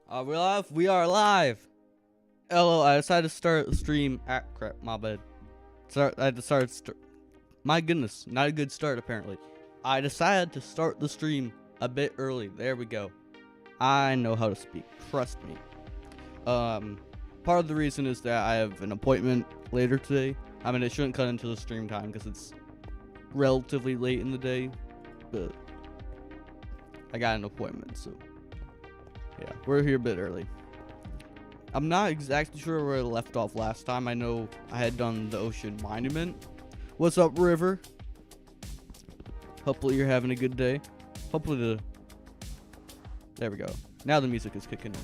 We're live. We are live. Hello. I decided to start the stream. Crap. My bad. I had to start. My goodness, not a good start apparently. I decided to start the stream a bit early. There we go. I know how to speak. Trust me. Part of the reason is that I have an appointment later today. I mean, it shouldn't cut into the stream time because it's relatively late in the day, but I got an appointment, so. Yeah, we're here a bit early. I'm not exactly sure where I left off last time. I know I had done the ocean monument. What's up, River? Hopefully you're having a good day. Hopefully There we go. Now the music is kicking in.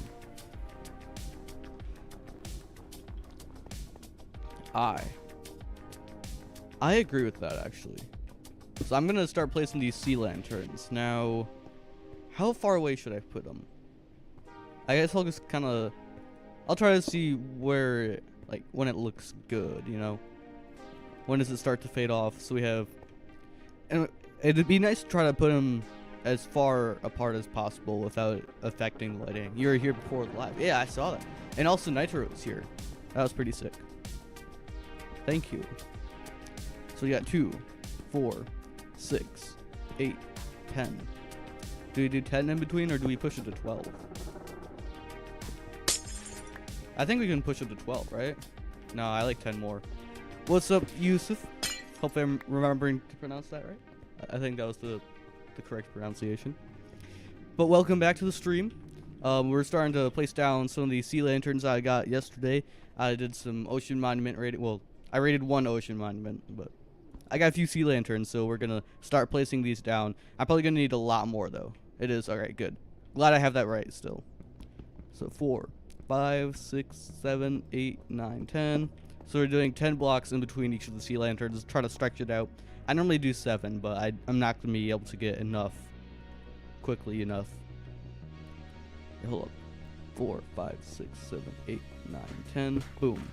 I agree with that, actually. So I'm going to start placing these sea lanterns. Now, how far away should I put them? I guess I'll just kind of, I'll try to see where, like, when it looks good, you know? When does it start to fade off? So we have, and it'd be nice to try to put them as far apart as possible without affecting the lighting. You were here before live. Yeah, I saw that. And also Nitro was here. That was pretty sick. Thank you. So we got 2, 4, 6, 8, 10. Do we do 10 in between or do we push it to 12? I think we can push it to 12, right? No, I like 10 more. What's up, Yusuf? Hope I'm remembering to pronounce that right. I think that was the correct pronunciation. But welcome back to the stream. We're starting to place down some of these sea lanterns I got yesterday. I did some ocean monument rating. Well, I rated one ocean monument, but I got a few sea lanterns, so we're gonna start placing these down. I'm probably gonna need a lot more though. It is alright, good. Glad I have that right still. So 4, 5, 6, 7, 8, 9, 10. So we're doing 10 blocks in between each of the sea lanterns, try to stretch it out. I normally do 7, but I'm not going to be able to get enough quickly enough. Hey, hold up. 4, 5, 6, 7, 8, 9, 10. Boom.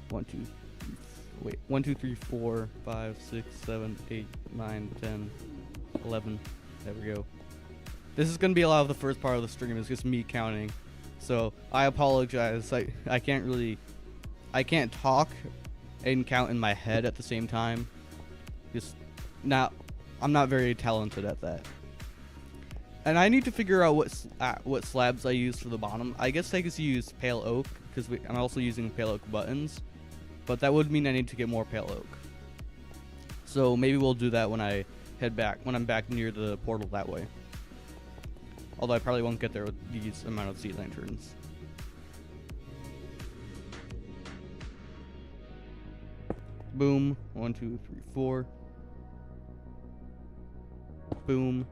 1, 2, 3, wait. 1, 2, 3, 4, 5, 6, 7, 8, 9, 10, 11. There we go. This is going to be a lot of the first part of the stream. It's just me counting. So I apologize. I can't talk and count in my head at the same time. I'm not very talented at that. And I need to figure out what slabs I use for the bottom. I guess I could use pale oak because I'm also using pale oak buttons, but that would mean I need to get more pale oak. So maybe we'll do that when I head back, when I'm back near the portal that way. Although I probably won't get there with these amount of sea lanterns. Boom. 1, 2, 3, 4. Boom.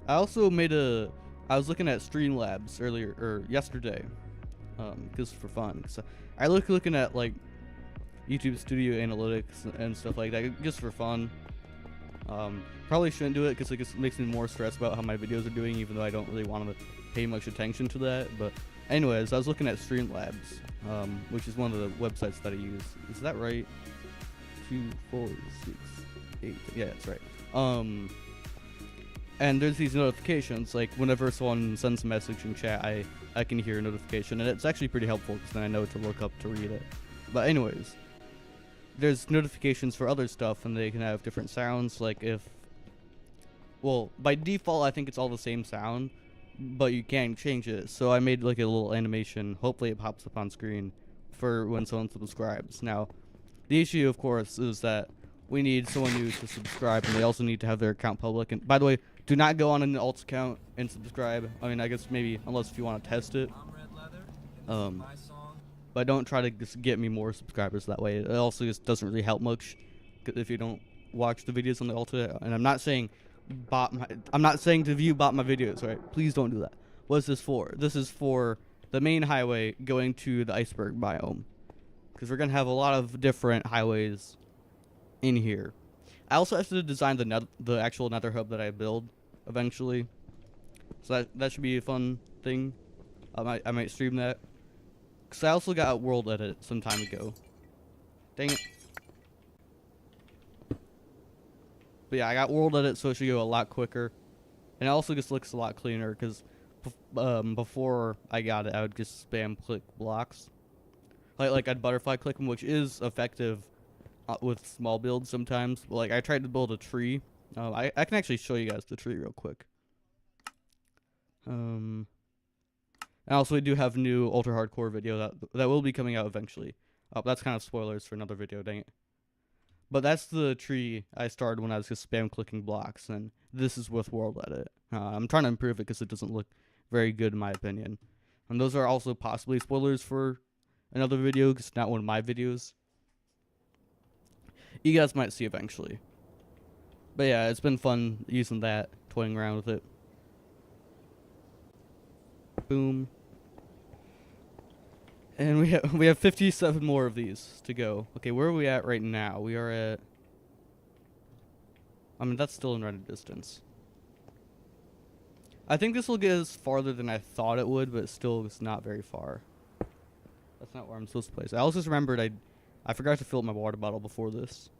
I also I was looking at Streamlabs earlier, or yesterday, just for fun. So I looking at like YouTube Studio Analytics and stuff like that, just for fun. Probably shouldn't do it because it just makes me more stressed about how my videos are doing, even though I don't really want to pay much attention to that. But anyways, I was looking at Streamlabs, which is one of the websites that I use. Is that right? 2, 4, 6, 8. Yeah, that's right. And there's these notifications, like whenever someone sends a message in chat, I can hear a notification, and it's actually pretty helpful because then I know to look up to read it. But anyways, there's notifications for other stuff, and they can have different sounds, like well, by default I think it's all the same sound, but you can change it. So I made like a little animation, hopefully it pops up on screen for when someone subscribes. Now, the issue of course is that we need someone new to subscribe, and they also need to have their account public. And by the way, do not go on an alt account and subscribe. I mean, I guess maybe unless if you want to test it. But don't try to just get me more subscribers that way. It also just doesn't really help much if you don't watch the videos on the alt. And I'm not saying to view bot my videos, right? Please don't do that. What is this for? This is for the main highway going to the iceberg biome, because we're gonna have a lot of different highways in here. I also have to design the actual nether hub that I build eventually, so that should be a fun thing. I might stream that, because I also got a world edit some time ago. Dang it. But yeah, I got world edit, so it should go a lot quicker, and it also just looks a lot cleaner, because before I got it, I would just spam click blocks. Like I'd butterfly click them, which is effective with small builds sometimes. But, like I tried to build a tree. I can actually show you guys the tree real quick. And also we do have a new ultra hardcore video that will be coming out eventually. That's kind of spoilers for another video, dang it. But that's the tree I started when I was just spam clicking blocks, and this is with world edit. I'm trying to improve it because it doesn't look very good in my opinion. And those are also possibly spoilers for another video because it's not one of my videos. You guys might see eventually. But yeah, it's been fun using that, toying around with it. Boom. And we have 57 more of these to go. Okay, where are we at right now? We are at... I mean, that's still in render distance. I think this will get us farther than I thought it would, but still it's not very far. That's not where I'm supposed to place it. I also just remembered I forgot to fill up my water bottle before this.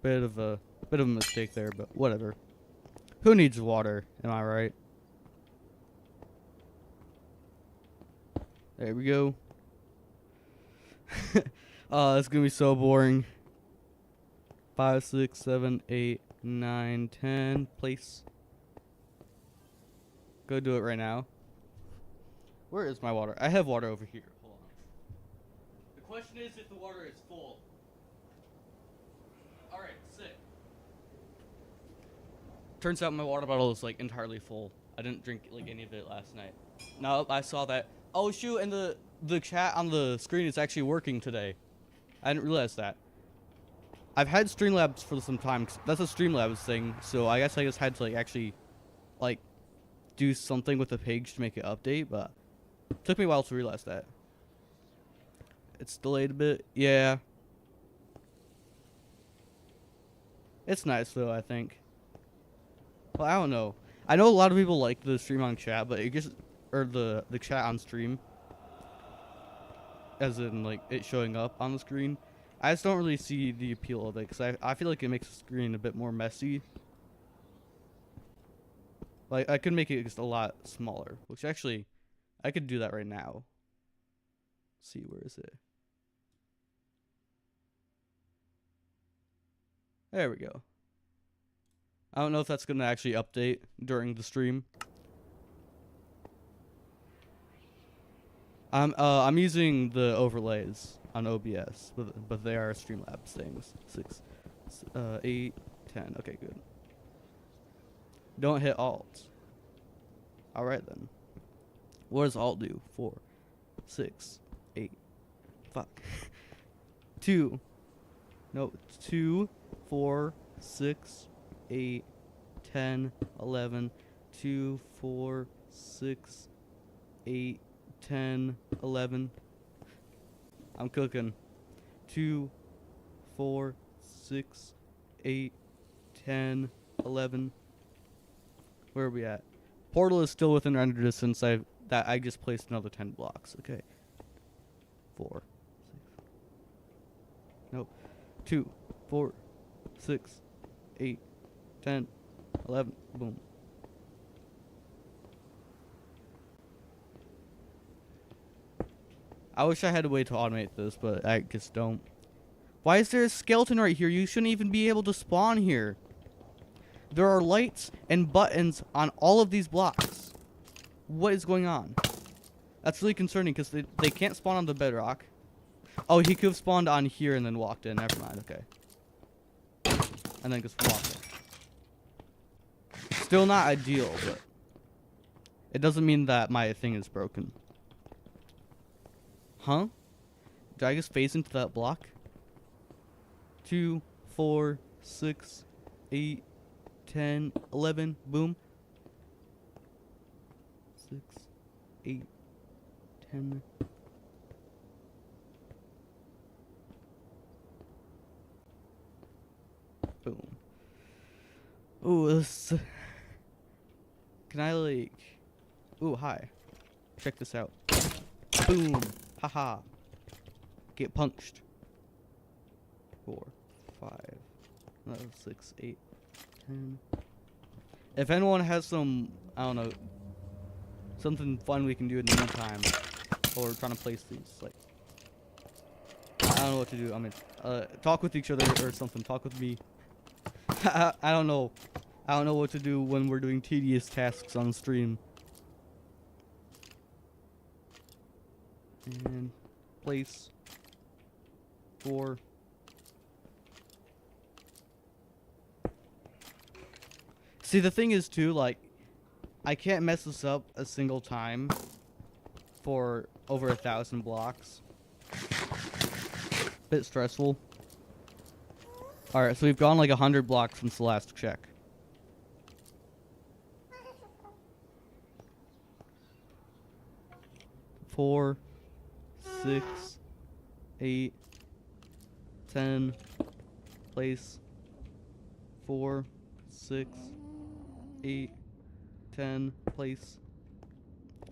Bit of a mistake there, but whatever. Who needs water? Am I right? There we go. It's gonna be so boring. 5, 6, 7, 8, 9, 10. Place. Go do it right now. Where is my water? I have water over here. Hold on. The question is if the water is full. Alright, sick. Turns out my water bottle is like entirely full. I didn't drink like any of it last night. No, I saw that. Oh shoot, and the chat on the screen is actually working today. I didn't realize that. I've had Streamlabs for some time. That's a Streamlabs thing, so I guess had to like actually like do something with the page to make it update, but it took me a while to realize that. It's delayed a bit. Yeah. It's nice though, I think. Well, I don't know. I know a lot of people like the stream on chat, but it just or the chat on stream, as in like it showing up on the screen. I just don't really see the appeal of it because I feel like it makes the screen a bit more messy. Like I could make it just a lot smaller, which actually I could do that right now. Let's see, where is it? There we go. I don't know if that's gonna actually update during the stream. I'm using the overlays on OBS, but they are Streamlabs things. 6, 8, 10. Okay, good. Don't hit Alt. All right then. What does Alt do? 4, 6, 8. Fuck. 2. No, 2, 4, 6, 8, 10, 11. 2, 4, 6, 8, 10, 11. I'm cooking. 2, 4, 6, 8, 10, 11. Where are we at? Portal is still within render distance. I just placed another 10 blocks. Okay. 4, 6. Nope. 2, 4, 6, 8, 10, 11. Boom. I wish I had a way to automate this, but I just don't. Why is there a skeleton right here? You shouldn't even be able to spawn here. There are lights and buttons on all of these blocks. What is going on? That's really concerning because they can't spawn on the bedrock. Oh, he could have spawned on here and then walked in. Never mind. Okay. And then just walked in. Still not ideal, but it doesn't mean that my thing is broken. Huh? Did I just phase into that block? 2, 4, 6, 8, 10, 11. Boom. 6, 8, 10. Boom. Ooh, this. Can I like? Ooh, hi. Check this out. Boom. Haha. Get punched. 4, 5, 6, 8, 10. If anyone has some, I don't know, something fun we can do in the meantime, while we're trying to place these, like, I don't know what to do. I mean, talk with each other or something. Talk with me. I don't know. I don't know what to do when we're doing tedious tasks on stream. And place 4. See, the thing is too, like, I can't mess this up a single time for over 1,000 blocks. Bit stressful. Alright, so we've gone like 100 blocks since the last check. Four, 6, 8, 10. Place 4, 6, 8, 10. Place.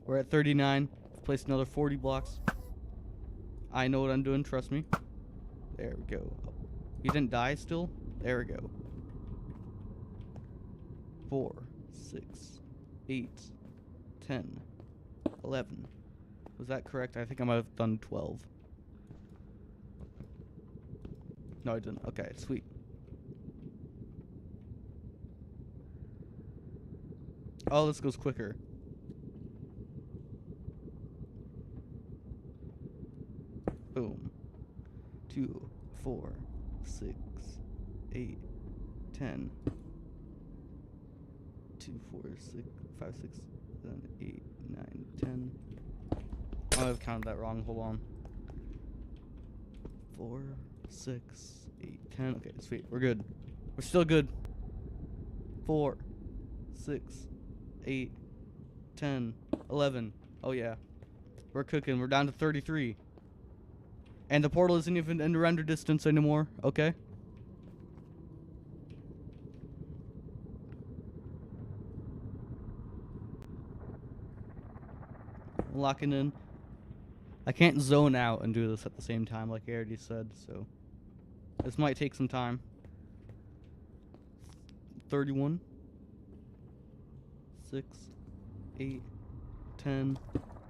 We're at 39. Place another 40 blocks. I know what I'm doing, trust me. There we go. You didn't die still? There we go. 4, 6, 8, 10, 11. Was that correct? I think I might have done 12. No, I didn't. Okay, sweet. Oh, this goes quicker. Boom. 2, 4, 6, 8, 10. 2, 4, 6, 5, 6, 7, 8, 9, 10. Oh, I've counted that wrong. Hold on. 4, 6, 8, 10. Okay, sweet. We're good. We're still good. 4, 6, 8, 10, 11. Oh, yeah. We're cooking. We're down to 33. And the portal isn't even in render distance anymore. Okay. Locking in. I can't zone out and do this at the same time like I already said, so this might take some time. 31, 6, 8, 10,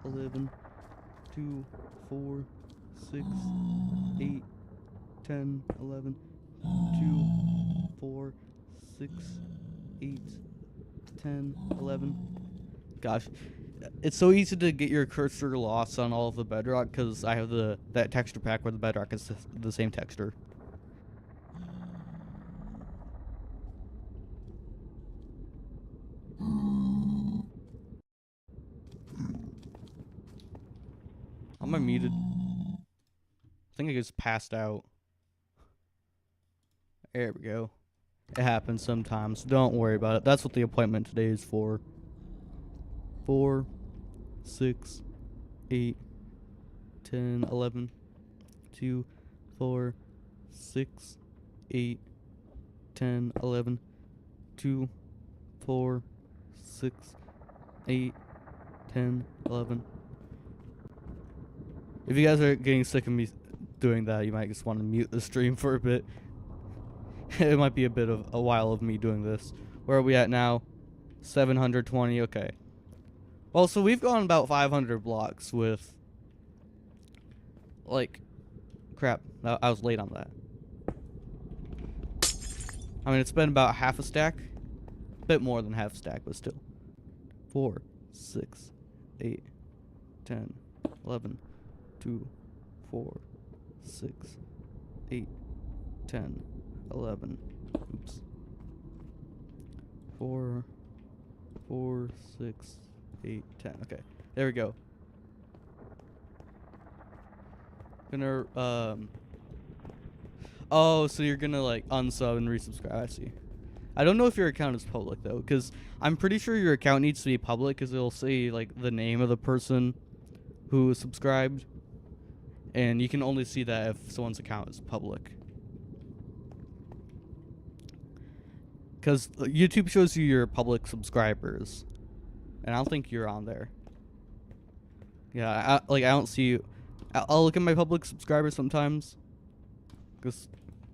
11, 2, 4, 6, 8, 10, 11, 2, 4, 6, 8, 10, 11. Gosh. It's so easy to get your cursor lost on all of the bedrock because I have that texture pack where the bedrock is the same texture. Am I muted? I think I just passed out. There we go. It happens sometimes. Don't worry about it. That's what the appointment today is for. 4, 6, 8, 10, 11, 2, 4, 6, 8, 10, 11, 2, 4, 6, 8, 10, 11. If you guys are getting sick of me doing that, you might just want to mute the stream for a bit. It might be a while of me doing this. Where are we at now? 720, okay. Well, so we've gone about 500 blocks with, like, crap, I was late on that. I mean, it's been about half a stack. A bit more than half a stack, but still. 4, 6, 8, 10, 11, 2, 4, 6, 8, 10, 11. Oops. 4, 6, 8, 10. Okay, there we go. Gonna oh, so you're gonna like unsub and resubscribe. I see. I don't know if your account is public though, because I'm pretty sure your account needs to be public because it'll say like the name of the person who is subscribed, and you can only see that if someone's account is public. Because YouTube shows you your public subscribers, and I don't think you're on there. Yeah, I don't see you. I'll look at my public subscribers sometimes, because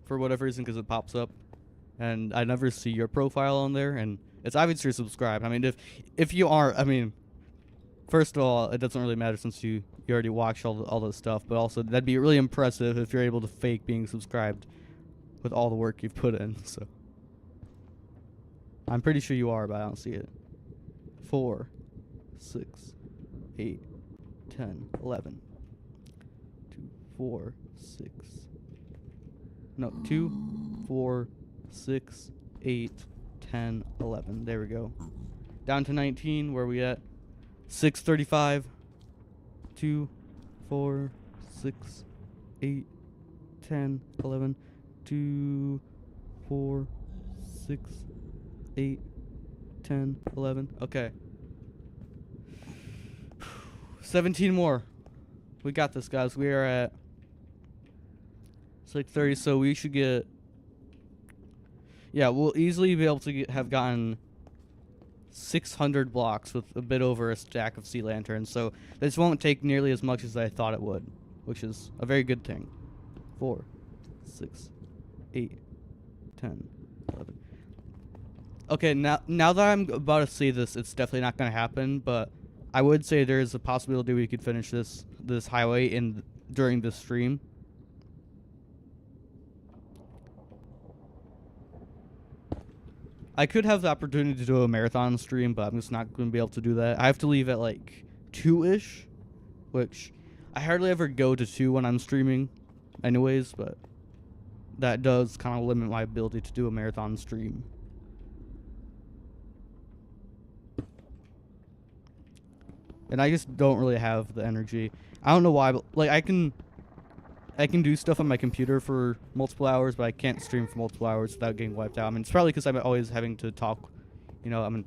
for whatever reason, because it pops up, and I never see your profile on there, and it's obvious you're subscribed. I mean, if you aren't, I mean, first of all, it doesn't really matter since you already watched all this stuff. But also, that'd be really impressive if you're able to fake being subscribed with all the work you've put in. So I'm pretty sure you are, but I don't see it. 4, 6, 8, 10, 11. 2, 4, 6. No, 2, 4, 6, 8, 10, 11. There we go. Down to 19. Where are we at? 635. 2, 4, 6, 8, 10, 11. 2, 4, 6, 8, 10, 11. Okay. 17 more. We got this, guys. We are at 630, so we should get... Yeah, we'll easily be able to have gotten 600 blocks with a bit over a stack of sea lanterns, so this won't take nearly as much as I thought it would, which is a very good thing. 4, 6, 8, 10, 11. Okay, now that I'm about to say this, it's definitely not going to happen, but I would say there's a possibility we could finish this highway during this stream. I could have the opportunity to do a marathon stream, but I'm just not going to be able to do that. I have to leave at like 2-ish, which I hardly ever go to 2 when I'm streaming anyways, but that does kind of limit my ability to do a marathon stream. And I just don't really have the energy. I don't know why, but like I can do stuff on my computer for multiple hours, but I can't stream for multiple hours without getting wiped out. I mean, it's probably because I'm always having to talk. You know, I mean,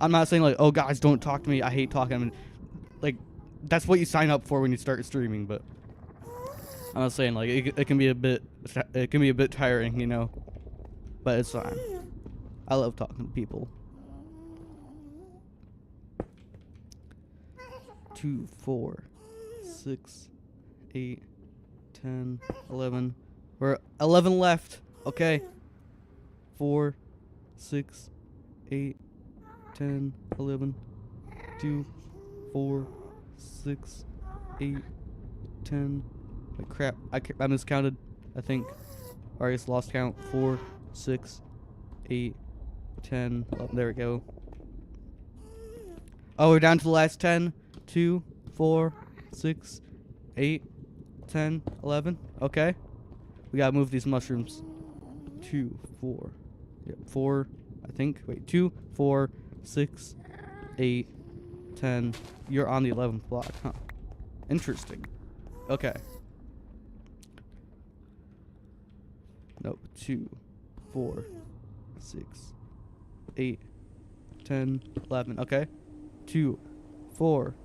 I'm not saying like, oh guys, don't talk to me. I hate talking. I mean, like that's what you sign up for when you start streaming. But I'm not saying like it can be a bit tiring, you know. But it's fine. I love talking to people. 2, 4, 6, 8, 10, 11. We're 11 left. Okay. 4, 6, 8, 10, 11. 2, 4, 6, 8, 10. Wait, crap. I miscounted, I think. Or I just lost count. 4, 6, 8, 10. 11. There we go. Oh, we're down to the last 10. 2, 4, 6, 8, 10, 11. Okay. We gotta move these mushrooms. 2, 4. Yep, 4, I think. Wait, 2, 4, 6, 8, 10. You're on the 11th block, huh? Interesting. Okay. Nope. 2, 4, 6, 8, 10, 11. Okay. 2, 4,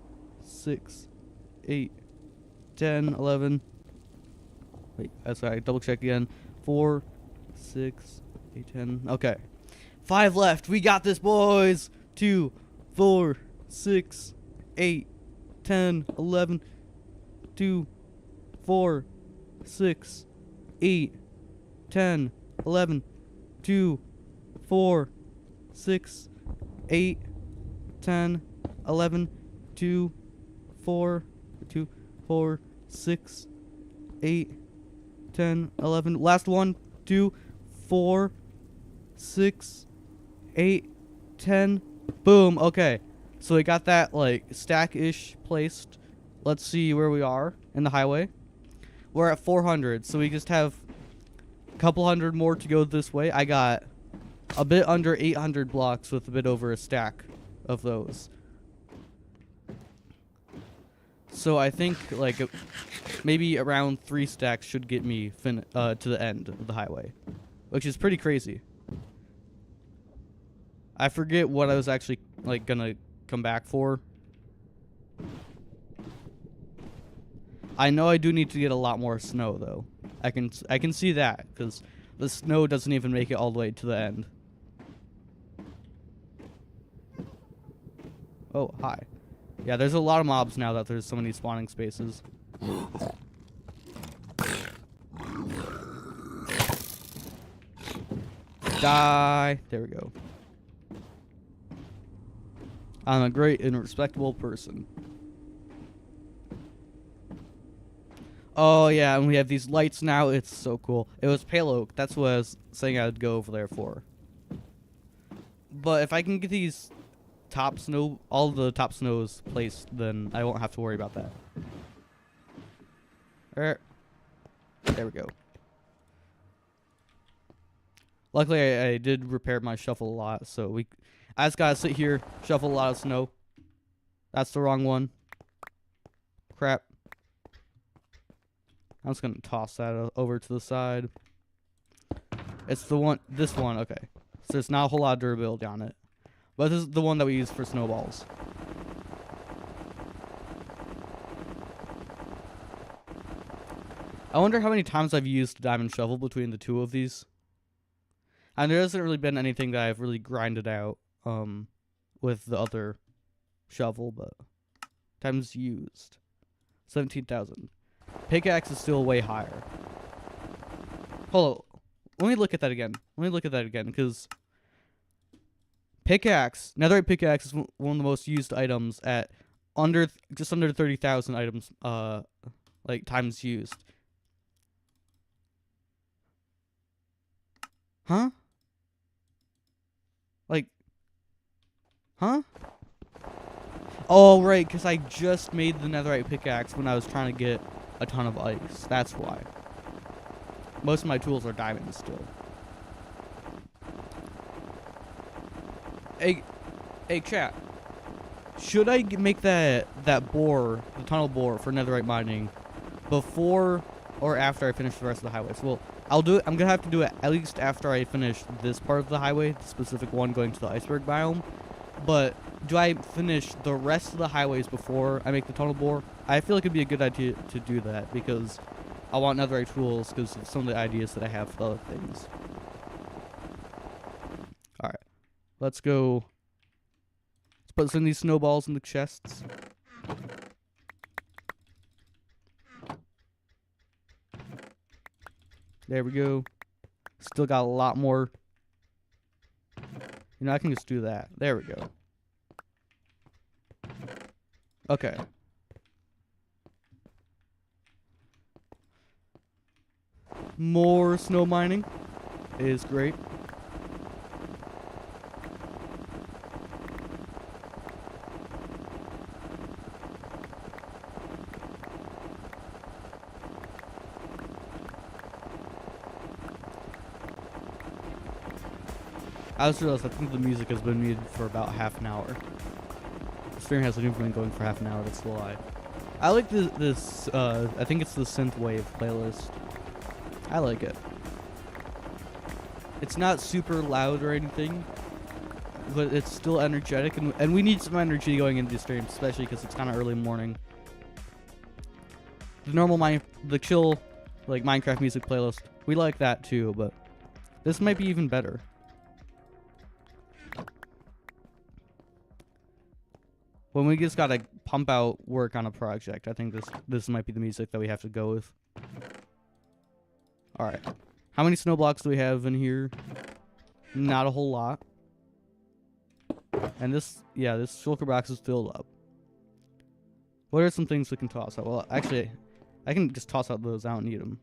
6, 8, 10, 11. Wait, sorry, double check again. 4, 6, 8, 10. Okay. 5 left. We got this, boys. 2, 4, 6, 8, 10, 11. 2, 4, 6, 8, 10, 11. 2, 4, 6, 8, 10, 11. 2, 4, 2, 4, 6, 8, 10, 11. Last one. 2, 4, 6, 8, 10. Boom. Okay. So we got that like stack-ish placed. Let's see where we are in the highway. We're at 400, so we just have a couple hundred more to go this way. I got a bit under 800 blocks with a bit over a stack of those. So I think like maybe around 3 stacks should get me to the end of the highway, which is pretty crazy. I forget what I was actually like gonna come back for. I know I do need to get a lot more snow though. I can see that because the snow doesn't even make it all the way to the end. Oh, hi. Yeah, there's a lot of mobs now that there's so many spawning spaces. Die. There we go. I'm a great and respectable person. Oh yeah, and we have these lights now. It's so cool. It was pale oak. That's what I was saying I'd go over there for. But if I can get these top snow, all the top snows placed, then I won't have to worry about that. There we go. Luckily, I did repair my shovel a lot, so I just gotta sit here, shovel a lot of snow. That's the wrong one. Crap. I'm just gonna toss that over to the side. It's the one, this one, okay. So there's not a whole lot of durability on it. But this is the one that we use for snowballs. I wonder how many times I've used diamond shovel between the two of these. And there hasn't really been anything that I've really grinded out with the other shovel, but times used. 17,000. Pickaxe is still way higher. Hold on. Let me look at that again. Because pickaxe, netherite pickaxe is one of the most used items at just under 30,000 items, like times used. Huh? Like, huh? Oh, right, because I just made the netherite pickaxe when I was trying to get a ton of ice. That's why. Most of my tools are diamonds still. Hey, chat. Should I make that bore, the tunnel bore for netherite mining, before or after I finish the rest of the highways? Well, I'll do it. I'm gonna have to do it at least after I finish this part of the highway, the specific one going to the iceberg biome. But do I finish the rest of the highways before I make the tunnel bore? I feel like it'd be a good idea to do that because I want netherite tools because of some of the ideas that I have for other things. All right, let's go. Let's put some of these snowballs in the chests. There we go. Still got a lot more. You know, I can just do that. There we go. Okay. More snow mining is great. I just realized I think the music has been muted for about half an hour. The stream hasn't even been going for half an hour, that's a lie. I like this I think it's the synthwave playlist. I like it. It's not super loud or anything, but it's still energetic, and we need some energy going into the stream, especially because it's kind of early morning. The normal the chill, like Minecraft music playlist, we like that too, but this might be even better. When we just gotta pump out work on a project, I think this might be the music that we have to go with. All right, how many snow blocks do we have in here? Not a whole lot. And this shulker box is filled up. What are some things we can toss out? Well, actually, I can just toss out those. I don't need them.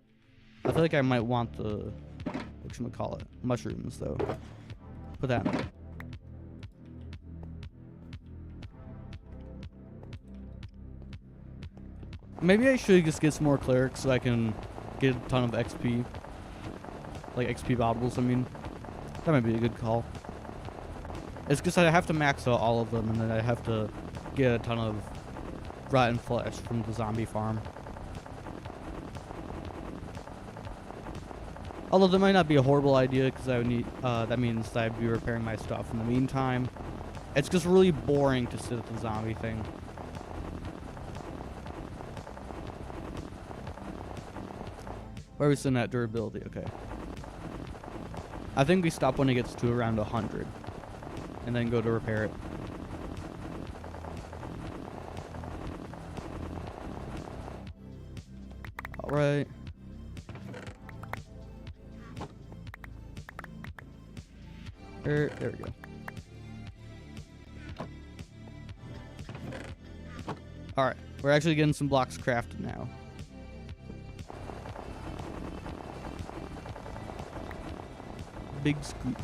I feel like I might want the whatchamacallit, mushrooms though. Put that in there. Maybe I should just get some more clerics so I can get a ton of XP. Like XP baubles, I mean. That might be a good call. It's because I have to max out all of them, and then I have to get a ton of rotten flesh from the zombie farm. Although that might not be a horrible idea, because I would need, that means that I'd be repairing my stuff in the meantime. It's just really boring to sit at the zombie thing. Where are we sitting at durability? Okay. I think we stop when it gets to around 100. And then go to repair it. Alright. There we go. Alright, we're actually getting some blocks crafted now. Big scoop.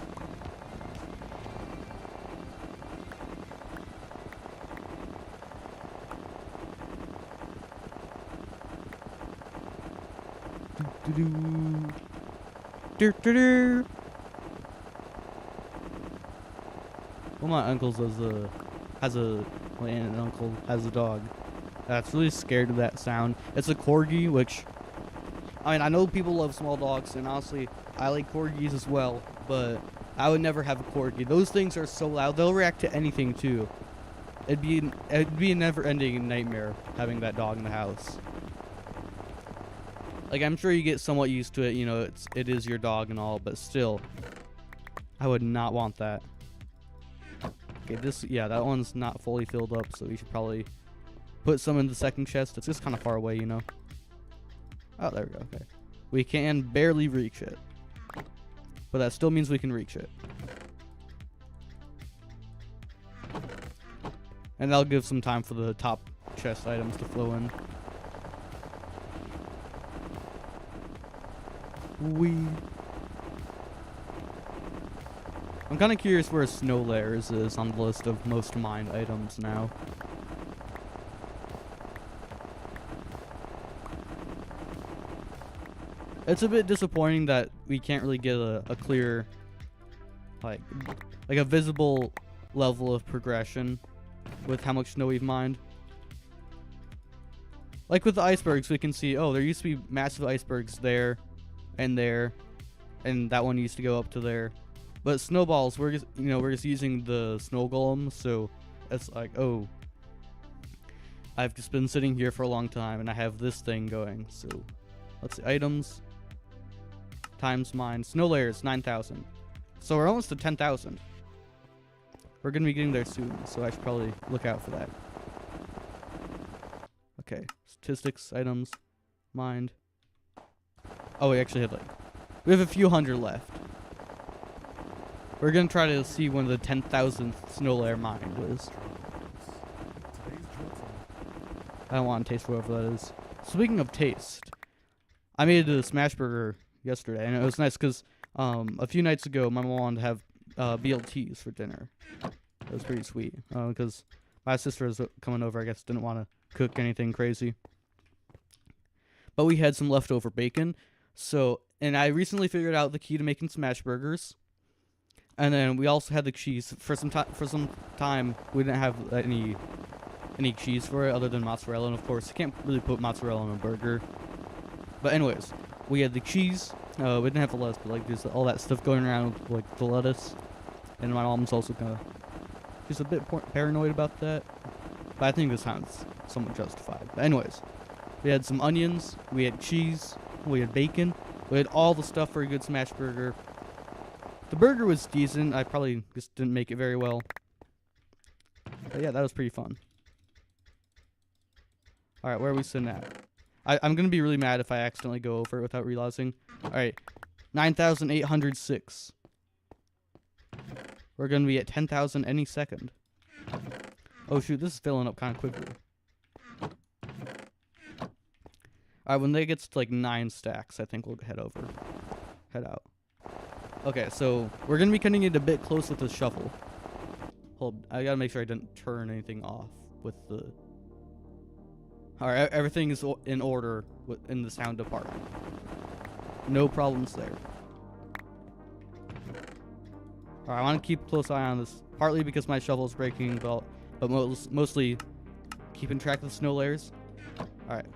Well, my uncle has a my aunt and uncle has a dog that's really scared of that sound. It's a corgi, which I mean, I know people love small dogs, and honestly, I like corgis as well, but I would never have a corgi. Those things are so loud; they'll react to anything too. It'd be a never-ending nightmare having that dog in the house. Like, I'm sure you get somewhat used to it, you know, it is your dog and all, but still, I would not want that. Okay, that one's not fully filled up, so we should probably put some in the second chest. It's just kind of far away, you know. Oh, there we go, okay. We can barely reach it, but that still means we can reach it. And that'll give some time for the top chest items to flow in. I'm kind of curious where snow layers is on the list of most mined items now. It's a bit disappointing that we can't really get a clear, like a visible level of progression with how much snow we've mined. Like with the icebergs, we can see, oh, there used to be massive icebergs there, and that one used to go up to there. But snowballs, we're just using the snow golem, so it's like, oh, I've just been sitting here for a long time, and I have this thing going. So let's see, items times mine. Snow layers 9,000. So we're almost to 10,000. We're gonna be getting there soon, so I should probably look out for that. Okay, statistics, items, mined. Oh, we actually we have a few hundred left. We're gonna try to see when the 10,000th snow layer mined is. I don't want to taste whatever that is. Speaking of taste, I made a smash burger yesterday, and it was nice because a few nights ago my mom wanted to have BLTs for dinner. It was pretty sweet because my sister was coming over. I guess didn't want to cook anything crazy, but we had some leftover bacon. So, and I recently figured out the key to making smash burgers. And then we also had the cheese for some time. We didn't have any cheese for it other than mozzarella, and of course you can't really put mozzarella on a burger. But anyways, we had the cheese. We didn't have the lettuce, but like there's all that stuff going around with, like the lettuce. And my mom's also kind of just a bit paranoid about that. But I think this sounds somewhat justified. But anyways, we had some onions, we had cheese, we had bacon, we had all the stuff for a good smash burger. The burger was decent. I probably just didn't make it very well. But yeah, that was pretty fun. Alright, where are we sitting at? I'm going to be really mad if I accidentally go over it without realizing. Alright, 9,806. We're going to be at 10,000 any second. Oh shoot, this is filling up kind of quickly. Alright, when they get to like 9 stacks, I think we'll head out. Okay, so we're going to be cutting it a bit close with the shovel. Hold, I gotta make sure I didn't turn anything off with the... Alright, everything is in order in the sound department. No problems there. Alright, I want to keep a close eye on this, partly because my shovel is breaking, but mostly keeping track of the snow layers. Alright.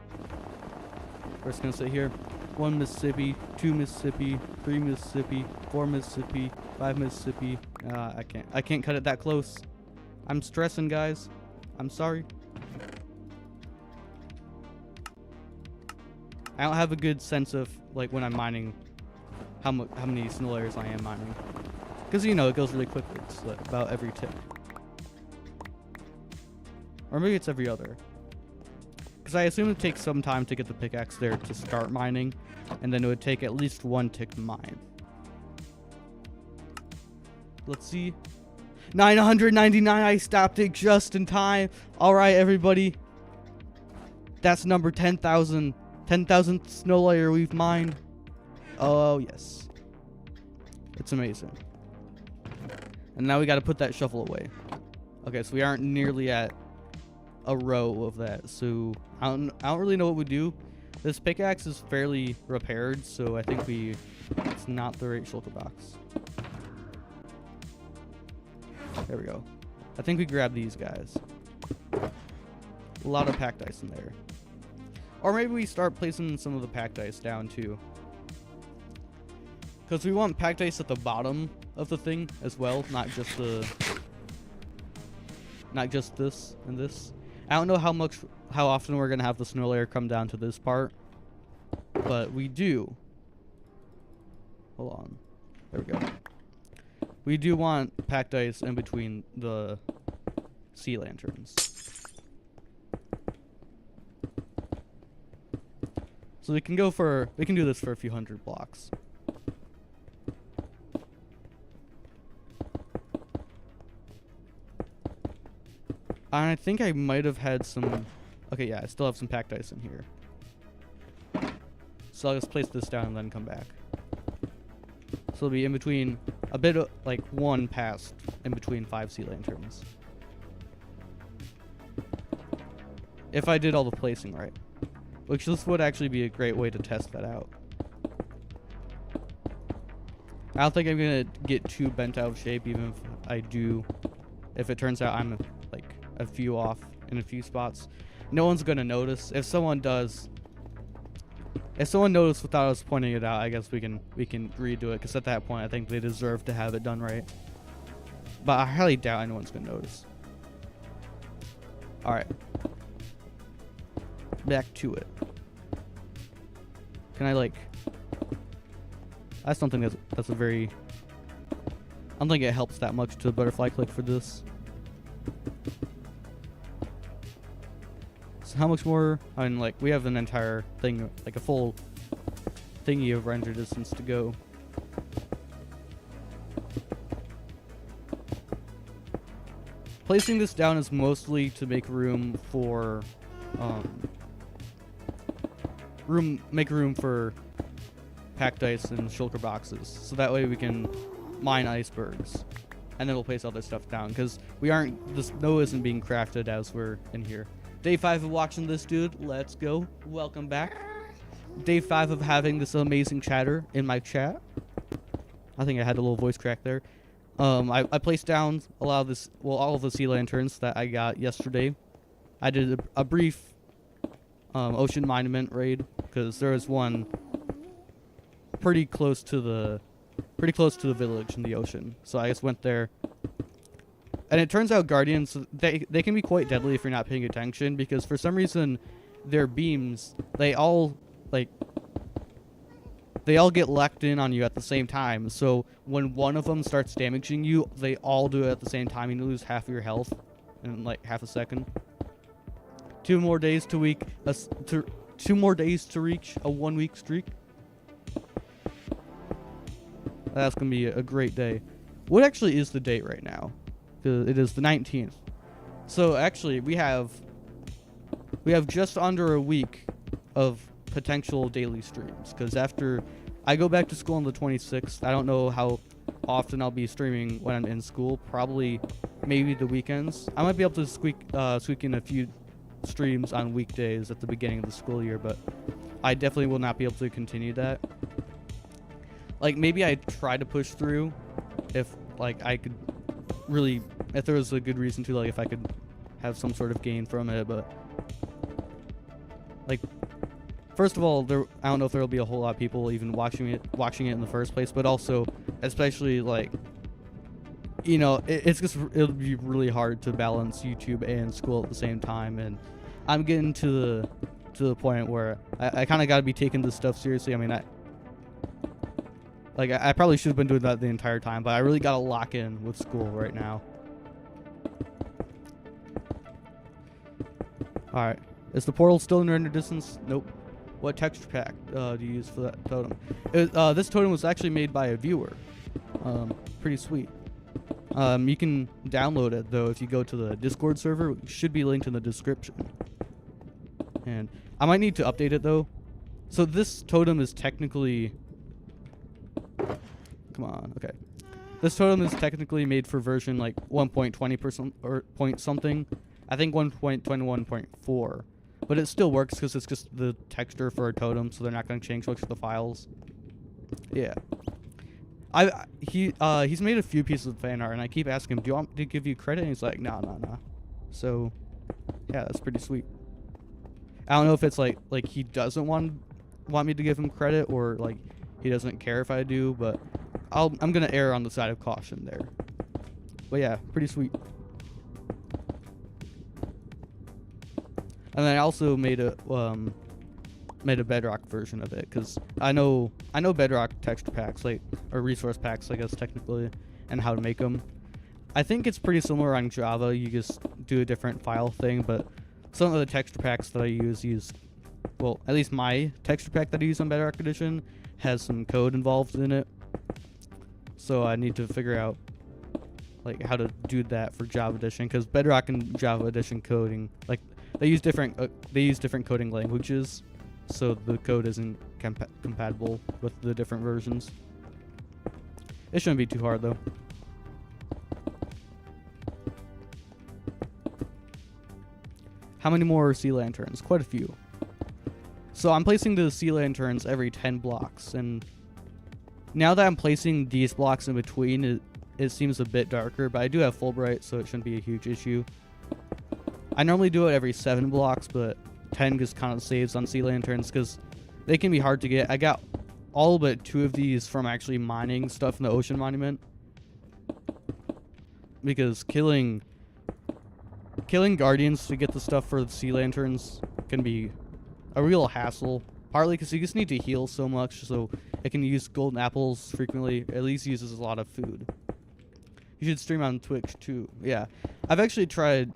We're just going to sit here. 1 Mississippi, 2 Mississippi, 3 Mississippi, 4 Mississippi, 5 Mississippi. I can't cut it that close. I'm stressing, guys. I'm sorry. I don't have a good sense of like when I'm mining how many snow layers I am mining, because you know it goes really quickly. It's like about every tick, or maybe it's every other. Because I assume it takes some time to get the pickaxe there to start mining, and then it would take at least 1 tick to mine. Let's see. 999, I stopped it just in time. Alright, everybody. That's number 10,000. 10,000th snow layer we've mined. Oh, yes. It's amazing. And now we got to put that shovel away. Okay, so we aren't nearly at a row of that. So I don't really know what we do. This pickaxe is fairly repaired, so I think it's not the right shulker box. There we go. I think we grab these guys. A lot of packed ice in there. Or maybe we start placing some of the packed ice down too. Because we want packed ice at the bottom of the thing as well, not just this and this. I don't know how often we're gonna have the snow layer come down to this part, but we do. Hold on. There we go. We do want packed ice in between the sea lanterns. So we can do this for a few hundred blocks. And I think I might have had some. Okay, yeah, I still have some packed ice in here. So I'll just place this down and then come back. So it'll be in between a bit of like one past in between 5 sea lanterns. If I did all the placing right. Which this would actually be a great way to test that out. I don't think I'm gonna get too bent out of shape, even if I do. If it turns out I'm like a few off in a few spots, no one's gonna notice. If someone noticed without us pointing it out, I guess we can redo it. Because at that point, I think they deserve to have it done right. But I highly doubt anyone's gonna notice. All right. Back to it. Can I like? That's something that's a very. I don't think it helps that much to butterfly click for this. So how much more? I mean, like we have an entire thing, like a full thingy of render distance to go. Placing this down is mostly to make room for. Make room for packed ice and shulker boxes, so that way we can mine icebergs, and then we'll place all this stuff down because the snow isn't being crafted as we're in here. Day 5 of watching this, dude. Let's go. Welcome back. Day 5 of having this amazing chatter in my chat. I think I had a little voice crack there. I placed down all of the sea lanterns that I got yesterday. I did a brief ocean monument raid because there was one pretty close to the village in the ocean, so I just went there. And it turns out guardians, they can be quite deadly if you're not paying attention, because for some reason their beams, they all get locked in on you at the same time. So when one of them starts damaging you, they all do it at the same time, and you lose half of your health in like half a second. 2 more days to reach a 1-week streak. That's gonna be a great day. What actually is the date right now? It is the 19th. So actually, we have just under a week of potential daily streams. Because after I go back to school on the 26th, I don't know how often I'll be streaming when I'm in school. Probably, maybe the weekends. I might be able to squeak in a few streams on weekdays at the beginning of the school year, but I definitely will not be able to continue that. Like maybe I try to push through if like I could really, if there was a good reason to, like if I could have some sort of gain from it. But like, first of all, I don't know if there will be a whole lot of people even watching it in the first place, but also especially like, you know, it'll be really hard to balance YouTube and school at the same time, and I'm getting to the point where I kind of got to be taking this stuff seriously. I mean, I probably should have been doing that the entire time, but I really got to lock in with school right now. All right, is the portal still in render distance? Nope. What texture pack do you use for that totem? This totem was actually made by a viewer. Pretty sweet. You can download it though if you go to the Discord server. It should be linked in the description. And I might need to update it though. So this totem is technically, come on, okay. This totem is technically made for version like 1.20% or point something. I think 1.21.4. But it still works because it's just the texture for a totem, so they're not going to change much of the files. Yeah. He's made a few pieces of fan art, and I keep asking him, do you want me to give you credit? And he's like, nah. So, yeah, that's pretty sweet. I don't know if it's like he doesn't want me to give him credit, or like he doesn't care if I do, but I'm gonna err on the side of caution there. But yeah, pretty sweet. And then I also made a Bedrock version of it, because I know Bedrock texture packs, like, or resource packs, I guess technically, and how to make them. I think it's pretty similar on Java. You just do a different file thing, but some of the texture packs that I use, well, at least my texture pack that I use on Bedrock Edition has some code involved in it. So I need to figure out like how to do that for Java Edition, because Bedrock and Java Edition coding, like, they use different coding languages, so the code isn't compatible with the different versions. It shouldn't be too hard though. How many more sea lanterns? Quite a few. So I'm placing the sea lanterns every 10 blocks, and now that I'm placing these blocks in between, it seems a bit darker, but I do have Fulbright, so it shouldn't be a huge issue. I normally do it every 7 blocks, but 10 just kind of saves on sea lanterns because they can be hard to get. I got all but 2 of these from actually mining stuff in the Ocean Monument, because killing guardians to get the stuff for the sea lanterns can be a real hassle, partly because you just need to heal so much, so it can use golden apples frequently. At least uses a lot of food. You should stream on Twitch too. Yeah, I've actually tried.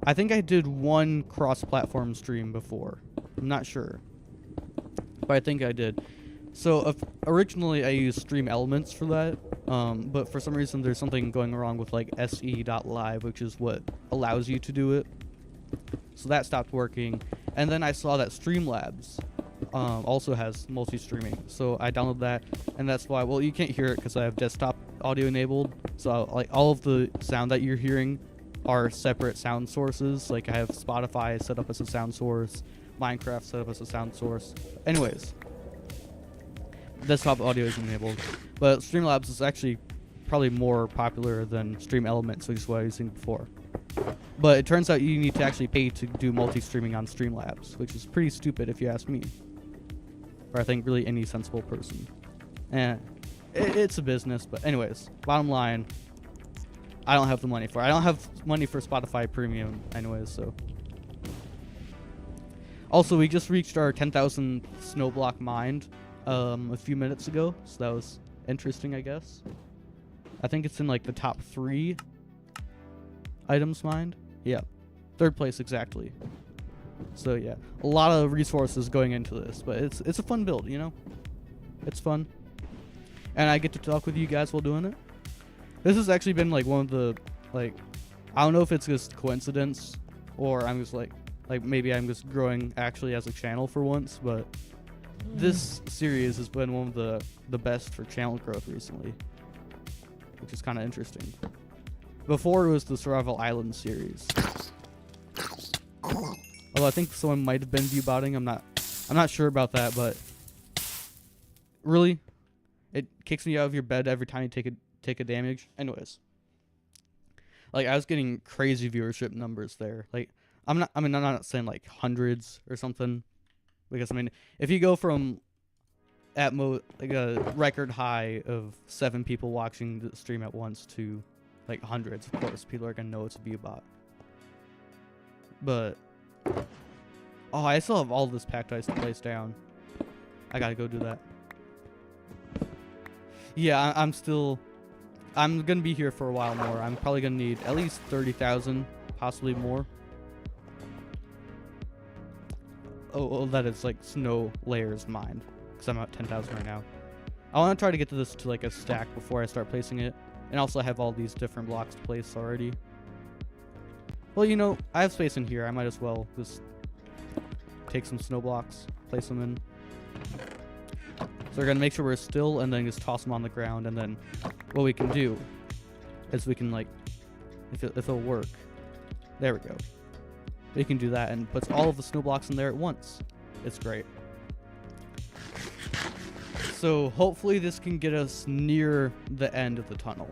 I think I did one cross-platform stream before. I'm not sure, but I think I did. So originally I used Stream Elements for that, but for some reason there's something going wrong with like se.live, which is what allows you to do it. So that stopped working, and then I saw that Streamlabs also has multi-streaming, so I downloaded that, and that's why. Well, you can't hear it because I have desktop audio enabled, so like all of the sound that you're hearing are separate sound sources. Like I have Spotify set up as a sound source, Minecraft set up as a sound source. Anyways, desktop audio is enabled, but Streamlabs is actually probably more popular than Stream Elements, which is what I was using before. But it turns out you need to actually pay to do multi-streaming on Streamlabs, which is pretty stupid if you ask me, or I think really any sensible person. And it's a business, but anyways, bottom line, I don't have the money for it. I don't have money for Spotify Premium anyways, so. Also, we just reached our 10,000 snow block mined a few minutes ago, so that was interesting, I guess. I think it's in like the top 3 items mined. Yeah, 3rd place exactly. So yeah, a lot of resources going into this, but it's a fun build, you know? It's fun. And I get to talk with you guys while doing it. This has actually been like one of the, like, I don't know if it's just coincidence or I'm just like maybe I'm just growing actually as a channel for once, but this series has been one of the best for channel growth recently, which is kind of interesting. Before it was the Survival Island series. Although I think someone might have been viewbotting. I'm not sure about that, but really, it kicks me out of your bed every time you take a damage. Anyways, like I was getting crazy viewership numbers there. Like I'm not saying like hundreds or something, because I mean if you go from at like a record high of 7 people watching the stream at once to like hundreds, of course people are gonna know it's a viewbot. But oh, I still have all this packed ice to place down. I gotta go do that. Yeah, I'm gonna be here for a while more. I'm probably gonna need at least 30,000, possibly more. Oh, that is like snow layers mined, because I'm at 10,000 right now. I want to try to get to this to like a stack before I start placing it, and also have all these different blocks to place already. Well, you know, I have space in here. I might as well just take some snow blocks, place them in. So we're gonna make sure we're still, and then just toss them on the ground. And then what we can do is we can like, if it'll work, there we go. We can do that and puts all of the snow blocks in there at once. It's great. So hopefully this can get us near the end of the tunnel.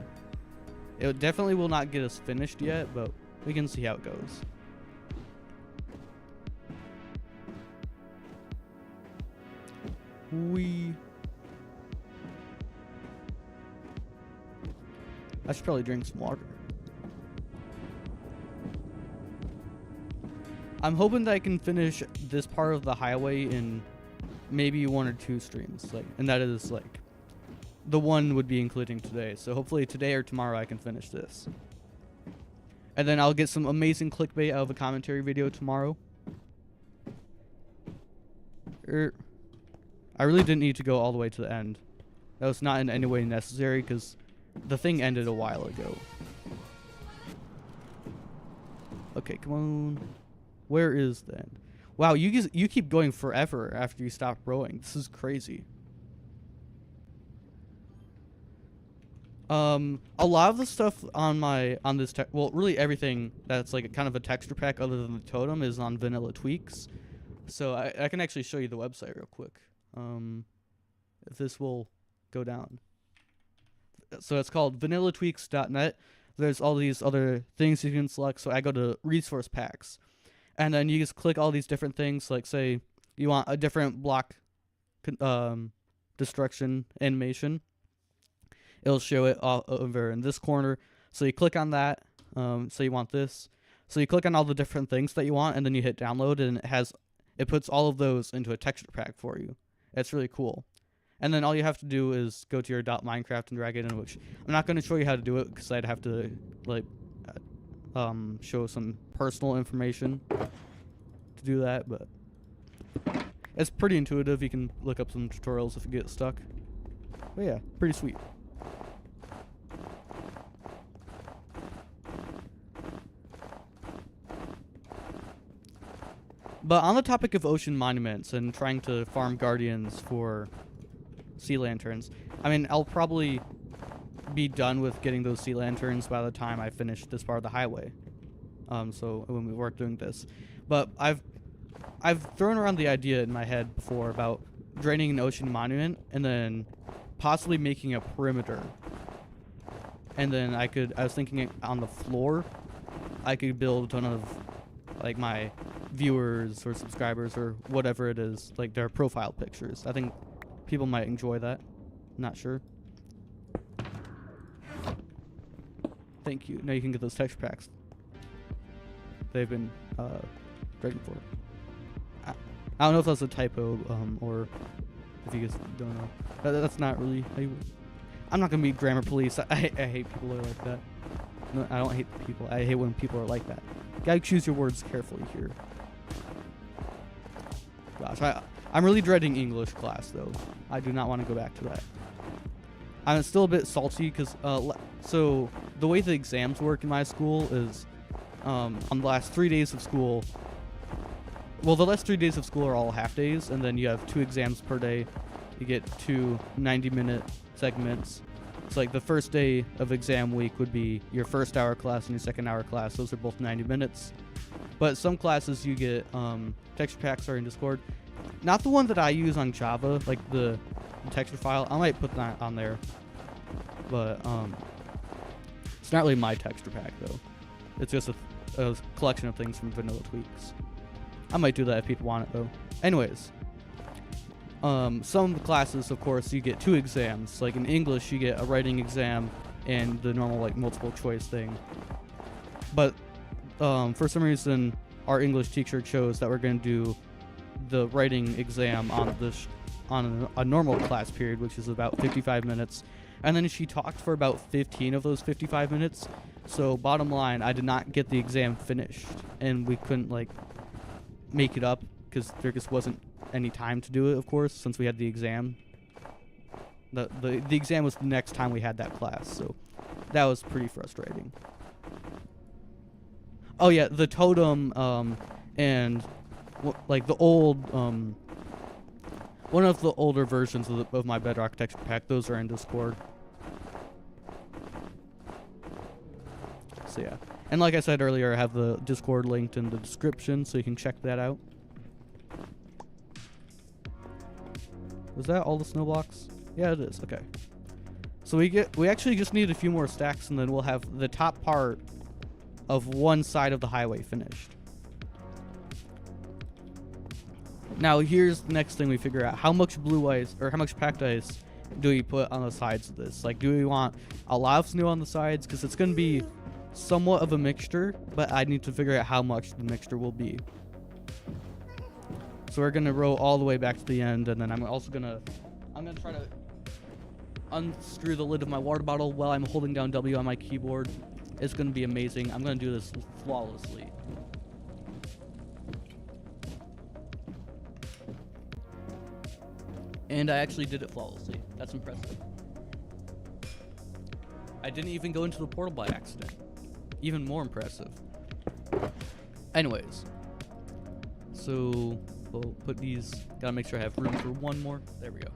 It definitely will not get us finished yet, but we can see how it goes. I should probably drink some water. I'm hoping that I can finish this part of the highway in maybe 1 or 2 streams, like, and that is like the one would be including today. So hopefully today or tomorrow I can finish this, and then I'll get some amazing clickbait out of a commentary video tomorrow. I really didn't need to go all the way to the end. That was not in any way necessary because the thing ended a while ago. Okay, come on. Where is the end? Wow, you keep going forever after you stop rowing. This is crazy. A lot of the stuff on this well, really everything that's like kind of a texture pack other than the totem is on Vanilla Tweaks. So I can actually show you the website real quick. If this will go down. So it's called vanillatweaks.net. There's all these other things you can select. So I go to resource packs. And then you just click all these different things. Like say you want a different block destruction animation. It'll show it all over in this corner. So you click on that. So you want this. So you click on all the different things that you want, and then you hit download, and it puts all of those into a texture pack for you. It's really cool. And then all you have to do is go to your .minecraft and drag it in, which I'm not going to show you how to do it because I'd have to like show some personal information to do that, but it's pretty intuitive. You can look up some tutorials if you get stuck. But yeah, pretty sweet. But on the topic of ocean monuments and trying to farm guardians for sea lanterns, I mean, I'll probably be done with getting those sea lanterns by the time I finish this part of the highway. So when we work doing this, but I've thrown around the idea in my head before about draining an ocean monument and then possibly making a perimeter. And then I was thinking on the floor, I could build a ton of like my viewers or subscribers or whatever it is, like their profile pictures. I think people might enjoy that. Not sure. Thank you. Now you can get those texture packs. They've been ready for. I don't know if that's a typo or if you guys don't know. That's not really. I'm not gonna be grammar police. I hate people who are like that. No, I don't hate people. I hate when people are like that. You gotta choose your words carefully here. Gosh, I'm really dreading English class though. I do not want to go back to that. I'm still a bit salty because so the way the exams work in my school is on the last 3 days of school. Well, the last 3 days of school are all half days, and then you have 2 exams per day. You get 2 90-minute segments. It's like the first day of exam week would be your first hour class and your second hour class. Those are both 90 minutes. But some classes you get texture packs are in Discord. Not the one that I use on Java, like the texture file. I might put that on there. But it's not really my texture pack though. It's just a collection of things from Vanilla Tweaks. I might do that if people want it though. Anyways, some of the classes, of course, you get 2 exams. Like in English, you get a writing exam and the normal like multiple choice thing. But for some reason, our English teacher chose that we're going to do the writing exam on a normal class period, which is about 55 minutes. And then she talked for about 15 of those 55 minutes. So bottom line, I did not get the exam finished, and we couldn't like make it up because there just wasn't any time to do it, of course, since we had the exam. The exam was the next time we had that class, so that was pretty frustrating. Oh yeah, the totem and like the old one of the older versions of my Bedrock texture pack. Those are in Discord. So yeah, and like I said earlier, I have the Discord linked in the description, so you can check that out. Was that all the snow blocks? Yeah, it is. Okay. So we actually just need a few more stacks, and then we'll have the top part of one side of the highway finished. Now here's the next thing we figure out: how much blue ice or how much packed ice do we put on the sides of this? Like, do we want a lot of snow on the sides? Because it's going to be somewhat of a mixture, but I need to figure out how much the mixture will be. So we're going to row all the way back to the end, and then I'm gonna try to unscrew the lid of my water bottle while I'm holding down W on my keyboard. It's going to be amazing. I'm going to do this flawlessly. And I actually did it flawlessly. That's impressive. I didn't even go into the portal by accident. Even more impressive. Anyways. So, we'll put these... Gotta make sure I have room for one more. There we go.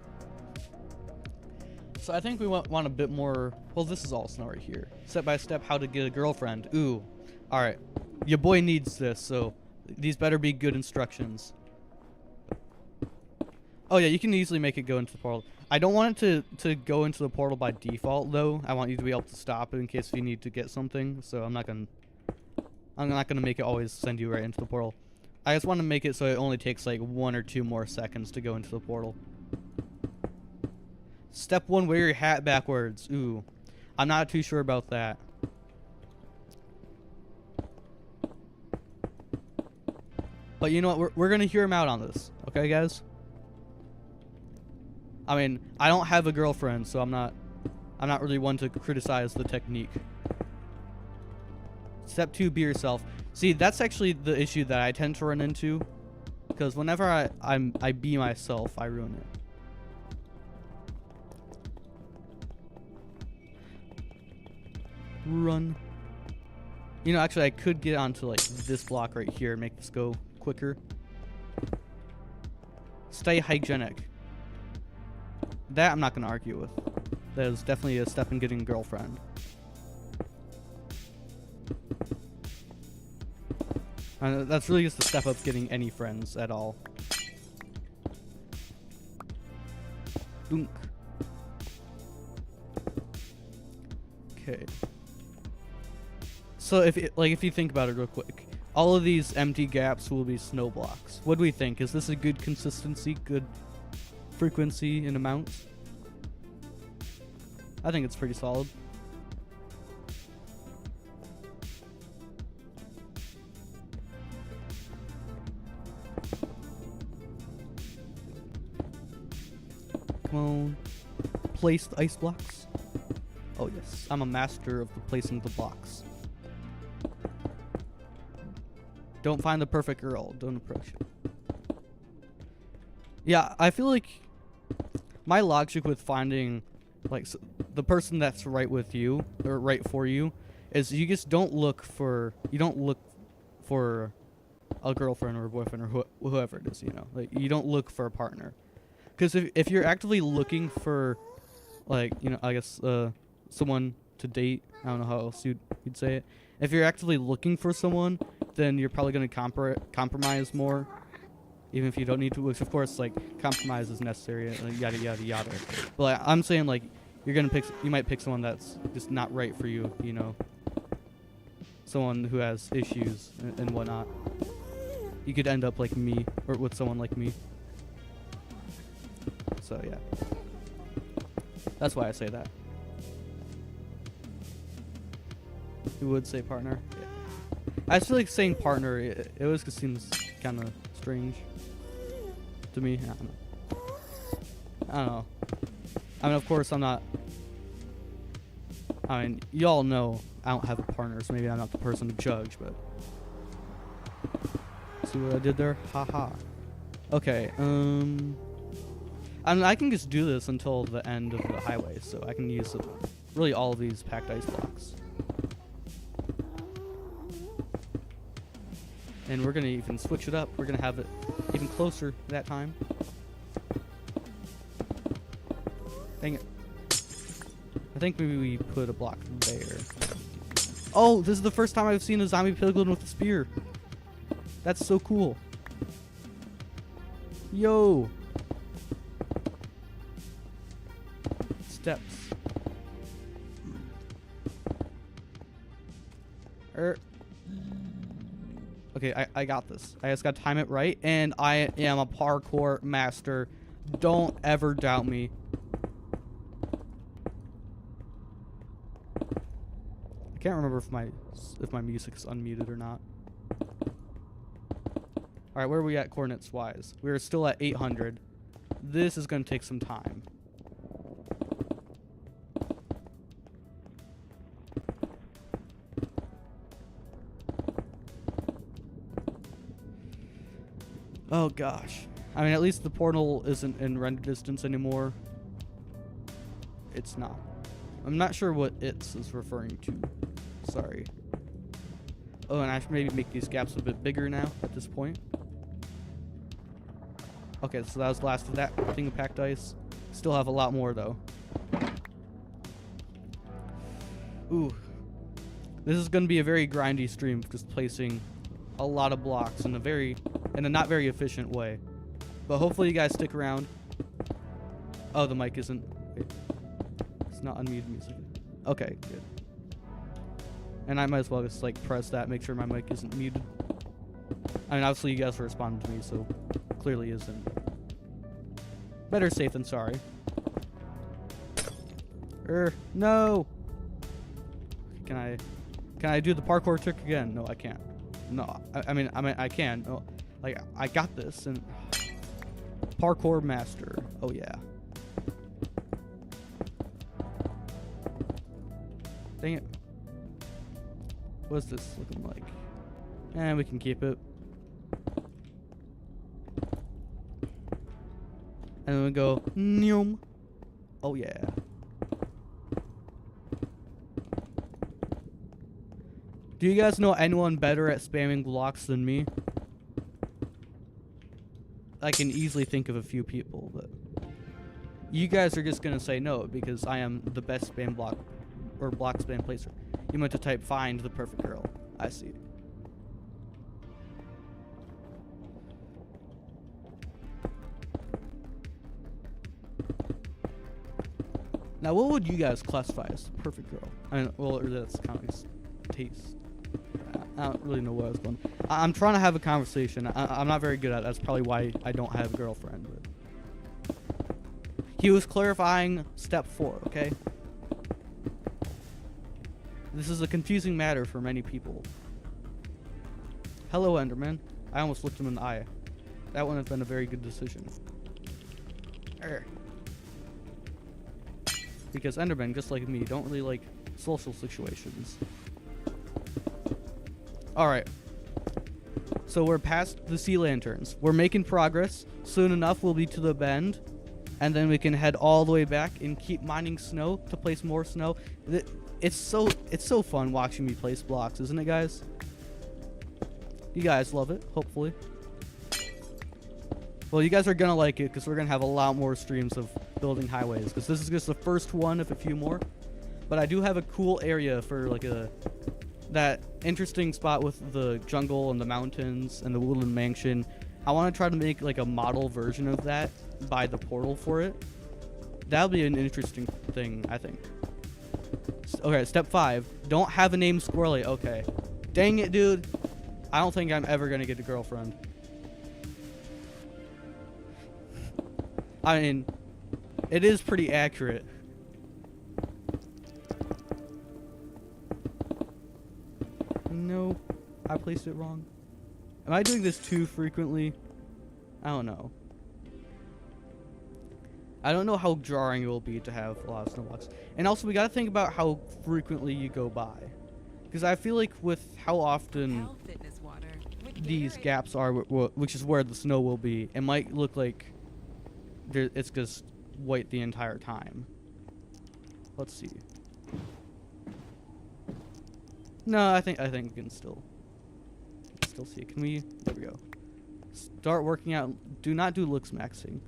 So I think we want a bit more... Well, this is all snow right here. Step by step, how to get a girlfriend. Ooh. Alright. Your boy needs this, so these better be good instructions. Oh yeah, you can easily make it go into the portal. I don't want it to go into the portal by default, though. I want you to be able to stop it in case you need to get something. So I'm not gonna make it always send you right into the portal. I just want to make it so it only takes like 1 or 2 more seconds to go into the portal. Step 1, wear your hat backwards. Ooh, I'm not too sure about that. But you know what? We're gonna hear him out on this, okay, guys? I mean, I don't have a girlfriend, so I'm not really one to criticize the technique. Step 2, be yourself. See, that's actually the issue that I tend to run into, because whenever I be myself, I ruin it. Run. You know, actually, I could get onto like this block right here and make this go quicker. Stay hygienic. That I'm not going to argue with. That is definitely a step in getting a girlfriend. That's really just a step of getting any friends at all. Dunk. Okay. So if you think about it real quick, all of these empty gaps will be snow blocks. What do we think? Is this a good consistency, good frequency and amounts? I think it's pretty solid. Come on. Place the ice blocks. Oh yes, I'm a master of the placing the blocks. Don't find the perfect girl. Don't approach it. Yeah, I feel like my logic with finding like the person that's right with you or right for you is you just don't look for a girlfriend or a boyfriend or whoever it is, you know. Like, you don't look for a partner. Because if you're actively looking for, like, you know, I guess someone to date, I don't know how else you'd say it. If you're actively looking for someone, then you're probably going to compromise more, even if you don't need to. Which, of course, like, compromise is necessary, yada yada yada. But like, I'm saying, like, you might pick someone that's just not right for you, you know, someone who has issues and whatnot. You could end up like me, or with someone like me. So yeah, that's why I say that. You would say partner. Yeah. I just feel like saying partner. It always just seems kind of strange to me. I don't know. I mean, of course, I'm not. I mean, y'all know I don't have a partner, so maybe I'm not the person to judge. But see what I did there? Haha. Okay. I mean, I can just do this until the end of the highway, so I can use really all of these packed ice blocks. And we're gonna even switch it up. We're gonna have it even closer that time. Dang it. I think maybe we put a block there. Oh, this is the first time I've seen a zombie piglin with a spear. That's so cool. Yo. Steps. Okay, I got this. I just gotta time it right, and I am a parkour master. Don't ever doubt me. I can't remember if my music's unmuted or not. All right, where are we at coordinates wise? We're still at 800. This is gonna take some time. Oh gosh. I mean, at least the portal isn't in render distance anymore. It's not. I'm not sure what it's is referring to. Sorry. Oh, and I should maybe make these gaps a bit bigger now at this point. Okay, so that was the last of that thing of packed ice. Still have a lot more though. Ooh. This is going to be a very grindy stream, just placing a lot of blocks in a not very efficient way. But hopefully you guys stick around. Oh, the mic isn't. Wait. It's not unmuted music. Okay, good. And I might as well just like press that, make sure my mic isn't muted. I mean, obviously you guys responded to me, so clearly isn't. Better safe than sorry. No. Can I do the parkour trick again? No, I can't. No, I mean I can. No, like I got this and parkour master. Oh yeah. Dang it. What's this looking like? And we can keep it. And then we go nyum. Oh yeah. Do you guys know anyone better at spamming blocks than me? I can easily think of a few people, but you guys are just gonna say no because I am the best spam block or block spam placer. You meant to type find the perfect girl. I see. Now, what would you guys classify as the perfect girl? I mean, well, or that's kind of like taste. I don't really know where I was going. I'm trying to have a conversation. I'm not very good at it. That's probably why I don't have a girlfriend. But he was clarifying step 4, okay? This is a confusing matter for many people. Hello, Enderman. I almost looked him in the eye. That wouldn't have been a very good decision. Because Endermen, just like me, don't really like social situations. Alright. So we're past the sea lanterns. We're making progress. Soon enough, we'll be to the bend. And then we can head all the way back and keep mining snow to place more snow. It's so fun watching me place blocks, isn't it, guys? You guys love it, hopefully. Well, you guys are going to like it because we're going to have a lot more streams of building highways. Because this is just the first one of a few more. But I do have a cool area for like that interesting spot with the jungle and the mountains and the woodland mansion. I want to try to make like a model version of that by the portal for it. That'll be an interesting thing, I think. Okay, step 5. Don't have a name squirrely. Okay. Dang it, dude. I don't think I'm ever going to get a girlfriend. I mean, it is pretty accurate. No, I placed it wrong. Am I doing this too frequently? I don't know. I don't know how jarring it will be to have a lot of snow blocks. And also, we gotta think about how frequently you go by. Because I feel like with how often these gaps are, which is where the snow will be, it might look like it's just white the entire time. Let's see. No, I think we can still still see it. Can we? There we go. Start working out. Do not do looks maxing.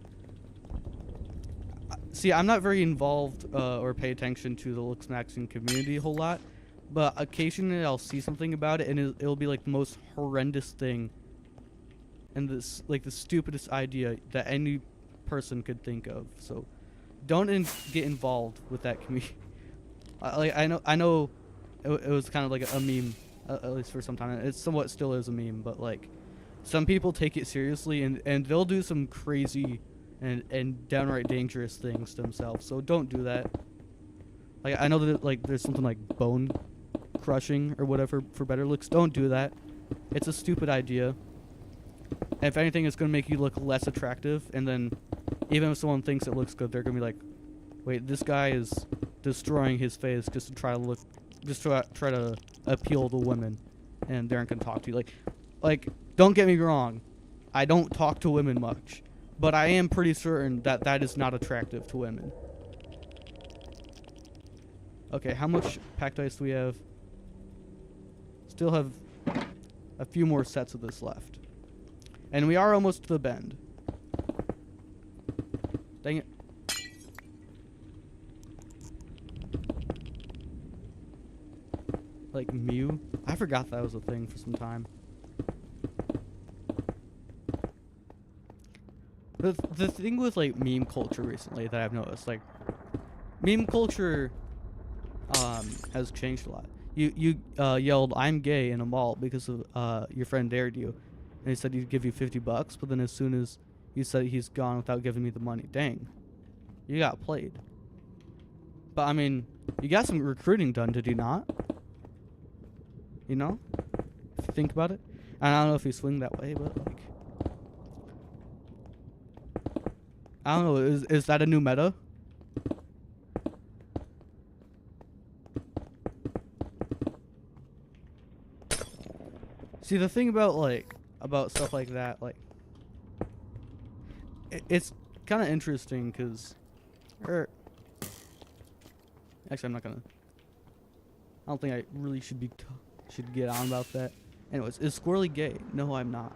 See, I'm not very involved or pay attention to the looks maxing community a whole lot, but occasionally I'll see something about it, and it'll be like the most horrendous thing, and this like the stupidest idea that any person could think of. So, don't get involved with that community. I know, it was kind of like a meme, at least for some time. It somewhat still is a meme, but like, some people take it seriously, and they'll do some crazy and downright dangerous things to themselves. So don't do that. Like, I know that like there's something like bone crushing or whatever for better looks. Don't do that. It's a stupid idea. And if anything, it's gonna make you look less attractive. And then, even if someone thinks it looks good, they're gonna be like, "Wait, this guy is destroying his face just to try to look, just to try to appeal to women," and they aren't gonna talk to you. Like, don't get me wrong, I don't talk to women much, but I am pretty certain that that is not attractive to women. Okay, how much packed ice do we have? Still have a few more sets of this left. And we are almost to the bend. Dang it. Like Mew? I forgot that was a thing for some time. The thing with like meme culture recently that I've noticed, like meme culture has changed a lot. You yelled "I'm gay" in a mall because of your friend dared you, and he said he'd give you $50, but then as soon as you said he's gone without giving me the money, dang, you got played. But I mean, you got some recruiting done, did you not? You know, if you think about it. And I don't know if you swing that way, but like, I don't know. Is that a new meta? See, the thing about stuff like that, like, it's kind of interesting because, actually, I'm not gonna. I don't think I really should get on about that. Anyways, is Squirrely gay? No, I'm not.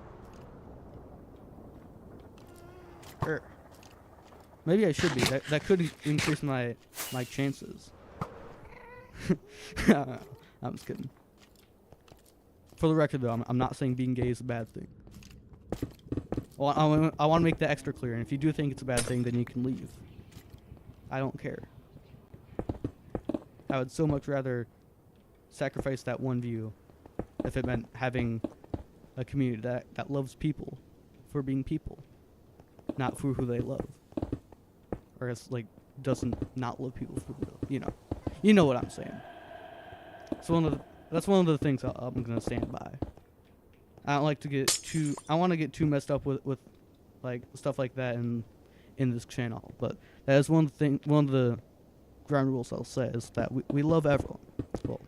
Maybe I should be. That could increase my chances. I'm just kidding. For the record, though, I'm not saying being gay is a bad thing. Well, I want to make that extra clear. And if you do think it's a bad thing, then you can leave. I don't care. I would so much rather sacrifice that one view if it meant having a community that loves people for being people, not for who they love. Or else, like, doesn't not love people for who they love. You know what I'm saying. So that's one of the things I'm gonna stand by. I don't like to get too. I want to get too messed up with like stuff like that in this channel. But that is one of the ground rules I'll say is that we love everyone. Well,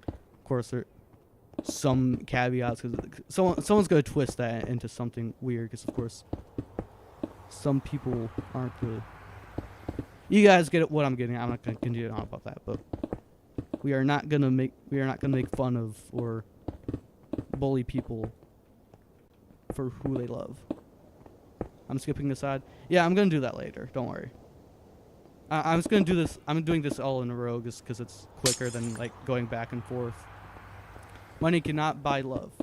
of course there are some caveats because someone's gonna twist that into something weird. Because of course some people aren't the. You guys get what I'm getting. I'm not gonna continue on about that, but we are not gonna make fun of or bully people for who they love. I'm skipping this side. Yeah, I'm gonna do that later. Don't worry. I'm just gonna do this. I'm doing this all in a row just because it's quicker than like going back and forth. Money cannot buy love.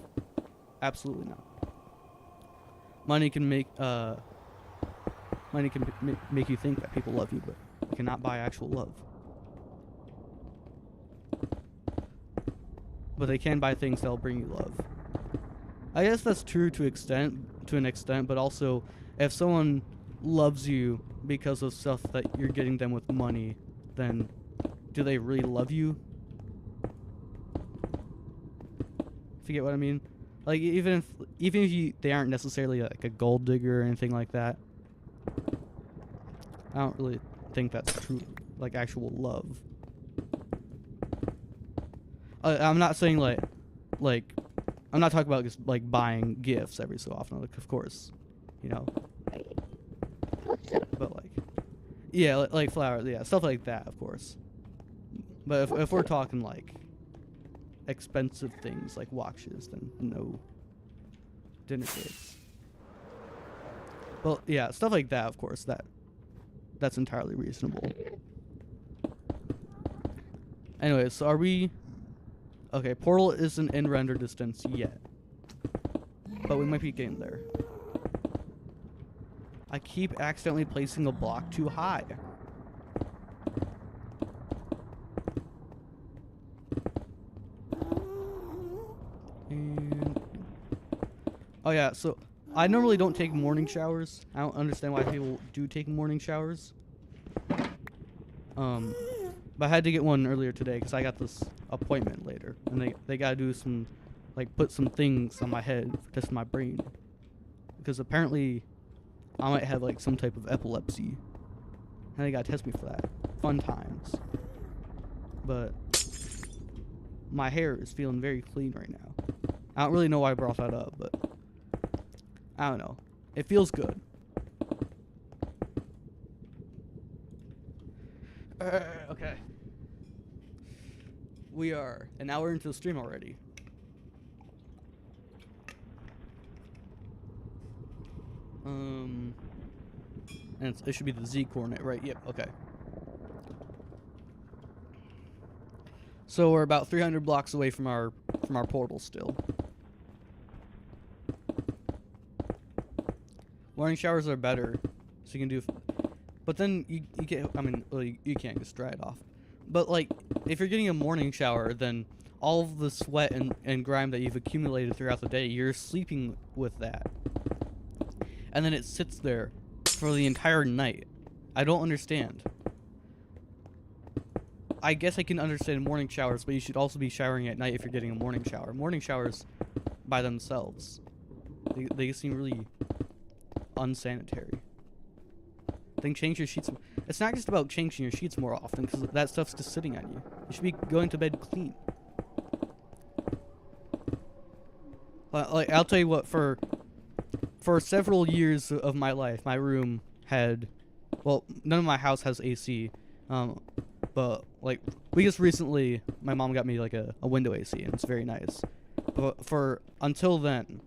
Absolutely not. Money can make make you think that people love you, but it cannot buy actual love. But they can buy things that'll bring you love. I guess that's true to an extent, but also if someone loves you because of stuff that you're getting them with money, then do they really love you? If you get what I mean? Like even if they aren't necessarily like a gold digger or anything like that, I don't really think that's true, like actual love. I'm not saying like I'm not talking about just like buying gifts every so often. Like, of course, you know. But like, yeah, like flowers, yeah, stuff like that, of course. But if we're talking like expensive things like watches, then no, dinner dates. Well, yeah, stuff like that, of course, that's entirely reasonable. Anyways, so are we... Okay, portal isn't in render distance yet. But we might be getting there. I keep accidentally placing a block too high. And... Oh yeah, so I normally don't take morning showers. I don't understand why people do take morning showers. But I had to get one earlier today because I got this appointment later, and they gotta do some, like, put some things on my head to test my brain, because apparently I might have like some type of epilepsy, and they gotta test me for that. Fun times. But my hair is feeling very clean right now. I don't really know why I brought that up, but I don't know. It feels good. Okay. We are an hour into the stream already. And it should be the Z coordinate, right? Yep, okay. So we're about 300 blocks away from our portal still. Morning showers are better, so you can do... But then you get... I mean, well, you can't just dry it off. But, like, if you're getting a morning shower, then all of the sweat and grime that you've accumulated throughout the day, you're sleeping with that. And then it sits there for the entire night. I don't understand. I guess I can understand morning showers, but you should also be showering at night if you're getting a morning shower. Morning showers by themselves, they seem really unsanitary. Then change your sheets. It's not just about changing your sheets more often, because that stuff's just sitting on you. You should be going to bed clean. Like, I'll tell you what, for several years of my life, my room had, well, none of my house has AC, but, like, we just recently, my mom got me, like, a window AC, and it's very nice. But until then,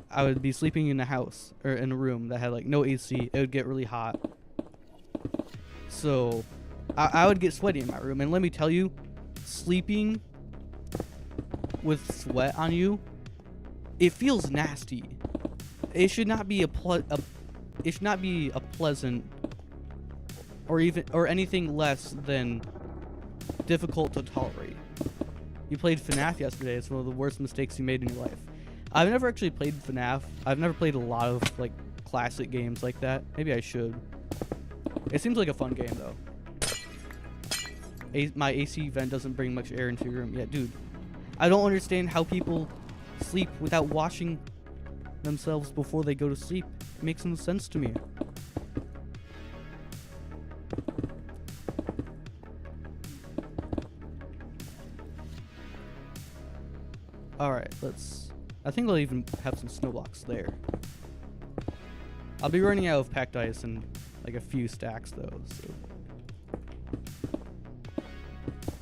I would be sleeping in a house, or in a room that had, like, no AC. It would get really hot. So, I would get sweaty in my room, and let me tell you, sleeping with sweat on you, it feels nasty. It should not be it should not be a pleasant or anything less than difficult to tolerate. You played FNAF yesterday. It's one of the worst mistakes you made in your life. I've never actually played FNAF. I've never played a lot of, like, classic games like that. Maybe I should. It seems like a fun game, though. My AC vent doesn't bring much air into your room. Yeah, dude. I don't understand how people sleep without washing themselves before they go to sleep. It makes no sense to me. Alright, I think I'll even have some snow blocks there. I'll be running out of packed ice in like a few stacks though,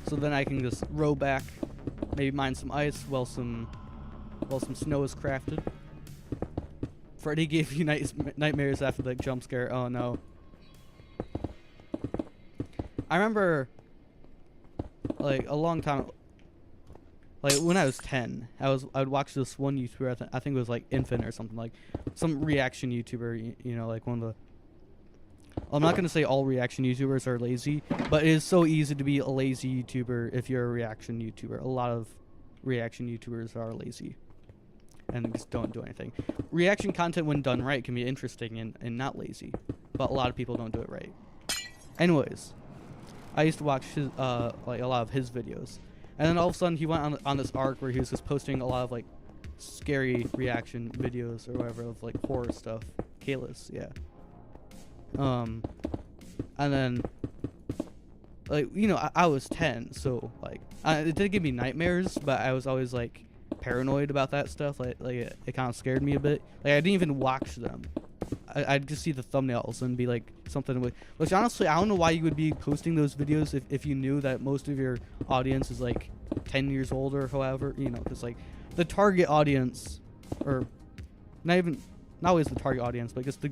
so then I can just row back, maybe mine some ice while some snow is crafted. Freddy gave you nightmares after the jump scare. Oh no. I remember, like, a long time, like, when I was 10, I would watch this one YouTuber, I think it was like Infant or something, like some reaction YouTuber, you know, like one of the, I'm not going to say all reaction YouTubers are lazy, but it is so easy to be a lazy YouTuber if you're a reaction YouTuber. A lot of reaction YouTubers are lazy and just don't do anything. Reaction content, when done right, can be interesting and not lazy, but a lot of people don't do it right. Anyways, I used to watch his, like, a lot of his videos. And then all of a sudden he went on this arc where he was just posting a lot of, like, scary reaction videos or whatever of, like, horror stuff. Kalis, yeah. And then, like, you know, I was 10, so, like, it did give me nightmares, but I was always, like, paranoid about that stuff. Like it kind of scared me a bit. Like, I didn't even watch them. I'd just see the thumbnails and be like something with, which honestly, I don't know why you would be posting those videos if you knew that most of your audience is like 10 years old or however, you know, because like the target audience, or not always the target audience, but just the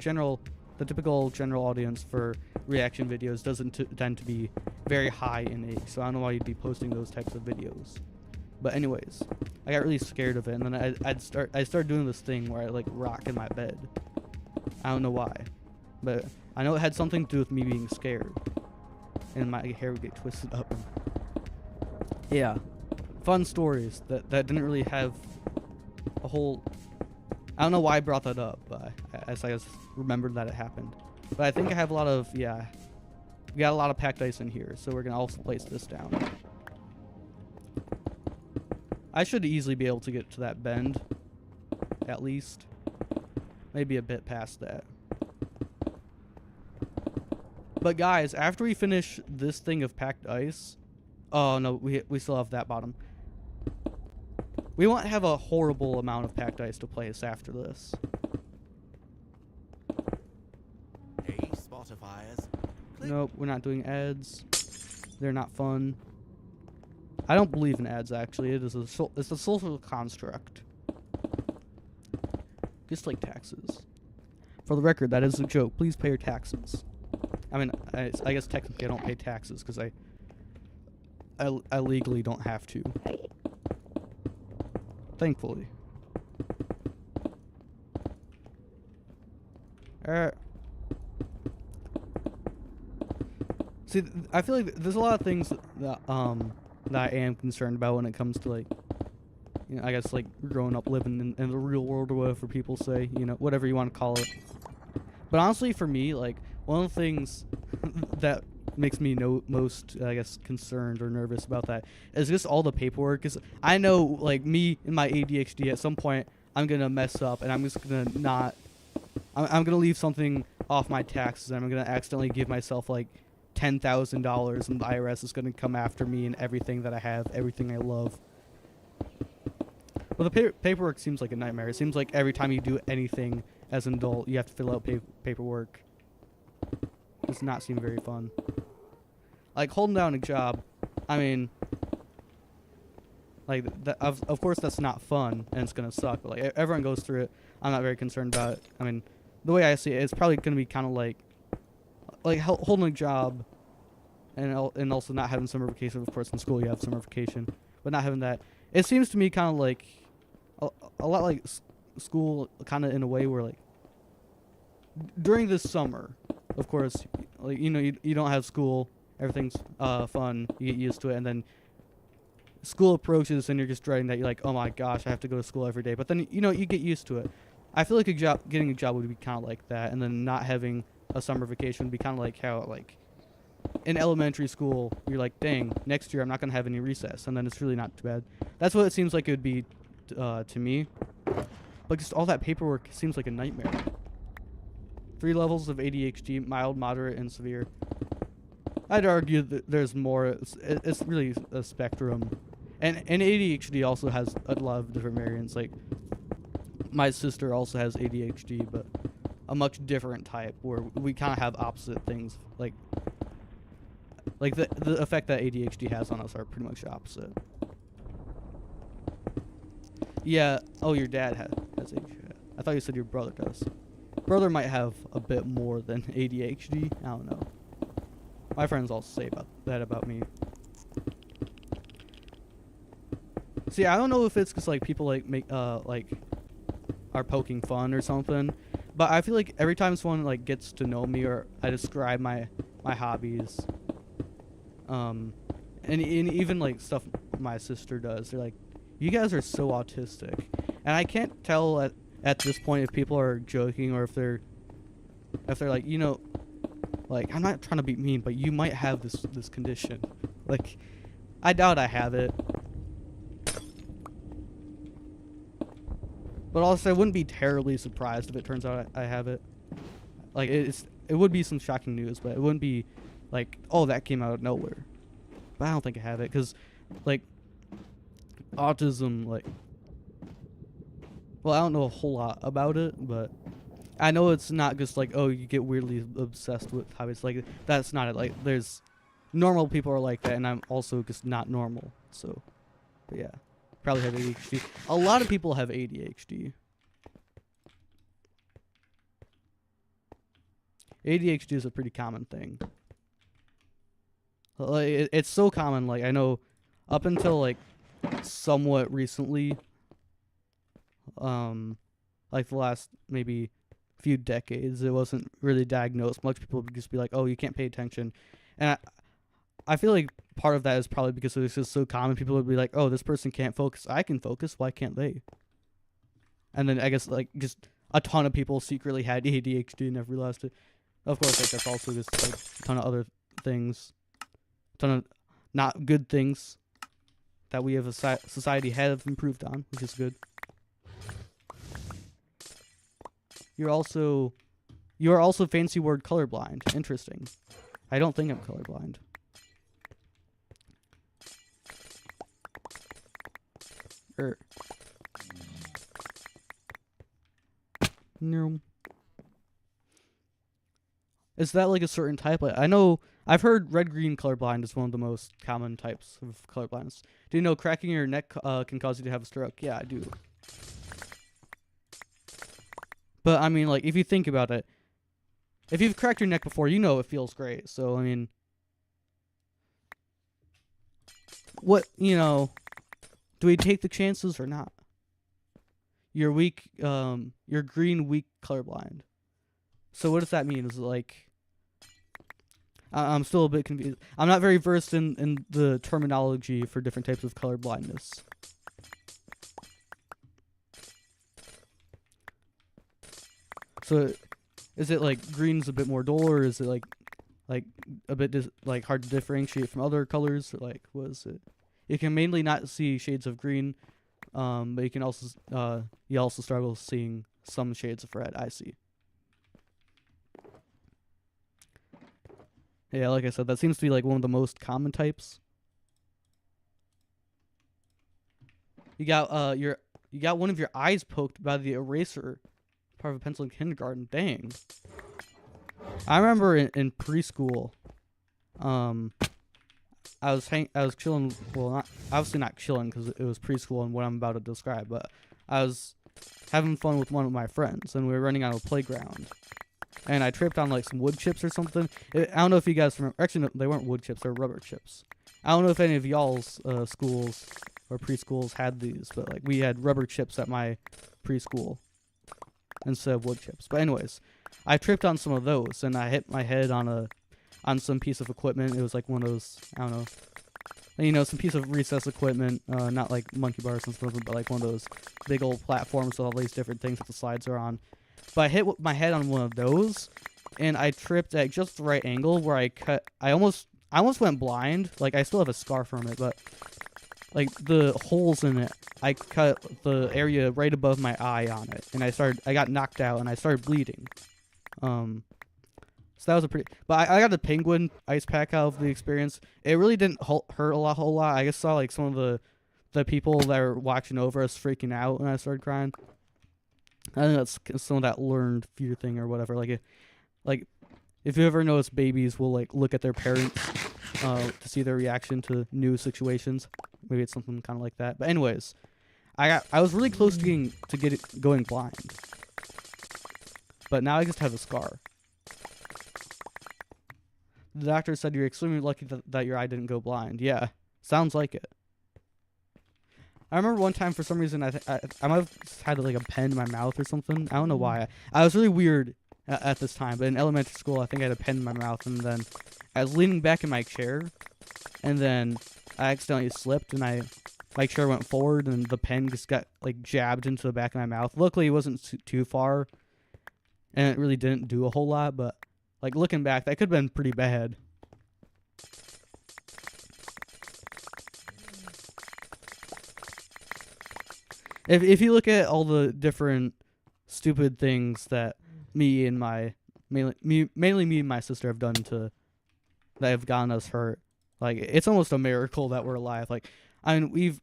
typical general audience for reaction videos doesn't tend to be very high in age. So I don't know why you'd be posting those types of videos. But anyways, I got really scared of it, and then I started doing this thing where I like rock in my bed. I don't know why, but I know it had something to do with me being scared, and my hair would get twisted up. Yeah, fun stories that didn't really have a whole. I don't know why I brought that up, but I just remembered that it happened. But I think I have a lot of, we got a lot of packed ice in here, so we're gonna also place this down. I should easily be able to get to that bend, at least. Maybe a bit past that. But guys, after we finish this thing of packed ice, oh no, we still have that bottom. We won't have a horrible amount of packed ice to place after this. Hey, Spotifyers. Nope, we're not doing ads. They're not fun. I don't believe in ads, actually. It's a social construct. Just like taxes. For the record, that is a joke. Please pay your taxes. I mean, I guess technically I don't pay taxes because I legally don't have to. Thankfully. See, I feel like there's a lot of things that I am concerned about when it comes to, like, you know, I guess, like, growing up living in the real world or whatever people say, you know, whatever you want to call it. But honestly, for me, like, one of the things that makes me most, I guess, concerned or nervous about that is just all the paperwork. Because I know, like, me and my ADHD, at some point, I'm going to mess up, and I'm just going to not, I'm going to leave something off my taxes, and I'm going to accidentally give myself, like, $10,000, and the IRS is going to come after me and everything that I have, everything I love. Well, the paperwork seems like a nightmare. It seems like every time you do anything as an adult, you have to fill out paperwork. Does not seem very fun. Like, holding down a job, I mean, like, of course that's not fun, and it's going to suck, but, like, everyone goes through it. I'm not very concerned about it. I mean, the way I see it, it's probably going to be kind of like holding a job and also not having summer vacation. Of course, in school you have summer vacation, but not having that. It seems to me kind of like a lot like school, kind of in a way where, like, during this summer, of course, like, you know, you don't have school, everything's fun, you get used to it, and then school approaches and you're just dreading that. You're like, oh my gosh, I have to go to school every day. But then, you know, you get used to it. I feel like getting a job would be kind of like that, and then not having a summer vacation would be kind of like how, like, in elementary school, you're like, dang, next year I'm not going to have any recess, and then it's really not too bad. That's what it seems like it would be to me. But just all that paperwork seems like a nightmare. 3 levels of ADHD, mild, moderate, and severe. I'd argue that there's more. It's really a spectrum. And ADHD also has a lot of different variants. Like, my sister also has ADHD, but a much different type, where we kind of have opposite things. Like the effect that ADHD has on us are pretty much opposite. Yeah. Oh, your dad has ADHD. I thought you said your brother does. Brother might have a bit more than ADHD. I don't know. My friends also say that about me. See, I don't know if it's because, like, people like are poking fun or something, but I feel like every time someone, like, gets to know me or I describe my hobbies, and even, like, stuff my sister does, they're like, you guys are so autistic. And I can't tell at this point if people are joking or if they're like, you know, like, I'm not trying to be mean, but you might have this condition. Like, I doubt I have it. But also, I wouldn't be terribly surprised if it turns out I have it. Like, it would be some shocking news, but it wouldn't be like, oh, that came out of nowhere. But I don't think I have it, because, like, autism, like, well, I don't know a whole lot about it, but I know it's not just like, oh, you get weirdly obsessed with hobbies. Like, that's not it. Like, there's normal people are like that, and I'm also just not normal. So, but yeah, probably have ADHD. A lot of people have ADHD. ADHD is a pretty common thing. Like, it's so common. Like, I know up until like somewhat recently, like the last maybe few decades, it wasn't really diagnosed. Much people would just be like, "Oh, you can't pay attention," and I feel like part of that is probably because it was just so common. People would be like, "Oh, this person can't focus. I can focus. Why can't they?" And then I guess like just a ton of people secretly had ADHD and never realized it. Of course, like that's also just like a ton of other things, a ton of not good things that we as a society have improved on, which is good. You are also fancy word colorblind. Interesting. I don't think I'm colorblind. No. Is that like a certain type? I know I've heard red-green colorblind is one of the most common types of colorblindness. Do you know cracking your neck can cause you to have a stroke? Yeah, I do. But I mean, like, if you think about it, if you've cracked your neck before, you know it feels great. So I mean, what do we take the chances or not? You're weak. You're green, weak, colorblind. So what does that mean? Is it like? I'm still a bit confused. I'm not very versed in the terminology for different types of color blindness. So, is it like green's a bit more dull, or is it like a bit like hard to differentiate from other colors? Or like, what is it? You can mainly not see shades of green, but you can also you also struggle seeing some shades of red. I see. Yeah, like I said, that seems to be like one of the most common types. You got one of your eyes poked by the eraser, part of a pencil in kindergarten. Dang. I remember in preschool, I was chilling. Well, not obviously not chilling because it was preschool and what I'm about to describe, but I was having fun with one of my friends and we were running on a playground. And I tripped on like some wood chips or something. I don't know if you guys remember. Actually, no, they weren't wood chips; they were rubber chips. I don't know if any of y'all's schools or preschools had these, but like we had rubber chips at my preschool instead of wood chips. But anyways, I tripped on some of those, and I hit my head on some piece of equipment. It was like one of those, I don't know, some piece of recess equipment, not like monkey bars and stuff, but like one of those big old platforms with all these different things that the slides are on. But I hit my head on one of those, and I tripped at just the right angle where I almost went blind. Like, I still have a scar from it, but, like, the holes in it, I cut the area right above my eye on it, and I got knocked out, and I started bleeding. So that was but I got the penguin ice pack out of the experience. It really didn't hurt a whole lot. I just saw, like, some of the people that were watching over us freaking out, and I started crying. I think that's some of that learned fear thing or whatever. Like if you ever notice, babies will like look at their parents to see their reaction to new situations. Maybe it's something kind of like that. But anyways, I was really close to going blind, but now I just have a scar. The doctor said you're extremely lucky that your eye didn't go blind. Yeah, sounds like it. I remember one time for some reason I might have had like a pen in my mouth or something. I don't know why. I was really weird at this time. But in elementary school, I think I had a pen in my mouth, and then I was leaning back in my chair, and then I accidentally slipped, and my chair went forward, and the pen just got like jabbed into the back of my mouth. Luckily, it wasn't too far, and it really didn't do a whole lot. But like looking back, that could have been pretty bad. If you look at all the different stupid things that mainly me and my sister have done that have gotten us hurt, like it's almost a miracle that we're alive. Like, I mean,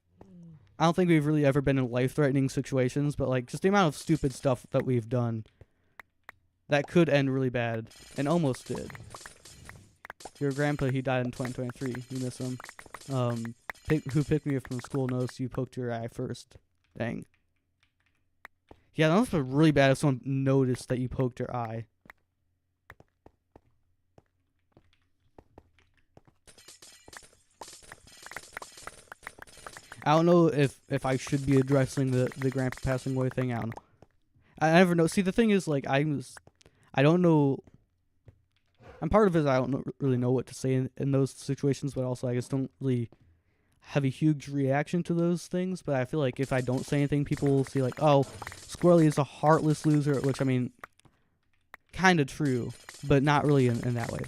I don't think we've really ever been in life-threatening situations, but like just the amount of stupid stuff that we've done that could end really bad and almost did. Your grandpa, he died in 2023. You miss him. Who picked me up from school knows you poked your eye first. Dang. Yeah, that must have been really bad if someone noticed that you poked your eye. I don't know if I should be addressing the grandpa passing away thing. I don't know. I never know. See, the thing is, like, I don't know. I'm part of it. I don't really know what to say in those situations, but also I just don't really have a huge reaction to those things. But I feel like if I don't say anything, people will see like, oh, Squirrely is a heartless loser, which I mean, kind of true, but not really in that way.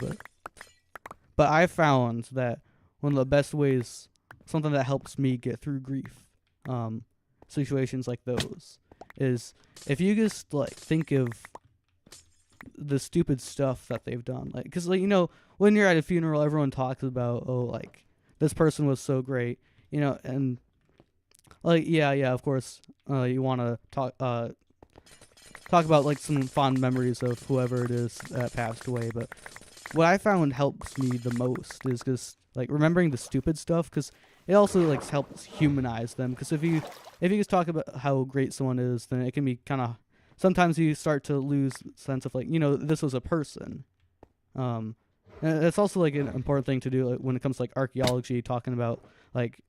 But I found that one of the best ways, something that helps me get through grief, situations like those, is if you just like think of the stupid stuff that they've done, like, because like, you know, when you're at a funeral, everyone talks about, oh, like, this person was so great, you know, and like, yeah, of course, you want to talk about like some fond memories of whoever it is that passed away. But what I found helps me the most is just like remembering the stupid stuff, because it also like helps humanize them. Because if you just talk about how great someone is, then it can be kind of, sometimes you start to lose sense of like, you know, this was a person. And it's also like an important thing to do, like, when it comes to like archaeology, talking about like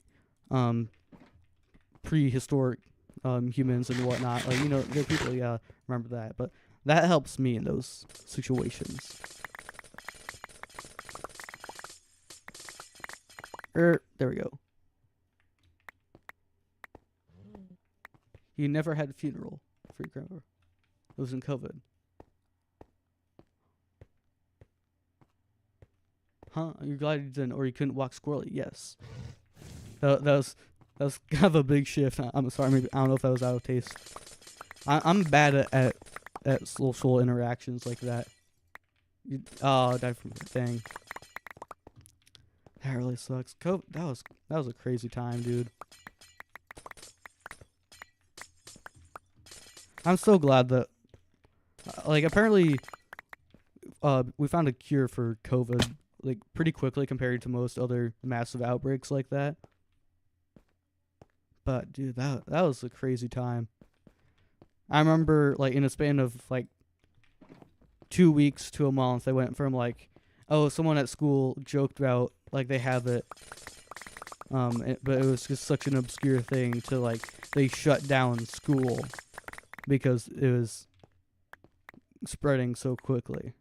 prehistoric humans and whatnot. Like, you know, there are people, yeah, remember that. But that helps me in those situations. There we go. You never had a funeral for your grandma. It was in COVID. Huh? You're glad you didn't, or you couldn't walk squirrely? Yes. That was kind of a big shift. I'm sorry. Maybe I don't know if that was out of taste. I'm bad at social interactions like that. I died from a thing. That really sucks. COVID, that was a crazy time, dude. I'm so glad that, like, apparently, we found a cure for COVID, like, pretty quickly compared to most other massive outbreaks like that. But dude, that was a crazy time. I remember, like, in a span of like 2 weeks to a month, they went from like, oh, someone at school joked about like they have it, but it was just such an obscure thing, to like they shut down school because it was spreading so quickly.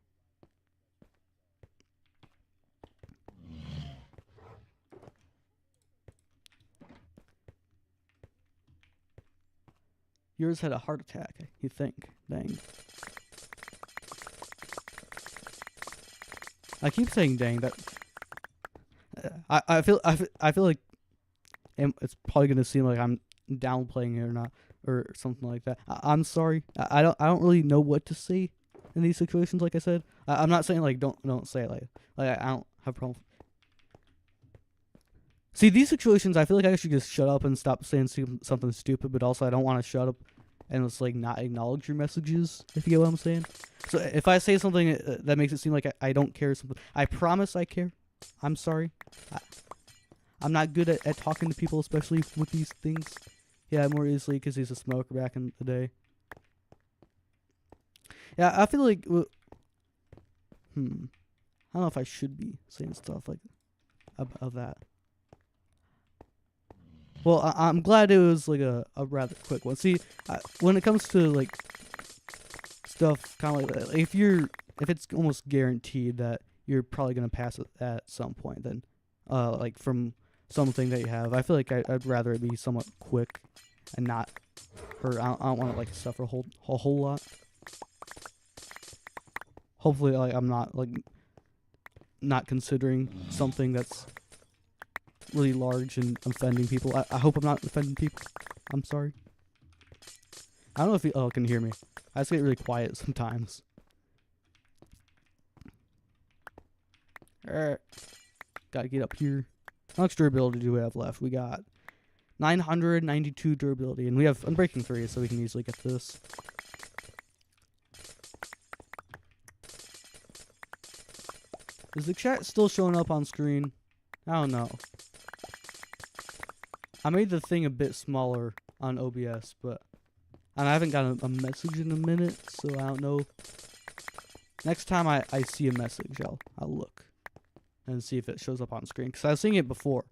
Yours had a heart attack, you think? Dang. I keep saying dang. That I feel like it's probably gonna seem like I'm downplaying it or not, or something like that. I'm sorry. I don't really know what to say in these situations. Like I said, I'm not saying like don't say it, like I don't have a problem. See, these situations, I feel like I should just shut up and stop saying something stupid, but also I don't want to shut up and just like not acknowledge your messages, if you get what I'm saying. So if I say something that makes it seem like I don't care, something, I promise I care. I'm sorry. I'm not good at talking to people, especially with these things. Yeah, more easily because he's a smoker back in the day. Yeah, I feel like, I don't know if I should be saying stuff like about that. Well, I'm glad it was like a rather quick one. See, when it comes to like stuff kind of like that, if it's almost guaranteed that you're probably gonna pass it at some point, then like from something that you have, I feel like I'd rather it be somewhat quick and not hurt. I don't want to like suffer a whole lot. Hopefully, like I'm not considering something that's really large and offending people. I hope I'm not offending people. I'm sorry. I don't know if you can hear me. I just get really quiet sometimes. Alright. Gotta get up here. How much durability do we have left? We got 992 durability, and we have Unbreaking 3, so we can easily get this. Is the chat still showing up on screen? I don't know. I made the thing a bit smaller on OBS, but and I haven't gotten a message in a minute, so I don't know. Next time I see a message, I'll look and see if it shows up on screen, because I was seeing it before,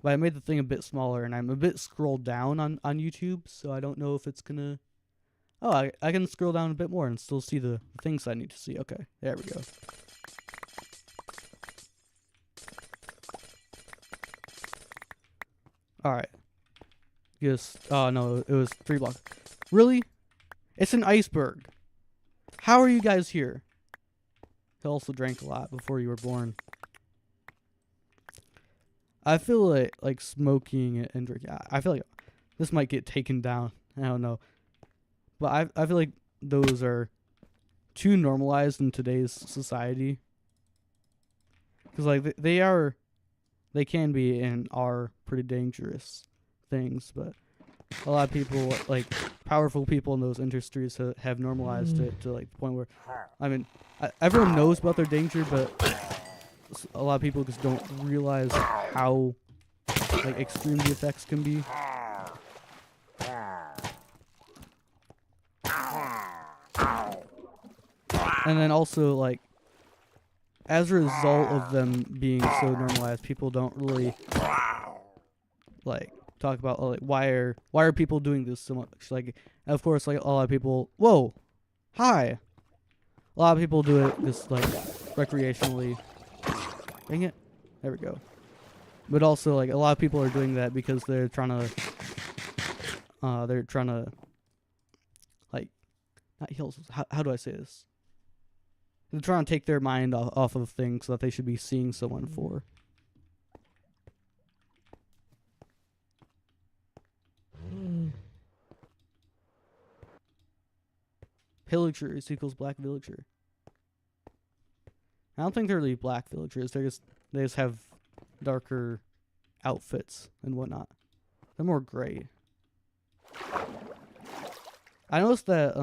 but I made the thing a bit smaller, and I'm a bit scrolled down on YouTube, so I don't know if it's gonna. Oh, I can scroll down a bit more and still see the things I need to see. Okay, there we go. All right. Yes. Oh no, it was 3 blocks. Really? It's an iceberg. How are you guys here? He also drank a lot before you were born. I feel like smoking and drinking. I feel like this might get taken down. I don't know, but I feel like those are too normalized in today's society. Because like they can be and are pretty dangerous things, but a lot of people, like powerful people in those industries, have normalized it to like the point where, I mean, everyone knows about their danger, but a lot of people just don't realize how like extreme the effects can be. And then also, like, as a result of them being so normalized, people don't really like talk about like why are people doing this so much. Like, of course, like a lot of people. Whoa, hi. A lot of people do it just like recreationally. Dang it, there we go. But also, like a lot of people are doing that because they're trying to like not heal. How do I say this? They're trying to take their mind off of things that they should be seeing someone for. Pillagers equals black villager. I don't think they're really black villagers. They just have darker outfits and whatnot. They're more gray. I noticed that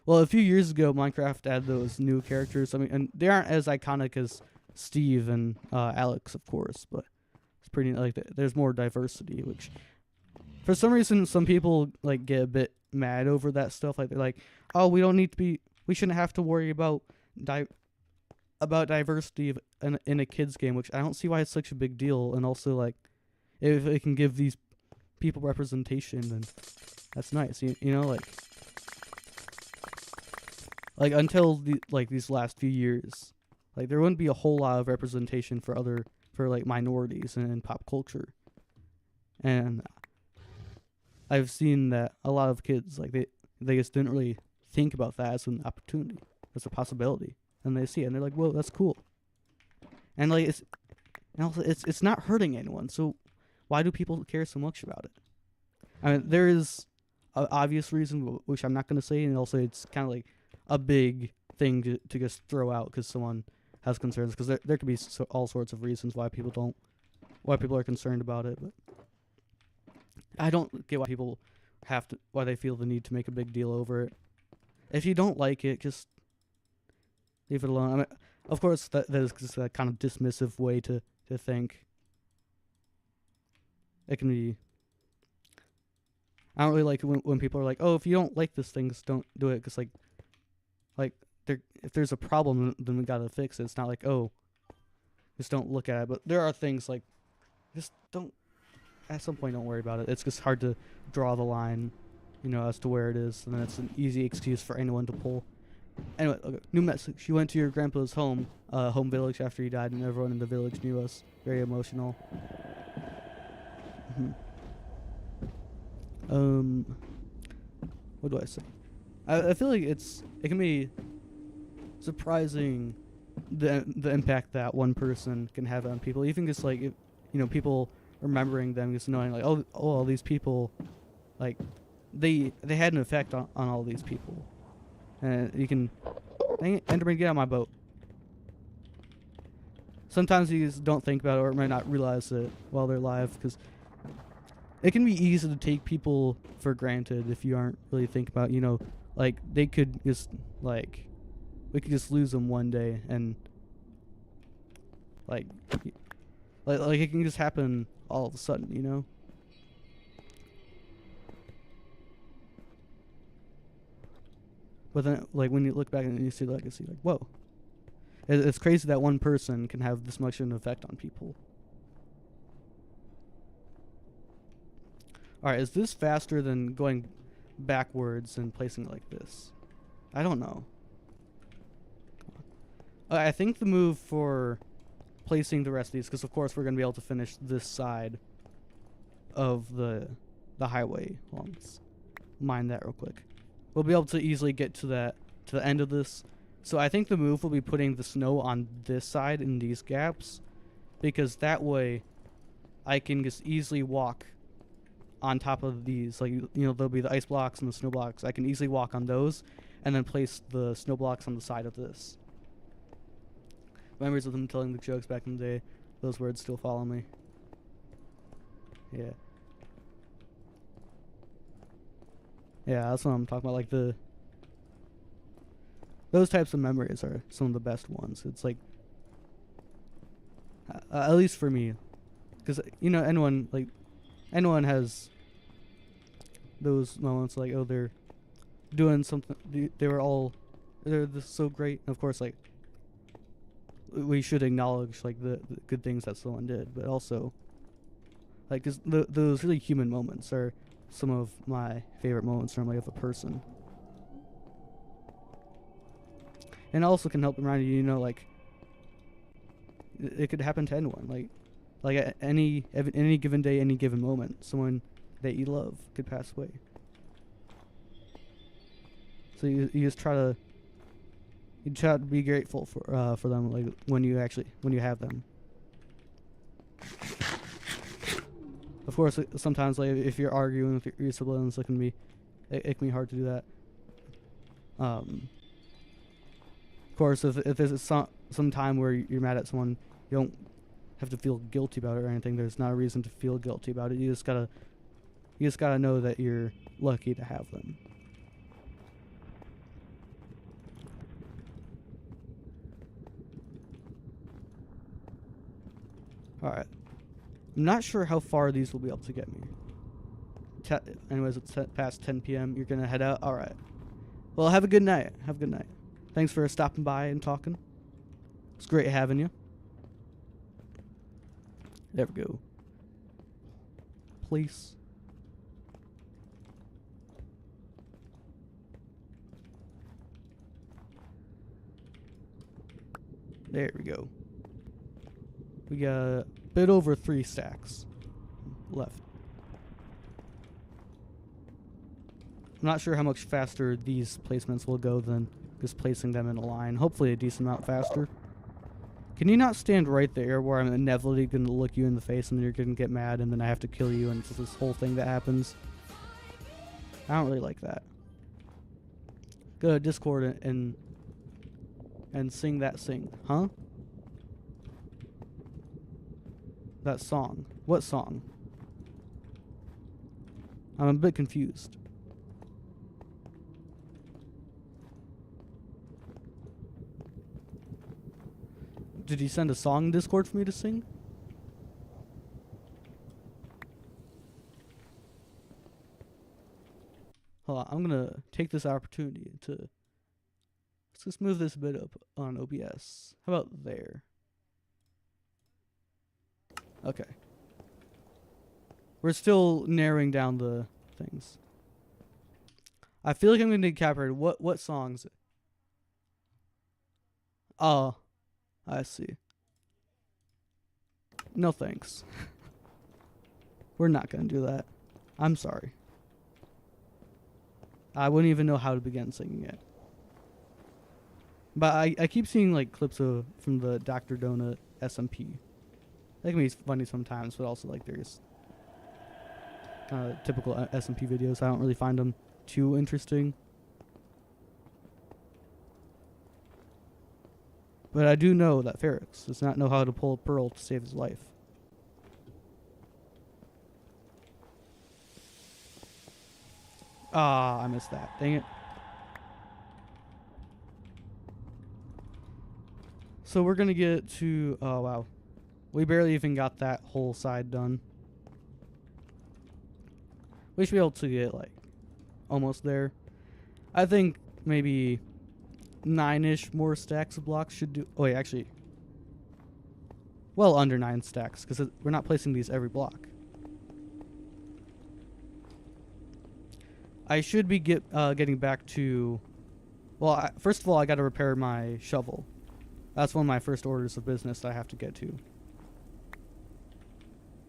well, a few years ago, Minecraft added those new characters. I mean, and they aren't as iconic as Steve and Alex, of course, but it's pretty like there's more diversity. Which, for some reason, some people like get a bit mad over that stuff. Like they're like, "Oh, we shouldn't have to worry about diversity in a kids game." Which I don't see why it's such a big deal. And also, like, if it can give these people representation, then that's nice. You know, like until these last few years, like there wouldn't be a whole lot of representation for like minorities in pop culture, and I've seen that a lot of kids like they just didn't really think about that as an opportunity, as a possibility, and they see it and they're like, "Whoa, that's cool," and like it's not hurting anyone, so why do people care so much about it? I mean, there is an obvious reason, which I'm not going to say, and also it's kind of like a big thing to just throw out because someone has concerns, because there could be all sorts of reasons why people are concerned about it, but I don't get why they feel the need to make a big deal over it. If you don't like it, just leave it alone. I mean, of course, that is just a kind of dismissive way to think. It can be. I don't really like when people are like, "Oh, if you don't like this thing, just don't do it," because like if there's a problem, then we gotta fix it. It's not like, "Oh, just don't look at it." But there are things like, just don't. At some point, don't worry about it. It's just hard to draw the line, as to where it is, and then it's an easy excuse for anyone to pull. Anyway, okay, new message. You went to your grandpa's home village after he died, and everyone in the village knew us. Very emotional. What do I say? I feel like it can be surprising the impact that one person can have on people. Even just like people remembering them, just knowing like oh all these people, like they had an effect on all these people, and you can. Dang it, Enderman, get out of my boat. Sometimes you just don't think about it or might not realize it while they're alive, because it can be easy to take people for granted if you aren't really thinking about, like they could just like, we could just lose them one day, and like it can just happen all of a sudden, But then, like, when you look back and you see the legacy, like, whoa. It's crazy that one person can have this much of an effect on people. Alright, is this faster than going backwards and placing it like this? I don't know. I think the move for placing the rest of these, because of course we're going to be able to finish this side of the highway. Well, let's mine that real quick. We'll be able to easily get to the end of this. So I think the move will be putting the snow on this side in these gaps, because that way I can just easily walk on top of these. Like, you know, there'll be the ice blocks and the snow blocks. I can easily walk on those and then place the snow blocks on the side of this. Memories of them telling the jokes back in the day. Those words still follow me. Yeah. Yeah, that's what I'm talking about. Like, those types of memories are some of the best ones. It's like, at least for me, because, you know, anyone has those moments like, oh, they're doing something, they're this so great. And of course, like, we should acknowledge like the good things that someone did, but also like, 'cause those really human moments are some of my favorite moments normally of a person, and also can help remind you, you know, like, it could happen to anyone, like at any given day, any given moment, someone that you love could pass away. So you just try to be grateful for them, like when you have them. Of course, sometimes like if you're arguing with your siblings, it can be hard to do that. Of course, if there's some time where you're mad at someone, you don't have to feel guilty about it or anything. There's not a reason to feel guilty about it. You just gotta know that you're lucky to have them. Alright. I'm not sure how far these will be able to get me. Anyways, it's past 10 p.m. You're gonna head out? Alright. Well, have a good night. Have a good night. Thanks for stopping by and talking. It's great having you. There we go. Please. There we go. We got a bit over 3 stacks left. I'm not sure how much faster these placements will go than just placing them in a line. Hopefully a decent amount faster. Can you not stand right there where I'm inevitably going to look you in the face and then you're going to get mad and then I have to kill you and it's this whole thing that happens? I don't really like that. Go to Discord and sing that huh? That song. What song? I'm a bit confused. Did you send a song in Discord for me to sing? Hold on, I'm gonna take this opportunity to... Let's just move this a bit up on OBS. How about there? Okay. We're still narrowing down the things. I feel like I'm gonna get copyrighted. What songs? Oh, I see. No thanks. We're not gonna do that. I'm sorry. I wouldn't even know how to begin singing it. But I keep seeing like clips from the Dr. Donut SMP. They can be funny sometimes, but also like there's kind of typical SMP videos. I don't really find them too interesting. But I do know that Ferrex does not know how to pull a pearl to save his life. Ah, I missed that. Dang it. So we're gonna get to... Oh, wow. We barely even got that whole side done. We should be able to get, like, almost there. I think maybe 9-ish more stacks of blocks should do... Oh, wait, actually. Well, under 9 stacks, because we're not placing these every block. I should be getting back to. Well, first of all, I got to repair my shovel. That's one of my first orders of business I have to get to.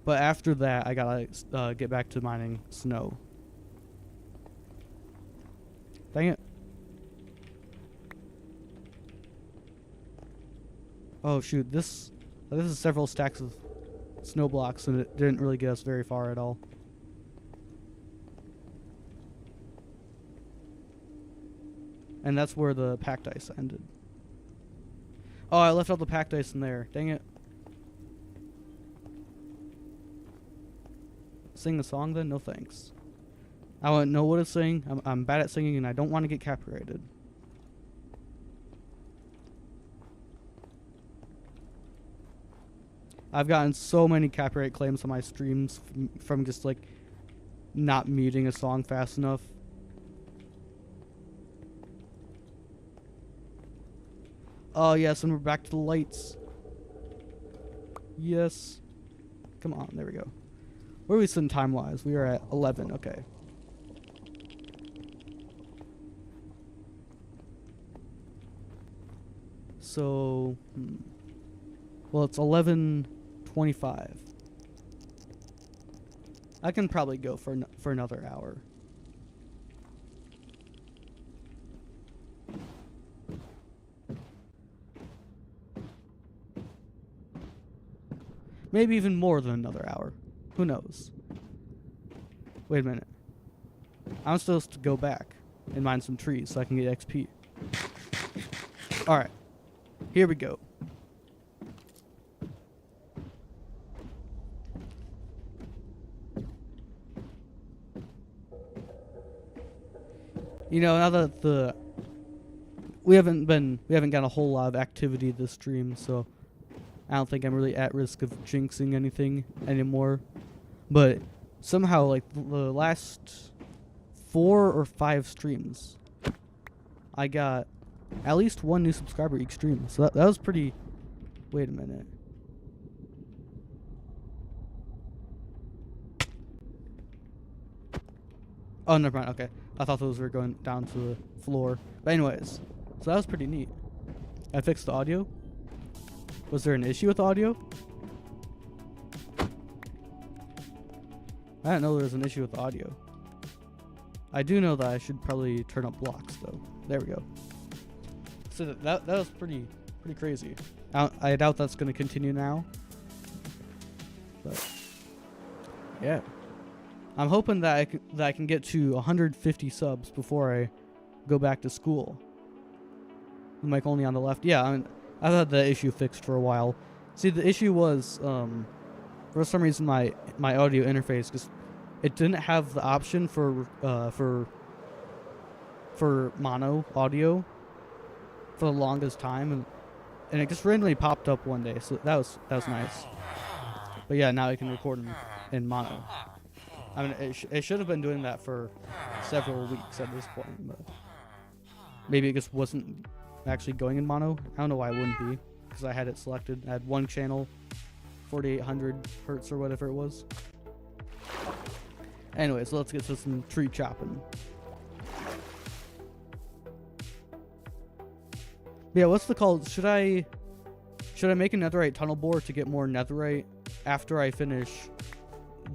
But after that, I gotta get back to mining snow. Dang it. Oh shoot, this is several stacks of snow blocks, and it didn't really get us very far at all. And that's where the packed ice ended. Oh, I left all the packed ice in there. Dang it. Sing a song then? No thanks. I don't know what to sing. I'm bad at singing and I don't want to get copyrighted. I've gotten so many copyright claims on my streams from just like not muting a song fast enough. Oh yes, and we're back to the lights. Yes. Come on, there we go. Where are we sitting time-wise? We are at 11, okay. So, well, it's 11:25. I can probably go for another hour. Maybe even more than another hour. Who knows? Wait a minute. I'm supposed to go back and mine some trees so I can get XP. Alright. Here we go. You know, now that we haven't got a whole lot of activity this stream, so I don't think I'm really at risk of jinxing anything anymore. But somehow, like, the last 4 or 5 streams, I got at least 1 new subscriber each stream. So that was pretty... Wait a minute. Oh, never mind. Okay. I thought those were going down to the floor. But anyways, so that was pretty neat. I fixed the audio. Was there an issue with the audio? I didn't know there was an issue with the audio. I do know that I should probably turn up blocks though. There we go. So that was pretty crazy. I doubt that's going to continue now. But yeah. I'm hoping that I can get to 150 subs before I go back to school. The mic only on the left. Yeah, I've had the issue fixed for a while. See, the issue was for some reason my audio interface, because it didn't have the option for mono audio for the longest time, and it just randomly popped up one day. So that was nice. But yeah, now I can record in mono. I mean, it should have been doing that for several weeks at this point, but maybe it just wasn't actually going in mono. I don't know why it wouldn't be, because I had it selected. I had one channel, 4800 hertz or whatever it was. Anyways, so let's get to some tree chopping. Yeah, what's the call? Should I make a netherite tunnel bore to get more netherite after I finish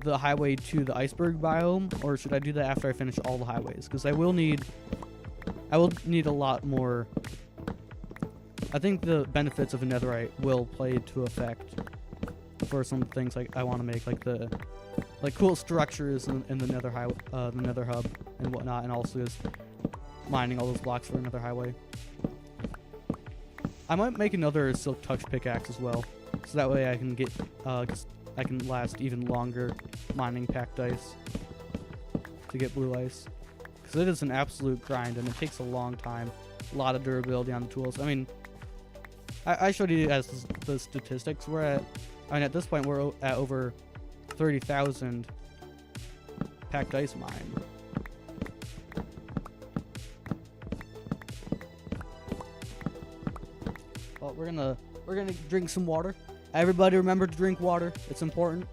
the highway to the iceberg biome, or should I do that after I finish all the highways? Because I will need a lot more. I think the benefits of a netherite will play to effect for some things like I want to make, like cool structures in the nether the nether hub and whatnot, and also just mining all those blocks for another highway. I might make another silk touch pickaxe as well, so that way I can get I can last even longer mining packed ice to get blue ice, because it is an absolute grind and it takes a long time. A lot of durability on the tools. I mean, I showed you guys the statistics. We're at, I mean, at this point we're at over 30,000 packed ice mined. Well, we're gonna drink some water. Everybody remember to drink water. It's important.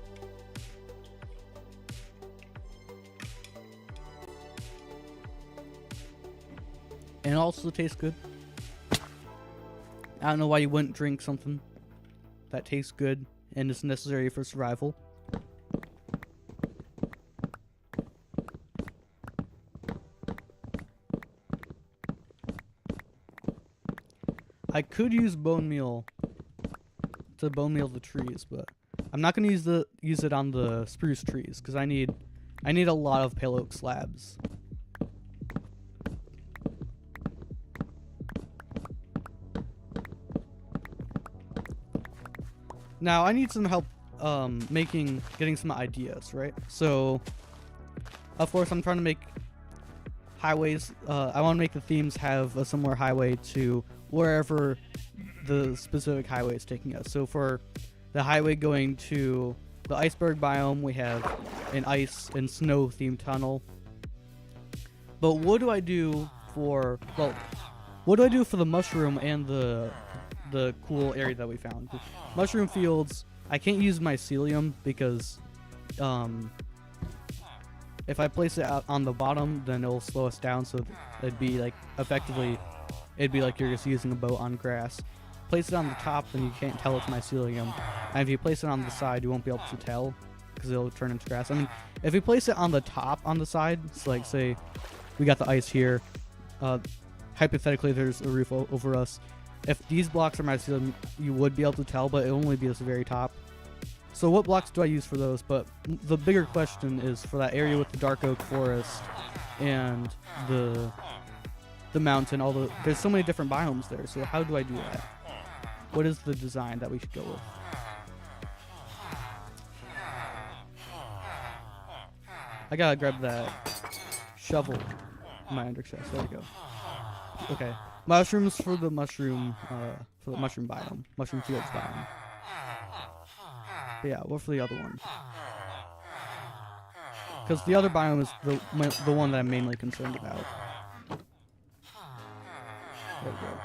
And it also tastes good. I don't know why you wouldn't drink something that tastes good and is necessary for survival. I could use bone meal to bone meal the trees, but I'm not gonna use it on the spruce trees because I need a lot of pale oak slabs. Now I need some help getting some ideas, right? So of course I'm trying to make highways. I want to make the themes have a similar highway to wherever the specific highway is taking us. So for the highway going to the iceberg biome, we have an ice and snow themed tunnel. But what do I do for the mushroom and the cool area that we found? Mushroom fields, I can't use mycelium because if I place it out on the bottom, then it'll slow us down, so it'd be like you're just using a boat on grass. Place it on the top, then you can't tell it's mycelium. And if you place it on the side, you won't be able to tell because it'll turn into grass. I mean, if you place it on the top, on the side, so like say we got the ice here, hypothetically there's a roof over us. If these blocks are mycelium, you would be able to tell, but it only be at the very top. So what blocks do I use for those? But the bigger question is for that area with the dark oak forest and the mountain. There's so many different biomes there. So how do I do that? What is the design that we should go with? I gotta grab that shovel in my under chest. There we go. Okay, mushrooms for the mushroom biome, mushroom fields biome. But yeah, what for the other one? Because the other biome is the one that I'm mainly concerned about. There we go.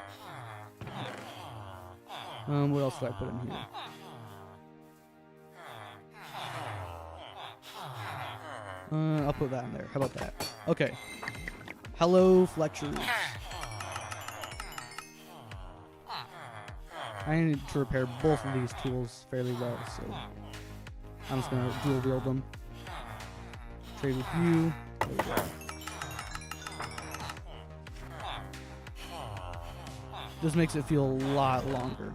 What else do I put in here? I'll put that in there. How about that? Okay. Hello, Fletchers. I need to repair both of these tools fairly well, so I'm just gonna dual wield them. Trade with you. There we go. This makes it feel a lot longer.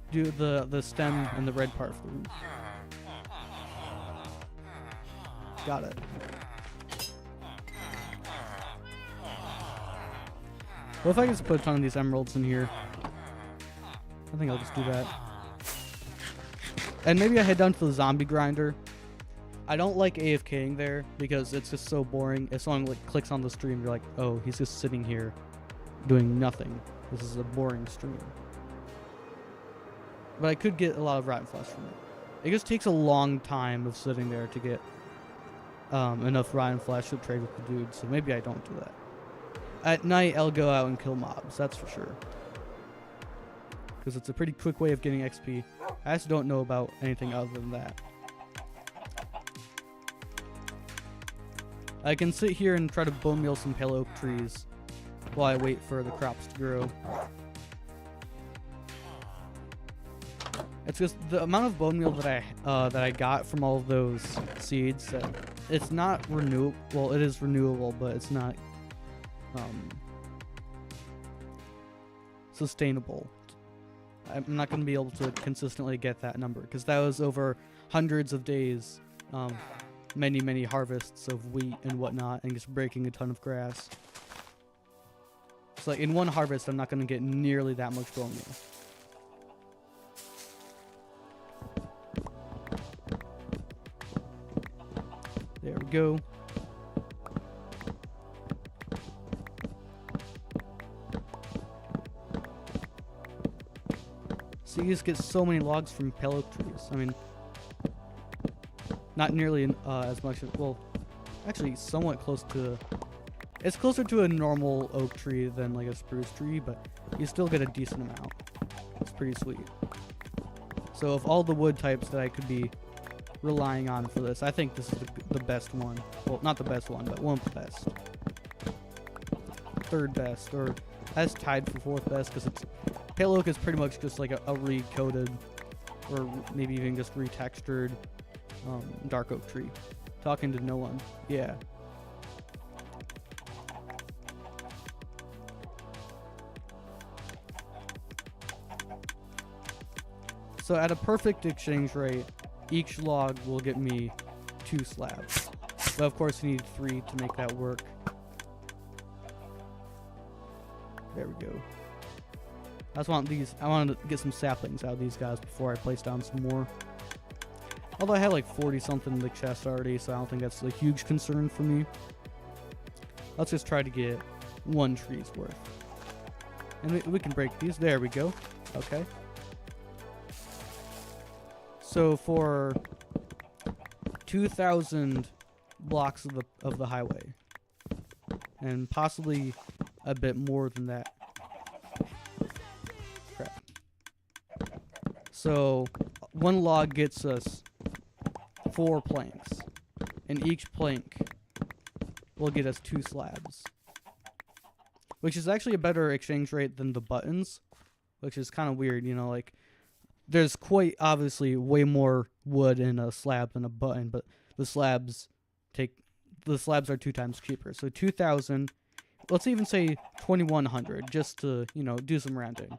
Do the stem and the red part for the roof. Got it. What if I just put a ton of these emeralds in here? I think I'll just do that. And maybe I head down to the zombie grinder. I don't like AFKing there because it's just so boring. If someone clicks on the stream, you're like, oh, he's just sitting here doing nothing. This is a boring stream. But I could get a lot of rotten flesh from it. It just takes a long time of sitting there to get enough rotten flesh to trade with the dude, so maybe I don't do that. At night, I'll go out and kill mobs, that's for sure. Because it's a pretty quick way of getting XP. I just don't know about anything other than that. I can sit here and try to bone meal some pale oak trees while I wait for the crops to grow. It's just the amount of bone meal that I got from all of those seeds. It's not renewable. Well, it is renewable, but it's not sustainable. I'm not going to be able to consistently get that number because that was over hundreds of days, many harvests of wheat and whatnot, and just breaking a ton of grass. So like in one harvest, I'm not going to get nearly that much bone meal. There we go. So you just get so many logs from pale oak trees. I mean, not nearly as much as, well, actually somewhat close to, it's closer to a normal oak tree than like a spruce tree, but you still get a decent amount. It's pretty sweet. So of all the wood types that I could be relying on for this, I think this is the best one. Well, not the best one, but one of the best. third best, or that's tied for fourth best because it's pale oak is pretty much just like a recoated, or maybe even just retextured dark oak tree. Talking to no one. Yeah. So at a perfect exchange rate, each log will get me 2 slabs. But of course you need 3 to make that work. There we go. I wanted to get some saplings out of these guys before I place down some more. Although I had like 40 something in the chest already, so I don't think that's a huge concern for me. Let's just try to get 1 tree's worth. And we can break these. There we go. Okay. So for 2,000 blocks of the highway, and possibly a bit more than that. Crap. So 1 log gets us 4 planks, and each plank will get us 2 slabs, which is actually a better exchange rate than the buttons, which is kind of weird, you know, like there's quite obviously way more wood in a slab than a button, but the slabs are 2 times cheaper. So 2,000, let's even say 2,100, just to, you know, do some rounding.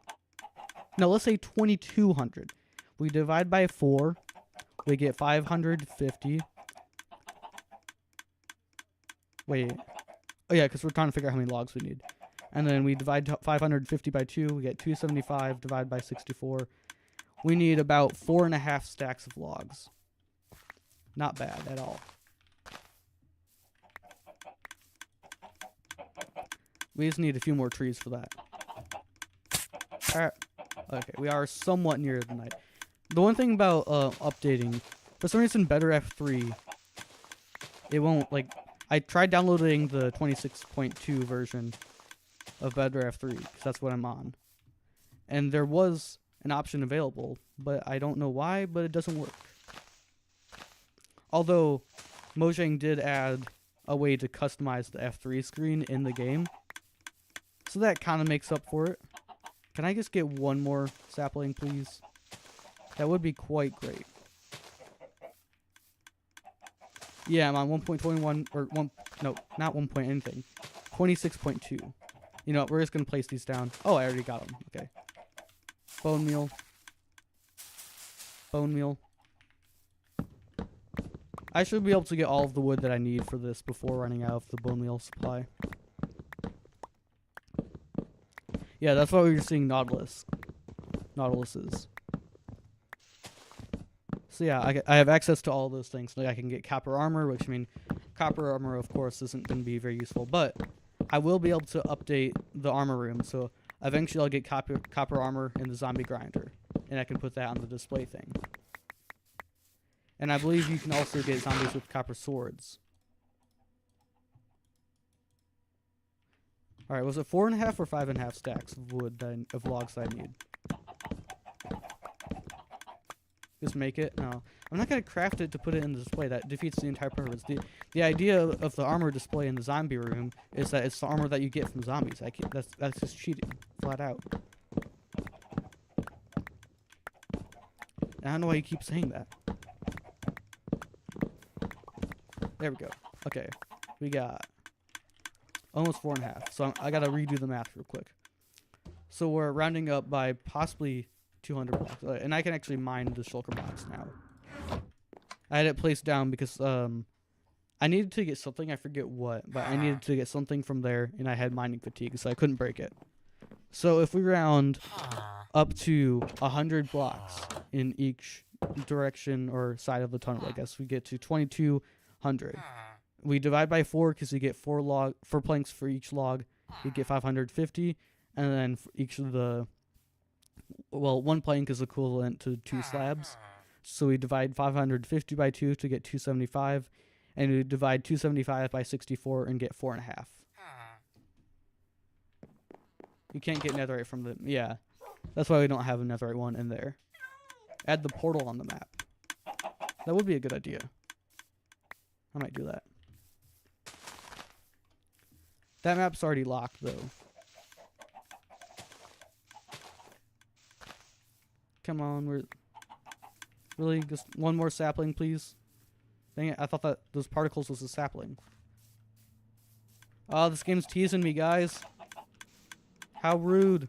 No, let's say 2,200. We divide by 4, we get 550. Wait. Oh yeah, because we're trying to figure out how many logs we need. And then we divide 550 by 2, we get 275 divided by 64. We need about 4.5 stacks of logs. Not bad at all. We just need a few more trees for that. Alright. Okay, we are somewhat near the night. The one thing about updating, for some reason Better F3, it won't, like, I tried downloading the 26.2 version of Better F3, because that's what I'm on. And there was an option available, but I don't know why, but it doesn't work. Although, Mojang did add a way to customize the F3 screen in the game, so that kind of makes up for it. Can I just get 1 more sapling, please? That would be quite great. Yeah, I'm on 1.21, or no, not 1 point anything. 26.2. You know what, we're just going to place these down. Oh, I already got them. Okay. Bone meal. Bone meal. I should be able to get all of the wood that I need for this before running out of the bone meal supply. Yeah, that's why we were seeing Nautiluses. So yeah, I have access to all those things. Like I can get copper armor, which I mean, copper armor of course isn't going to be very useful, but I will be able to update the armor room. So eventually I'll get copper armor in the zombie grinder, and I can put that on the display thing. And I believe you can also get zombies with copper swords. Alright, was it 4.5 or 5.5 stacks of wood of logs that I need? Just make it? No. I'm not going to craft it to put it in the display. That defeats the entire purpose. The idea of the armor display in the zombie room is that it's the armor that you get from zombies. That's just cheating. Flat out. I don't know why you keep saying that. There we go. Okay. We got almost 4.5. So I got to redo the math real quick. So we're rounding up by possibly 200 blocks. And I can actually mine the shulker blocks now. I had it placed down because I needed to get something. I forget what. But I needed to get something from there. And I had mining fatigue. So I couldn't break it. So if we round up to 100 blocks in each direction or side of the tunnel, I guess, we get to 2,200. We divide by 4 because you get 4 planks for each log. You get 550. And then for each of the... Well, 1 plank is equivalent to 2 slabs. So we divide 550 by 2 to get 275. And we divide 275 by 64 and get 4.5. You can't get netherite from the... Yeah. That's why we don't have a netherite one in there. Add the portal on the map. That would be a good idea. I might do that. That map's already locked, though. Come on, we're... Really? Just one more sapling, please? Dang it, I thought that those particles was a sapling. Oh, this game's teasing me, guys. How rude.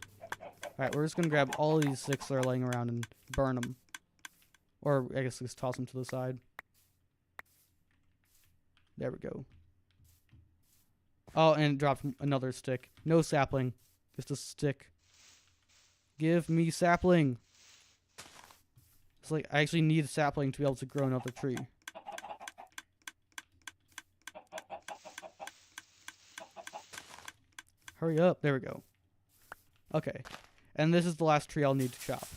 Alright, we're just gonna grab all of these sticks that are laying around and burn them. Or, I guess just toss them to the side. There we go. Oh, and it dropped another stick. No sapling. Just a stick. Give me sapling. It's like, I actually need a sapling to be able to grow another tree. Hurry up. There we go. Okay. And this is the last tree I'll need to chop.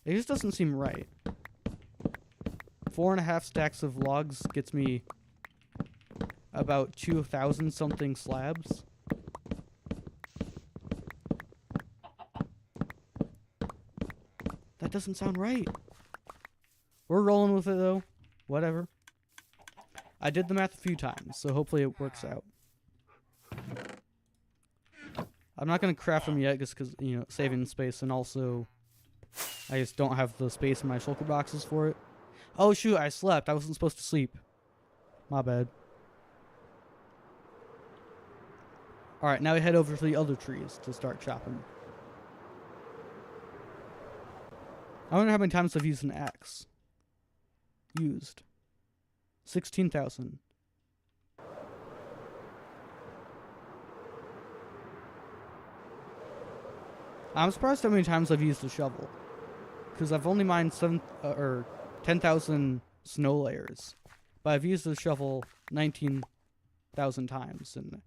It just doesn't seem right. 4.5 stacks of logs gets me about 2,000 something slabs. That doesn't sound right. We're rolling with it though. Whatever. I did the math a few times, so hopefully it works out. I'm not going to craft them yet just because, you know, saving space, and also I just don't have the space in my shulker boxes for it. Oh shoot, I slept. I wasn't supposed to sleep. My bad. Alright, now we head over to the other trees to start chopping. I wonder how many times I've used an axe. Used. 16,000. I'm surprised how many times I've used a shovel. Because I've only mined 10,000 snow layers. But I've used the shovel 19,000 times. And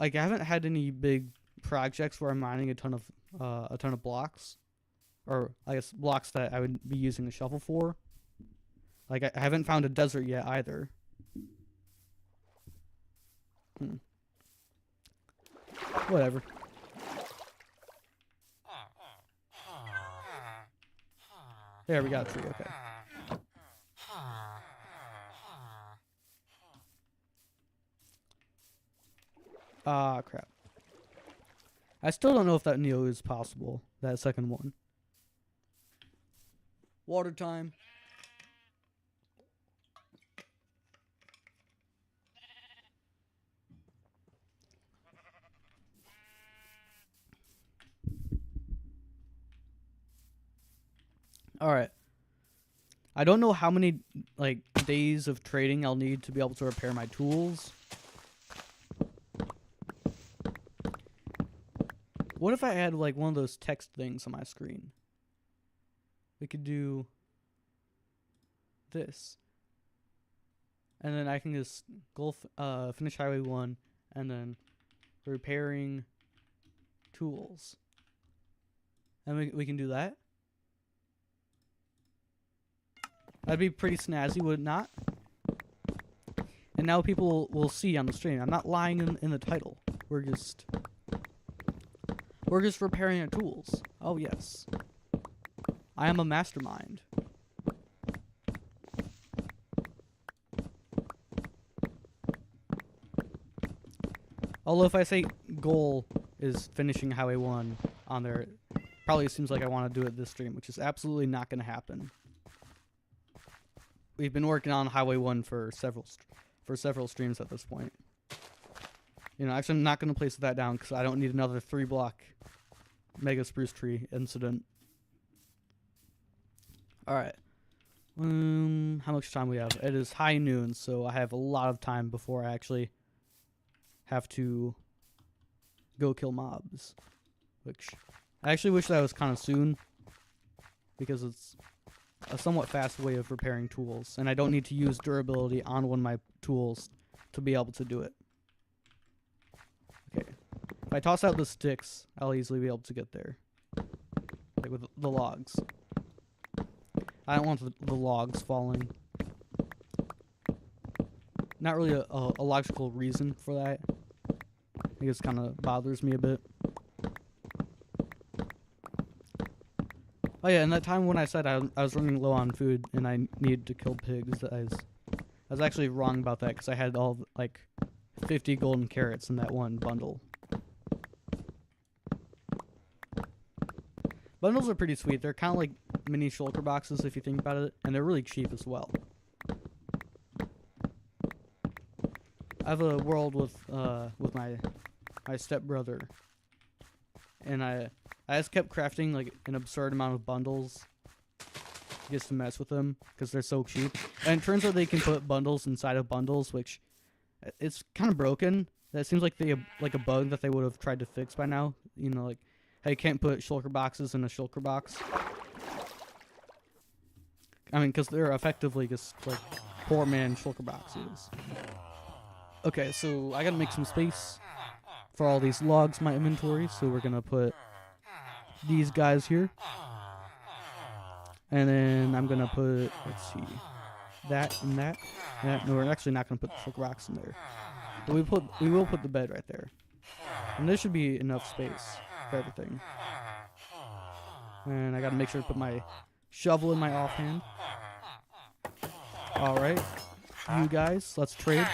like, I haven't had any big projects where I'm mining a ton of blocks. Or, I guess, blocks that I would be using the shovel for. Like, I haven't found a desert yet, either. Whatever. There, we got a tree, okay. Ah, crap. I still don't know if that Neo is possible, that second one. Water time. Alright. I don't know how many, like, days of trading I'll need to be able to repair my tools. What if I had, like, one of those text things on my screen? We could do this. And then I can just go finish Highway 1 and then repairing tools. And we can do that. That'd be pretty snazzy, would it not? And now people will see on the stream. I'm not lying in the title. We're just repairing our tools. Oh yes. I am a mastermind. Although if I say goal is finishing Highway 1 on there, it probably seems like I want to do it this stream, which is absolutely not going to happen. We've been working on Highway 1 for several streams at this point. You know, actually I'm not going to place that down because I don't need another 3-block mega spruce tree incident. Alright. How much time we have? It is high noon, so I have a lot of time before I actually have to go kill mobs. Which, I actually wish that was kind of soon, because it's a somewhat fast way of repairing tools, and I don't need to use durability on one of my tools to be able to do it. Okay. If I toss out the sticks, I'll easily be able to get there. Like with the logs. I don't want the logs falling. Not really a logical reason for that. I think it kind of bothers me a bit. Oh yeah, and that time when I said I was running low on food and I needed to kill pigs, I was actually wrong about that because I had all like 50 golden carrots in that one bundle. Bundles are pretty sweet. They're kind of like mini shulker boxes if you think about it, and they're really cheap as well. I have a world with my stepbrother, and I just kept crafting like an absurd amount of bundles just to mess with them because they're so cheap. And it turns out they can put bundles inside of bundles, which it's kind of broken. That seems like like a bug that they would have tried to fix by now. You know, like how you can't put shulker boxes in a shulker box. I mean, because they're effectively just like poor man shulker boxes. Okay, so I gotta make some space for all these logs in my inventory. So we're gonna put these guys here. And then I'm gonna put, let's see, that and that. No, we're actually not gonna put the shulker box in there. But we will put the bed right there. And there should be enough space for everything. And I gotta make sure to put my shovel in my offhand. Alright. You guys, let's trade.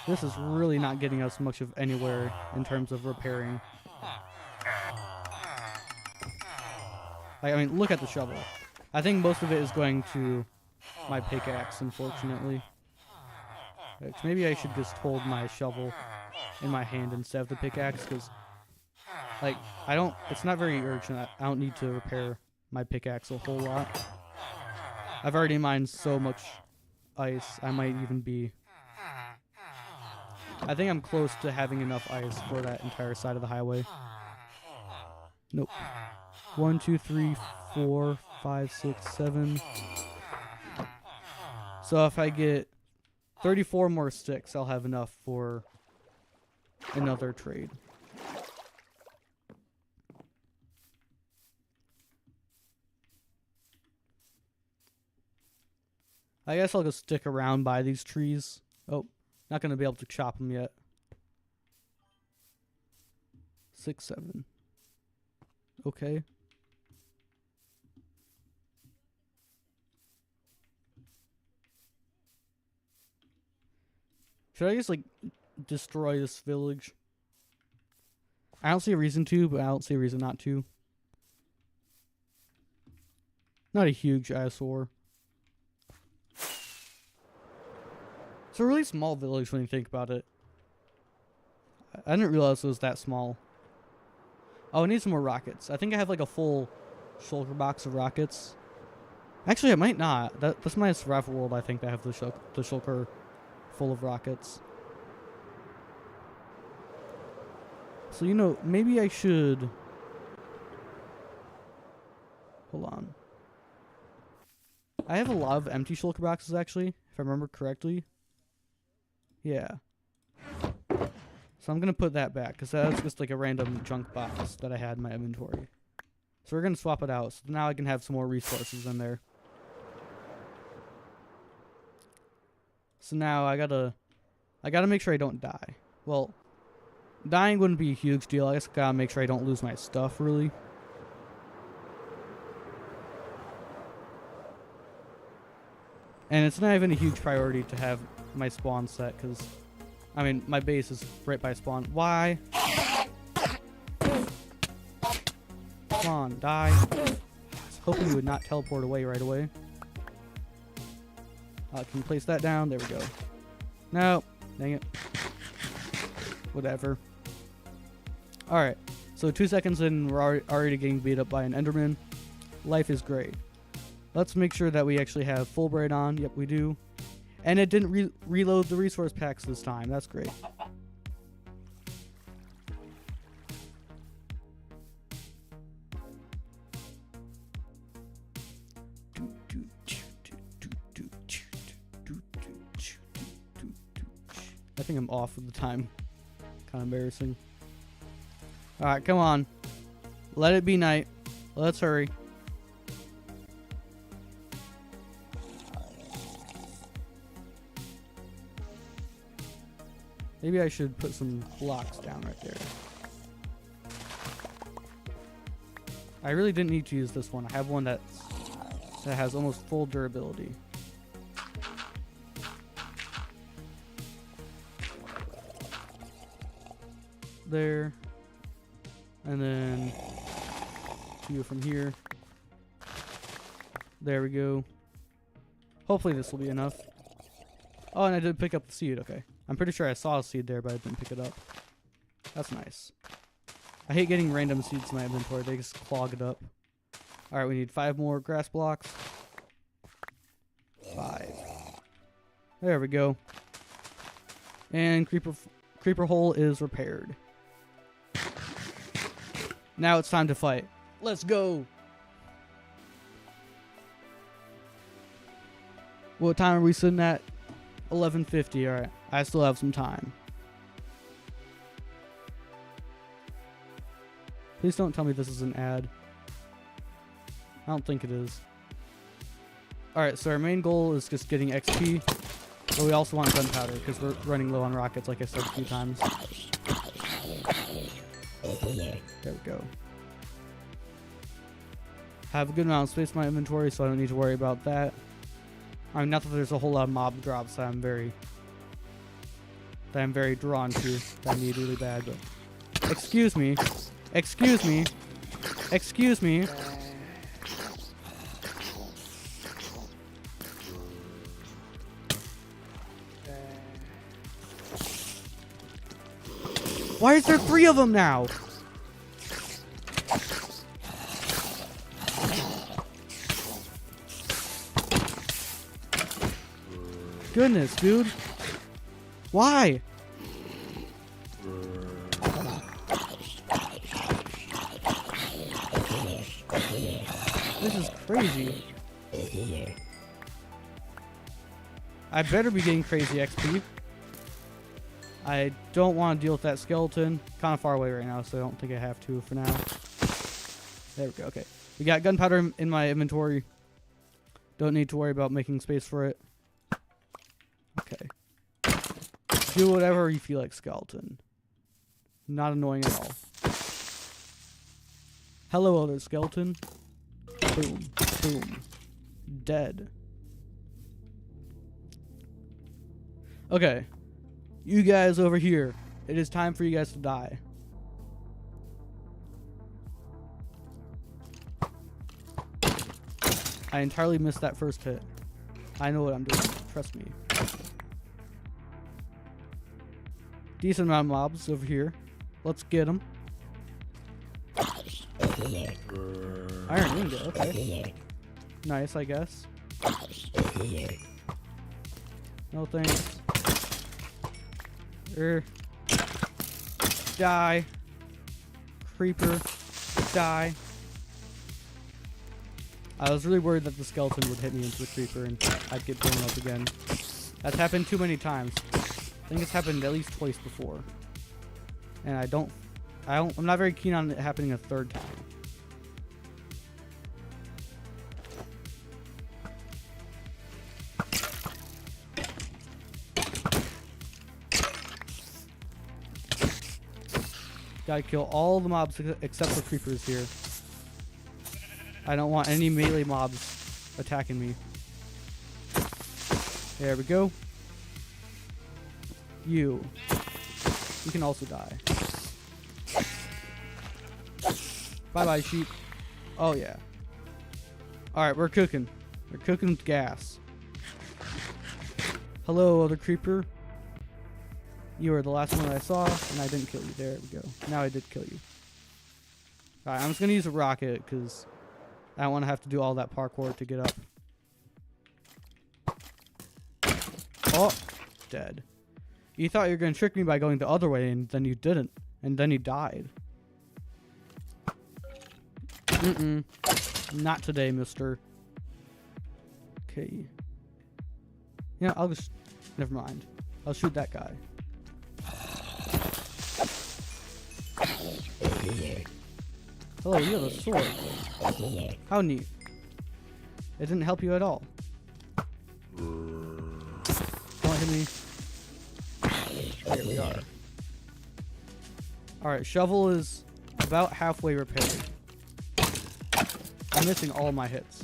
This is really not getting us much of anywhere in terms of repairing. Like, I mean, look at the shovel. I think most of it is going to my pickaxe, unfortunately. Maybe I should just hold my shovel in my hand instead of the pickaxe, because, like, it's not very urgent. I don't need to repair my pickaxe a whole lot. I've already mined so much ice, I might even be... I think I'm close to having enough ice for that entire side of the highway. Nope. 1, 2, 3, 4, 5, 6, 7. So if I get 34 more sticks, I'll have enough for another trade. I guess I'll just stick around by these trees. Oh, not going to be able to chop them yet. 6, 7. Okay. Should I just, like, destroy this village? I don't see a reason to, but I don't see a reason not to. Not a huge eyesore. It's a really small village when you think about it. I didn't realize it was that small. Oh, I need some more rockets. I think I have like a full shulker box of rockets. Actually, I might not. That's my survival world. I think I have the shulker full of rockets. So, you know, maybe I should... Hold on. I have a lot of empty shulker boxes, actually, if I remember correctly. Yeah. So I'm going to put that back, because that's just like a random junk box that I had in my inventory. So we're going to swap it out, so now I can have some more resources in there. So now I gotta make sure I don't die. Well, dying wouldn't be a huge deal. I guess I gotta make sure I don't lose my stuff, really. And it's not even a huge priority to have my spawn set, because, I mean, my base is right by spawn. Why? Come on, die. I was hoping you would not teleport away right away. Can you place that down? There we go. No. Dang it. Whatever. Alright. So 2 seconds in, we're already getting beat up by an Enderman. Life is great. Let's make sure that we actually have full braid on. Yep, we do. And it didn't reload the resource packs this time. That's great. I think I'm off with the time. Kind of embarrassing. Alright, come on. Let it be night. Let's hurry. Maybe I should put some blocks down right there. I really didn't need to use this one. I have one that's that has almost full durability. There. And then 2 from here. There we go. Hopefully this will be enough. Oh, and I did pick up the seed. Okay. I'm pretty sure I saw a seed there, but I didn't pick it up. That's nice. I hate getting random seeds in my inventory. They just clog it up. Alright, we need 5 more grass blocks. 5. There we go. And creeper hole is repaired. Now it's time to fight. Let's go! What time are we sitting at? 11:50. Alright, I still have some time. Please don't tell me this is an ad. I don't think it is. Alright, so our main goal is just getting XP. But we also want gunpowder because we're running low on rockets, like I said a few times. There we go. Have a good amount of space in my inventory, so I don't need to worry about that. I mean, not that there's a whole lot of mob drops that I'm very drawn to, that I need really bad, but... Excuse me. Excuse me. Excuse me. Why is there 3 of them now? Goodness, dude. Why? This is crazy. I better be getting crazy XP. I don't want to deal with that skeleton. Kind of far away right now, so I don't think I have to for now. There we go. Okay. We got gunpowder in my inventory. Don't need to worry about making space for it. Okay. Do whatever you feel like, skeleton. Not annoying at all. Hello, other skeleton. Boom. Boom. Dead. Okay. You guys over here. It is time for you guys to die. I entirely missed that first hit. I know what I'm doing. Trust me. Decent amount of mobs over here. Let's get them. Iron ingot. Okay. Nice, I guess. No thanks. Die. Creeper. Die. I was really worried that the skeleton would hit me into the creeper and I'd get blown up again. That's happened too many times. I think it's happened at least twice before. And I'm not very keen on it happening a third time. Gotta kill all the mobs except for creepers here. I don't want any melee mobs attacking me. There we go. You can also die. Bye-bye, sheep. Oh, yeah. Alright, we're cooking. We're cooking with gas. Hello, other creeper. You were the last one that I saw, and I didn't kill you. There we go. Now I did kill you. Alright, I'm just going to use a rocket, because I don't want to have to do all that parkour to get up. Oh, dead. You thought you were going to trick me by going the other way, and then you didn't. And then you died. Not today, mister. Okay. Yeah, I'll just... Never mind. I'll shoot that guy. Hello, you have a sword. How neat. It didn't help you at all. Don't hit me. There we are. Alright, shovel is about halfway repaired. I'm missing all my hits.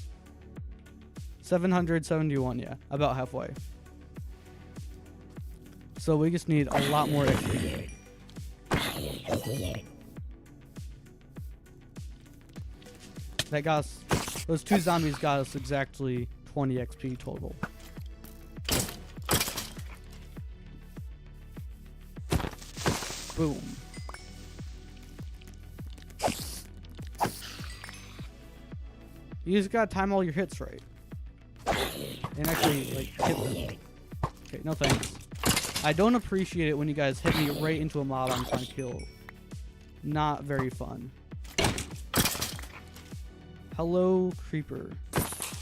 771, yeah, about halfway. So we just need a lot more XP. That got us, those 2 zombies got us exactly 20 XP total. Boom. You just gotta time all your hits right. And actually, like, hit them. Okay, no thanks. I don't appreciate it when you guys hit me right into a mob I'm trying to kill. Not very fun. Hello, Creeper.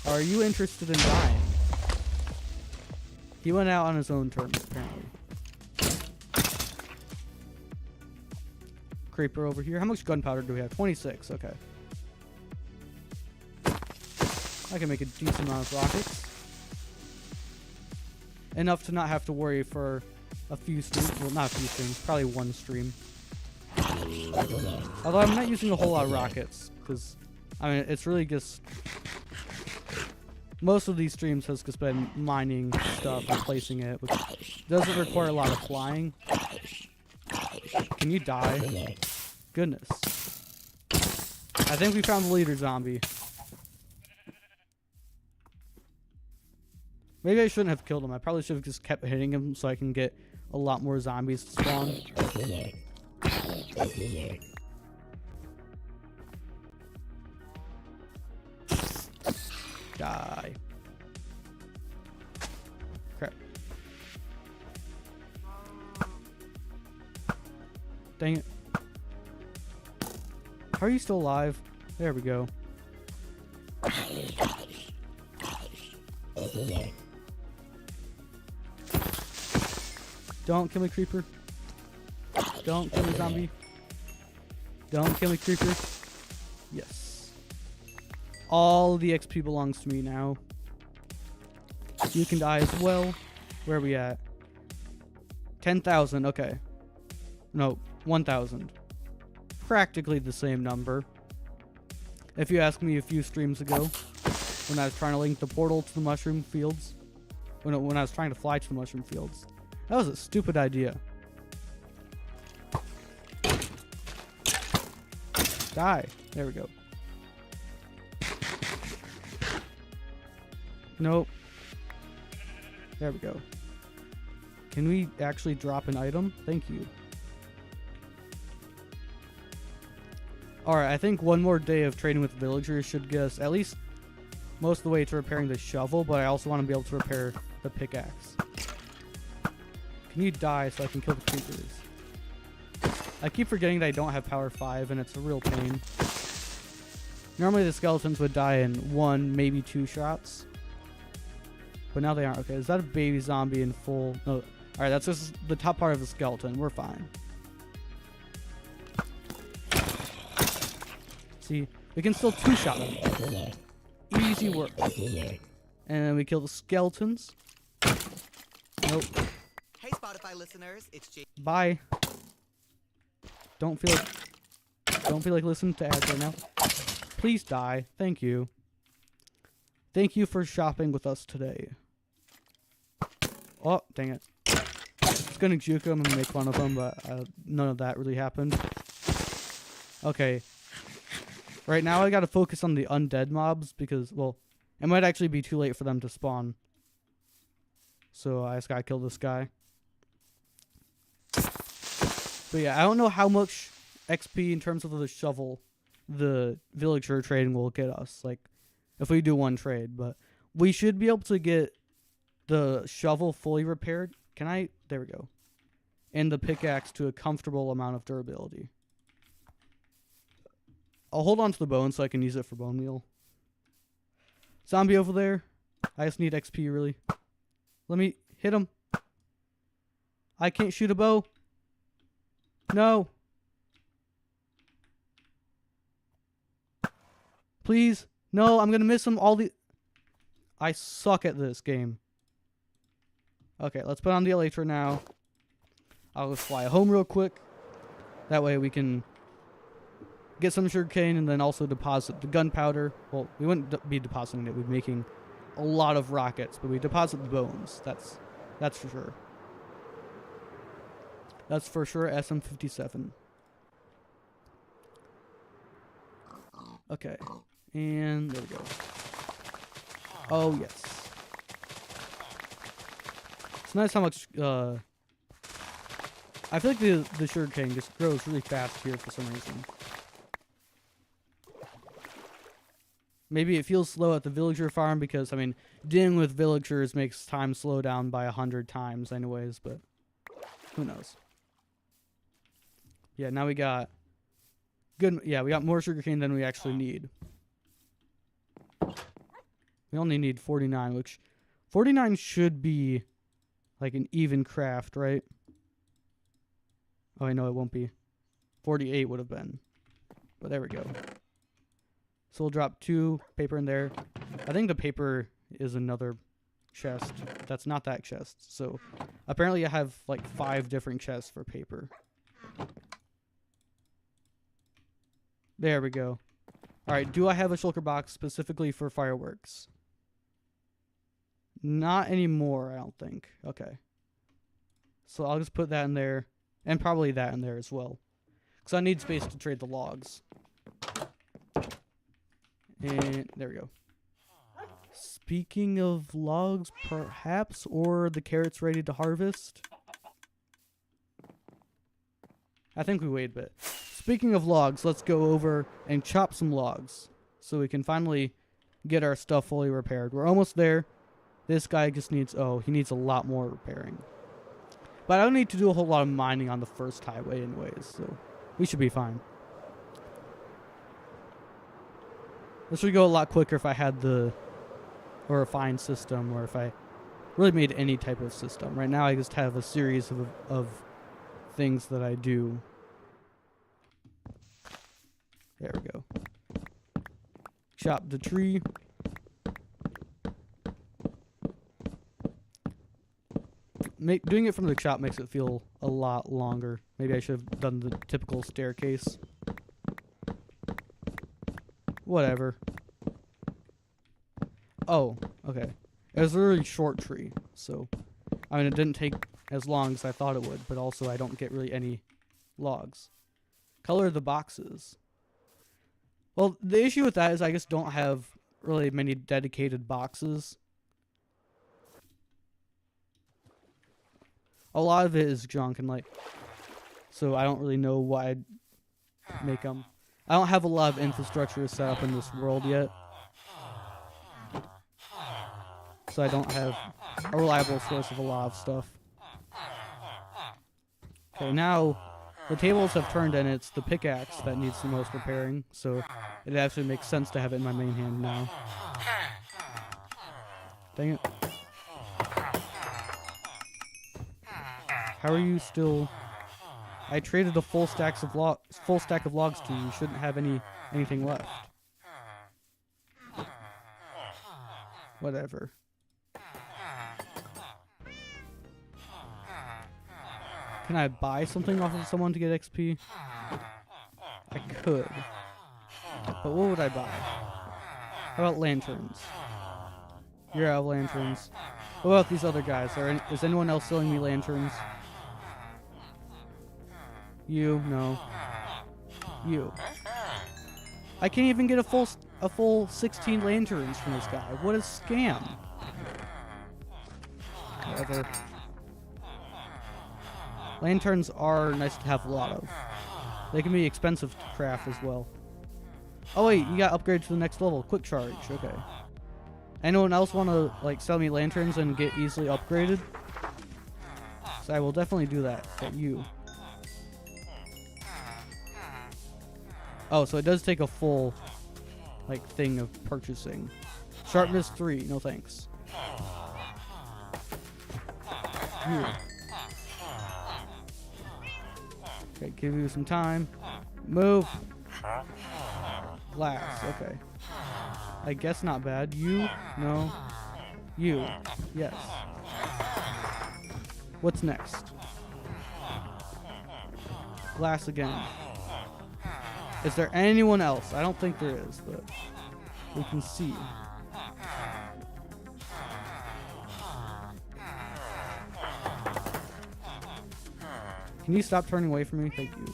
Are you interested in dying? He went out on his own terms, apparently. Creeper over here. How much gunpowder do we have? 26, okay. I can make a decent amount of rockets. Enough to not have to worry for a few streams. Well, not a few streams. Probably 1 stream. Although I'm not using a whole lot of rockets. Because, I mean, it's really just... Most of these streams has just been mining stuff and placing it. Which doesn't require a lot of flying. Can you die? Goodness. I think we found the leader zombie. Maybe I shouldn't have killed him. I probably should have just kept hitting him so I can get a lot more zombies to spawn. Die. Crap. Dang it. How are you still alive? There we go. Don't kill me, creeper. Don't kill me, zombie. Don't kill me, creeper. Yes. All the XP belongs to me now. You can die as well. Where are we at? 10,000. Okay. No, 1,000. Practically the same number. If you asked me a few streams ago, when I was trying to link the portal to the mushroom fields, when I was trying to fly to the mushroom fields, that was a stupid idea. Die. There we go. Nope. There we go. Can we actually drop an item? Thank you. Alright, I think one more day of trading with villagers should get us at least most of the way to repairing the shovel, but I also want to be able to repair the pickaxe. Can you die so I can kill the creepers? I keep forgetting that I don't have power 5 and it's a real pain. Normally the skeletons would die in 1, maybe 2 shots. But now they aren't. Okay, is that a baby zombie in full? No. Alright, that's just the top part of the skeleton. We're fine. See, we can still 2-shot them. Easy work. And then we kill the skeletons. Nope. Hey Spotify listeners, it's J. Bye. Don't feel like listening to ads right now. Please die. Thank you. Thank you for shopping with us today. Oh, dang it. I was gonna juke him and make fun of him, but none of that really happened. Okay. Right now I gotta focus on the undead mobs because, well, it might actually be too late for them to spawn. So I just gotta kill this guy. But yeah, I don't know how much XP in terms of the shovel the villager trading will get us. Like, if we do 1 trade, but we should be able to get the shovel fully repaired. Can I? There we go. And the pickaxe to a comfortable amount of durability. I'll hold on to the bone so I can use it for bone meal. Zombie over there. I just need XP, really. Let me hit him. I can't shoot a bow. No. Please. No, I'm going to miss him all the... I suck at this game. Okay, let's put on the elytra now. I'll just fly home real quick. That way we can get some sugarcane and then also deposit the gunpowder. Well, we wouldn't be depositing it. We'd be making a lot of rockets, but we deposit the bones. That's for sure. That's for sure. SM57. Okay, and there we go. Oh yes. It's nice how much. I feel like the sugarcane just grows really fast here for some reason. Maybe it feels slow at the villager farm because, I mean, dealing with villagers makes time slow down by 100 times anyways, but who knows. Yeah, now we got good. Yeah, we got more sugarcane than we actually need. We only need 49, which 49 should be like an even craft, right? Oh, I know it won't be. 48 would have been. But there we go. So we'll drop 2 paper in there. I think the paper is another chest. That's not that chest. So apparently I have like 5 different chests for paper. There we go. Alright, do I have a shulker box specifically for fireworks? Not anymore, I don't think. Okay. So I'll just put that in there. And probably that in there as well. Because I need space to trade the logs. And there we go. Speaking of logs, perhaps, or the carrots ready to harvest. I think we wait a bit. Speaking of logs, let's go over and chop some logs. So we can finally get our stuff fully repaired. We're almost there. This guy just needs, oh, he needs a lot more repairing. But I don't need to do a whole lot of mining on the first highway anyways, so we should be fine. This would go a lot quicker if I had the, or a fine system, or if I really made any type of system. Right now I just have a series of things that I do. There we go. Chop the tree. Doing it from the chop makes it feel a lot longer. Maybe I should have done the typical staircase. Whatever. Oh, okay. It was a really short tree, so I mean it didn't take as long as I thought it would, but also I don't get really any logs. Color the boxes. Well, the issue with that is I just don't have really many dedicated boxes. A lot of it is junk and like, so I don't really know why I'd make them. I don't have a lot of infrastructure set up in this world yet. So I don't have a reliable source of a lot of stuff. Okay, now the tables have turned and it's the pickaxe that needs the most repairing. So it actually makes sense to have it in my main hand now. Dang it. How are you still? I traded a full stack of logs to you. You shouldn't have anything left. Whatever. Can I buy something off of someone to get XP? I could. But what would I buy? How about lanterns? You're out of lanterns. What about these other guys? Is anyone else selling me lanterns? You, no. You. I can't even get a full 16 lanterns from this guy. What a scam. Whatever. Lanterns are nice to have a lot of. They can be expensive to craft as well. Oh wait, you got upgraded to the next level. Quick charge, okay. Anyone else want to like sell me lanterns and get easily upgraded? So I will definitely do that. But you. Oh, so it does take a full like thing of purchasing. Sharpness 3, no thanks. You. Okay, give you some time. Move. Glass, okay. I guess not bad. You? No. You? Yes. What's next? Glass again. Is there anyone else? I don't think there is, but we can see. Can you stop turning away from me? Thank you.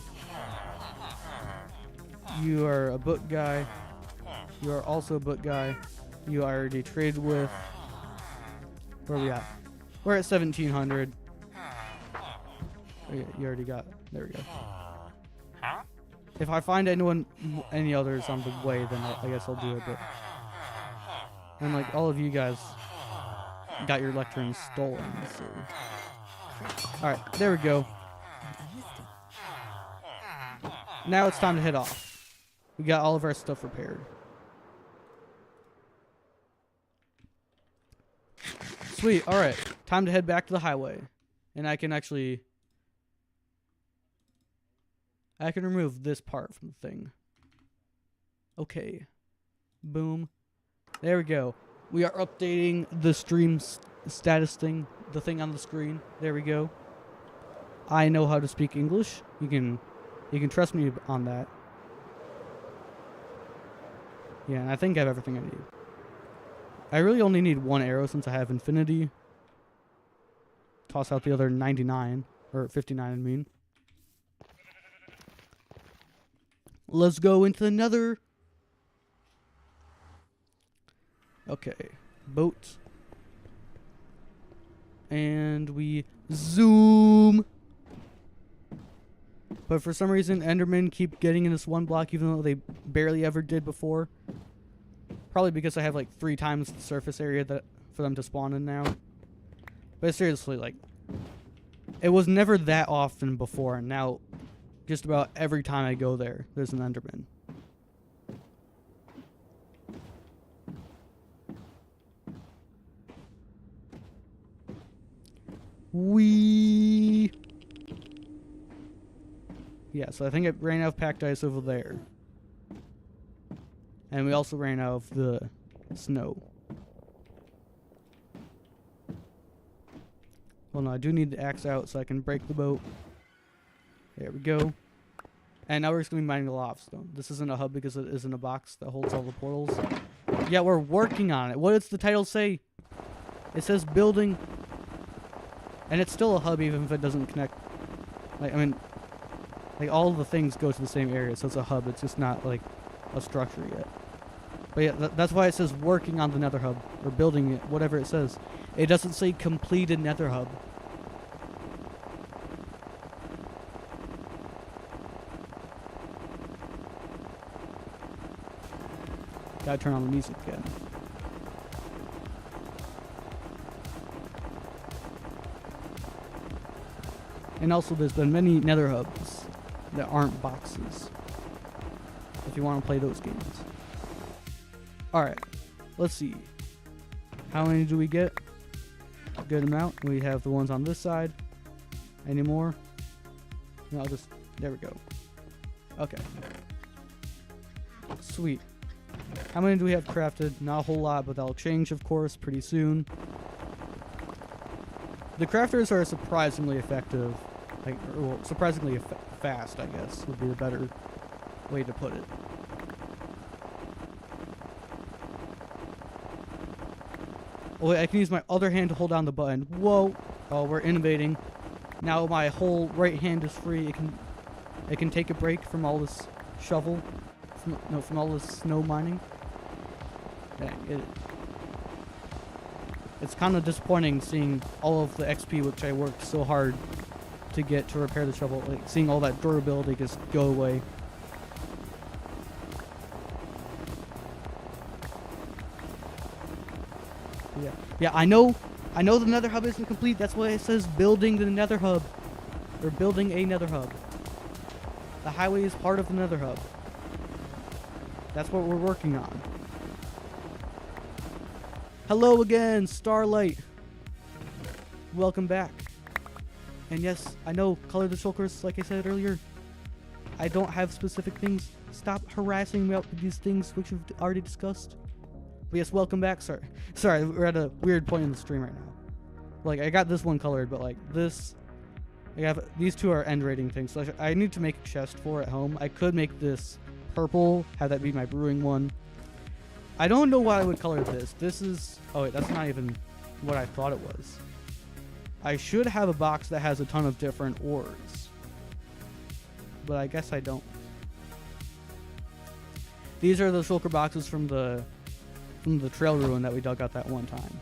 You are a book guy. You are also a book guy. You are already traded with. Where are we at? We're at 1700. Oh, yeah, you already got. There we go. If I find any others on the way, then I guess I'll do it. But and like all of you guys got your lectern stolen. So. All right, there we go. Now it's time to head off. We got all of our stuff repaired. Sweet. All right, time to head back to the highway, and I can remove this part from the thing. Okay. Boom. There we go. We are updating the stream status thing, the thing on the screen. There we go. I know how to speak English. You can trust me on that. Yeah, and I think I have everything I need. I really only need one arrow since I have infinity. Toss out the other 99 or 59, I mean. Let's go into the Nether. Okay, boat. And we zoom. But for some reason, Endermen keep getting in this one block even though they barely ever did before. Probably because I have like 3 times the surface area for them to spawn in now. But seriously, like, it was never that often before, and now just about every time I go there, there's an Enderman. Yeah, so I think it ran out of packed ice over there. And we also ran out of the snow. Well, no, I do need the axe out so I can break the boat. There we go. And now we're just going to be mining the lobstone. This isn't a hub because it isn't a box that holds all the portals. Yeah, we're working on it. What does the title say? It says building. And it's still a hub even if it doesn't connect. Like, I mean, like all the things go to the same area, so it's a hub. It's just not like a structure yet. But yeah, that's why it says working on the Nether hub or building it, whatever it says. It doesn't say completed Nether hub. Gotta turn on the music again. And also there's been many Nether hubs that aren't boxes. If you want to play those games. Alright, let's see. How many do we get? A good amount. We have the ones on this side. Any more? No, I'll just... There we go. Okay. Sweet. How many do we have crafted? Not a whole lot, but that'll change, of course, pretty soon. The crafters are surprisingly effective. Like, well, surprisingly fast, I guess, would be the better way to put it. Oh, wait, I can use my other hand to hold down the button. Whoa! Oh, we're innovating. Now my whole right hand is free. It can take a break from all this shovel. From all this snow mining. Dang, it's kind of disappointing seeing all of the XP which I worked so hard to get to repair the shovel. Like, seeing all that durability just go away. Yeah, I know the Nether hub isn't complete. That's why it says building the Nether hub. Or building a Nether hub. The highway is part of the Nether hub. That's what we're working on. Hello again, Starlight. Welcome back. And yes, I know, color the shulkers, like I said earlier. I don't have specific things. Stop harassing me about these things which we've already discussed. But yes, welcome back. Sorry, we're at a weird point in the stream right now. Like, I got this one colored, but like this, these two are end rating things. So I need to make a chest for at home. I could make this purple, have that be my brewing one. I don't know why I would color this. This is, oh wait, that's not even what I thought it was. I should have a box that has a ton of different ores. but I guess I don't. These are the shulker boxes from the trail ruin that we dug out that one time.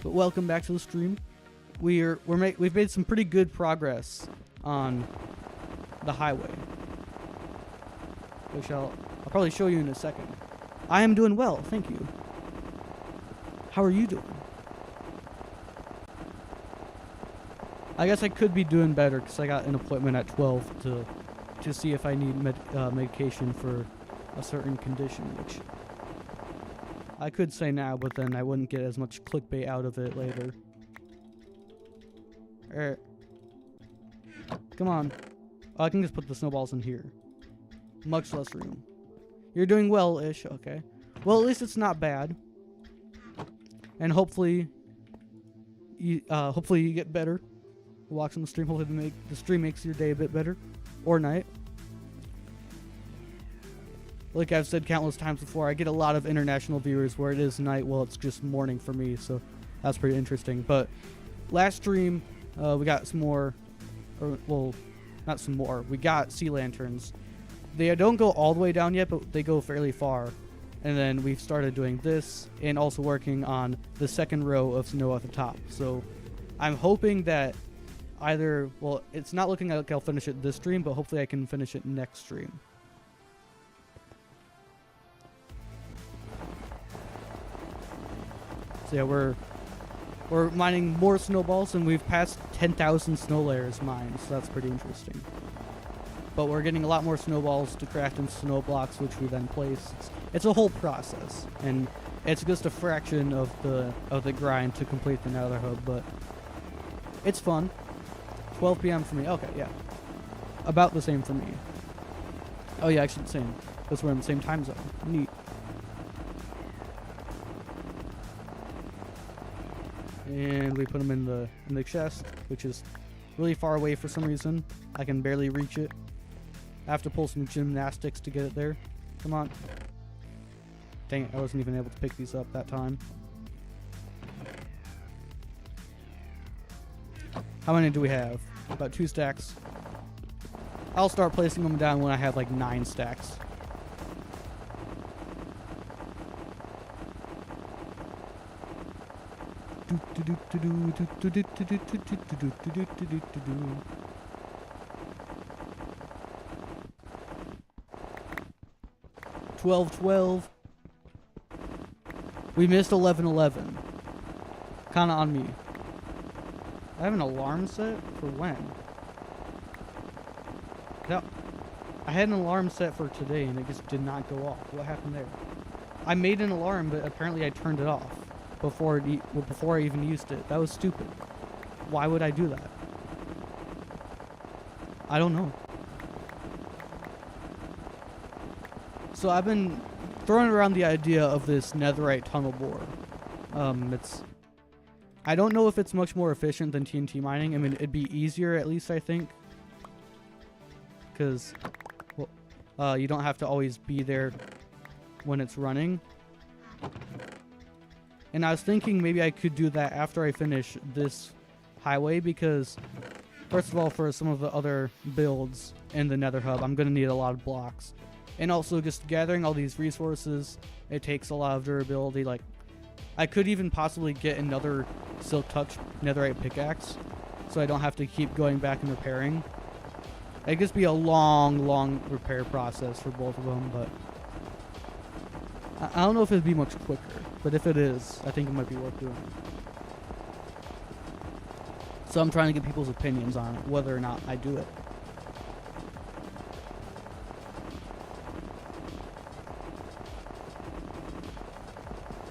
But welcome back to the stream. We've made some pretty good progress on the highway, which I'll probably show you in a second. I am doing well, thank you. How are you doing? I guess I could be doing better because I got an appointment at 12 to see if I need medication for a certain condition, which I could say now, but then I wouldn't get as much clickbait out of it later. Alright. Come on. Oh, I can just put the snowballs in here. Much less room. You're doing well-ish, okay. Well, at least it's not bad. And hopefully you get better. Watching the stream, hopefully the stream makes your day a bit better. Or night. Like I've said countless times before, I get a lot of international viewers where it is night while it's just morning for me, so that's pretty interesting. But last stream, we got some more, well, not some more, we got sea lanterns. They don't go all the way down yet, but they go fairly far. And then we've started doing this and also working on the second row of snow at the top. So I'm hoping that well, it's not looking like I'll finish it this stream, but hopefully I can finish it next stream. So yeah, we're mining more snowballs, and we've passed 10,000 snow layers mined, so that's pretty interesting. But we're getting a lot more snowballs to craft into snow blocks, which we then place. It's a whole process, and it's just a fraction of the grind to complete the Nether hub, but it's fun. 12 p.m. for me. Okay, yeah. About the same for me. Oh yeah, actually the same. Because we're in the same time zone. Neat. And we put them in the chest, which is really far away for some reason. I can barely reach it. I have to pull some gymnastics to get it there. Come on. Dang it, I wasn't even able to pick these up that time. How many do we have? About 2 stacks. I'll start placing them down when I have like 9 stacks. $12.12. We missed 11:11. Kinda on me. I have an alarm set for when? No, I had an alarm set for today and it just did not go off. What happened there? I made an alarm, but apparently I turned it off before I even used it. That was stupid. Why would I do that? I don't know. So I've been throwing around the idea of this netherite tunnel bore. I don't know if it's much more efficient than TNT mining. I mean, it'd be easier at least, I think. Because, well, you don't have to always be there when it's running. And I was thinking maybe I could do that after I finish this highway, because, first of all, for some of the other builds in the Nether hub, I'm going to need a lot of blocks. And also, just gathering all these resources, it takes a lot of durability. Like, I could even possibly get another Silk Touch netherite pickaxe, so I don't have to keep going back and repairing. It'd just be a long repair process for both of them, but I don't know if it'd be much quicker. But if it is, I think it might be worth doing. So I'm trying to get people's opinions on it, whether or not I do it.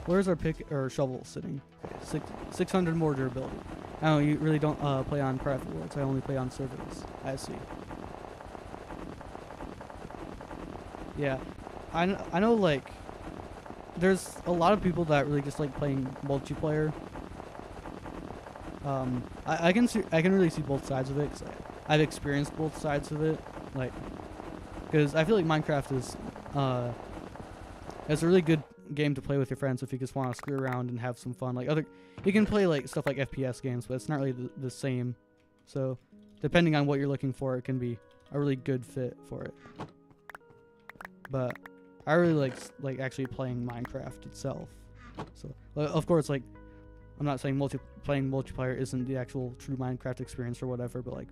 Where's our pick or shovel sitting? 600 more durability. I know you really don't play on private worlds. I only play on servers. I see. Yeah, I know. Like, there's a lot of people that really just like playing multiplayer. I can really see both sides of it, because I've experienced both sides of it. Like, because I feel like Minecraft is it's a really good game to play with your friends if you just want to screw around and have some fun. Like, you can play like stuff like FPS games, but it's not really the same. So depending on what you're looking for, it can be a really good fit for it. But I really like actually playing Minecraft itself. So of course, like, I'm not saying playing multiplayer isn't the actual true Minecraft experience or whatever, but like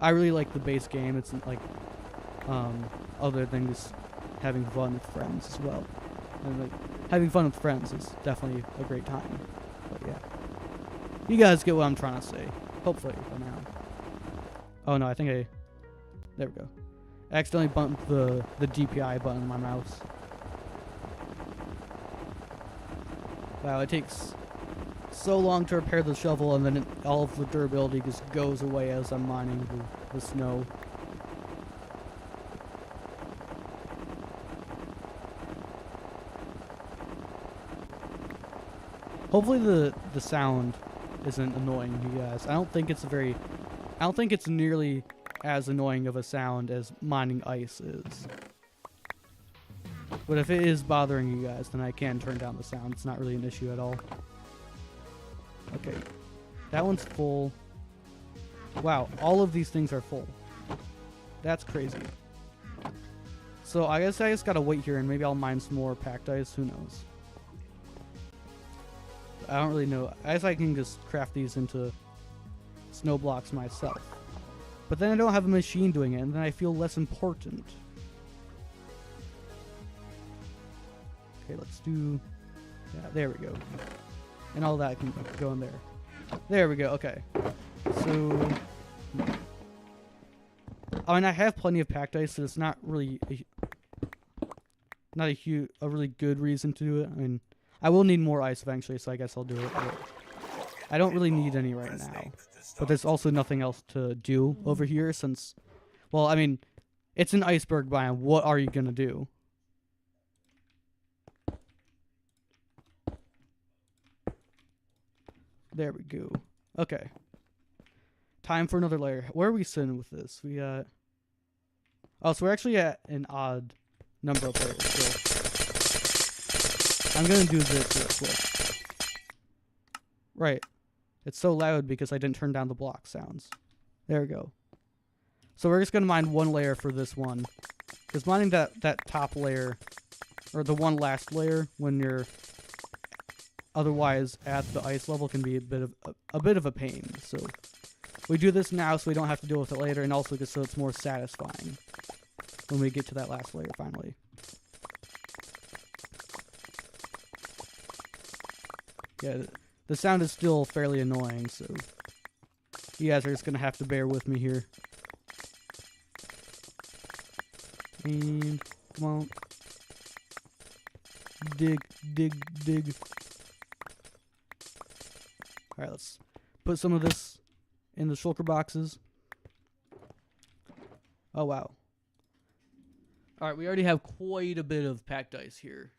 I really like the base game. It's like other than just having fun with friends as well. And like having fun with friends is definitely a great time. But yeah, you guys get what I'm trying to say. Hopefully by now. Oh no, I think there we go. I accidentally bumped the DPI button on my mouse. Wow, it takes so long to repair the shovel, and then all of the durability just goes away as I'm mining the snow. Hopefully the sound isn't annoying you guys. I don't think it's nearly as annoying of a sound as mining ice is. But if it is bothering you guys, then I can turn down the sound. It's not really an issue at all. Okay. That one's full. Wow, all of these things are full. That's crazy. So I guess I just gotta wait here and maybe I'll mine some more packed ice. Who knows? I don't really know. I guess I can just craft these into snow blocks myself. But then I don't have a machine doing it, and then I feel less important. Okay, let's do... Yeah, there we go. And all that can go in there. There we go, okay. So... I mean, I have plenty of packed ice, so it's not really... a really good reason to do it. I mean, I will need more ice eventually, so I guess I'll do it. But I don't really need any right now. But there's also nothing else to do over here since... Well, I mean, it's an iceberg biome. What are you gonna do? There we go. Okay. Time for another layer. Where are we sitting with this? We got... Oh, so we're actually at an odd number of layers. So I'm gonna do this real quick. Right. It's so loud because I didn't turn down the block sounds. There we go. So we're just gonna mine one layer for this one. Because mining that top layer, or the one last layer, when you're otherwise at the ice level, can be a bit of a pain. So we do this now so we don't have to deal with it later, and also just so it's more satisfying when we get to that last layer finally. Yeah, the sound is still fairly annoying, so you guys are just gonna have to bear with me here. And come on. Dig, dig, dig. Alright, let's put some of this in the shulker boxes. Oh, wow. Alright, we already have quite a bit of packed ice here.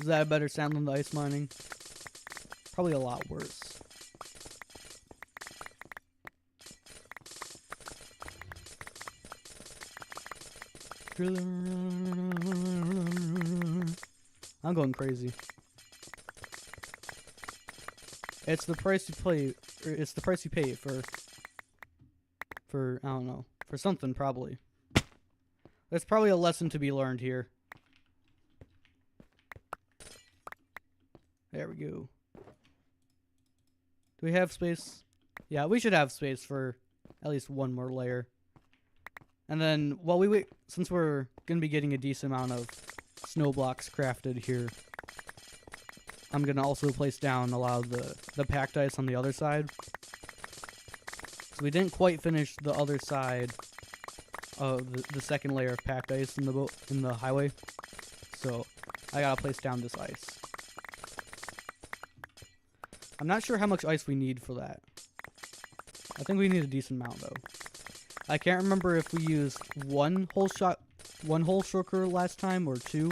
Is that a better sound than the ice mining? Probably a lot worse. I'm going crazy. It's the price you pay. It's the price you pay for I don't know, for something probably. There's probably a lesson to be learned here. There we go. Do we have space? Yeah, we should have space for at least one more layer. And then while we wait, since we're going to be getting a decent amount of snow blocks crafted here, I'm going to also place down a lot of the packed ice on the other side. So we didn't quite finish the other side of the second layer of packed ice in the highway. So I got to place down this ice. I'm not sure how much ice we need for that. I think we need a decent amount though. I can't remember if we used one whole shulker last time or two.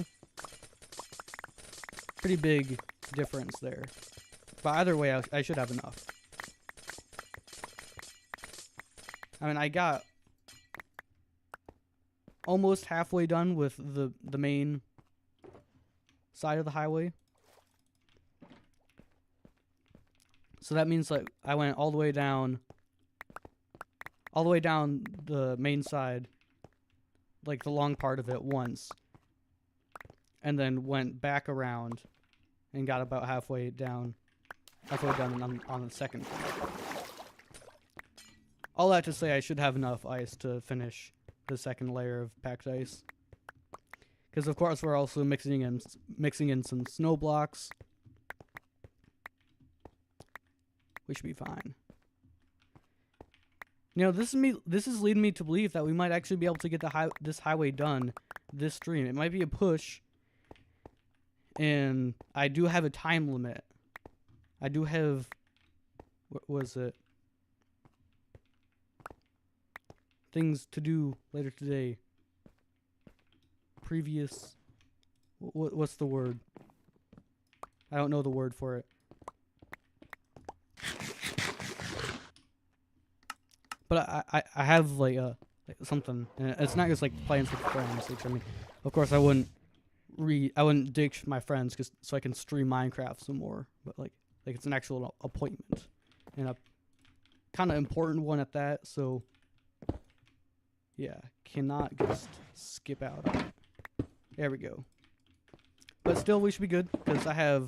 Pretty big difference there. But either way, I should have enough. I mean, I got almost halfway done with the main side of the highway. So that means like I went all the way down the main side, like the long part of it once, and then went back around and got about halfway done on the second part. All that to say, I should have enough ice to finish the second layer of packed ice. Because of course we're also mixing in some snow blocks. We should be fine. You know, this is leading me to believe that we might actually be able to get this highway done this stream. It might be a push, and I do have a time limit. I do have, what was it? Things to do later today. Previous, what's the word? I don't know the word for it. But I have like something, and it's not just like plans with friends. Which I mean, of course I wouldn't ditch my friends so I can stream Minecraft some more. But like it's an actual appointment, and a kind of important one at that. So yeah, cannot just skip out on it. There we go. But still, we should be good because I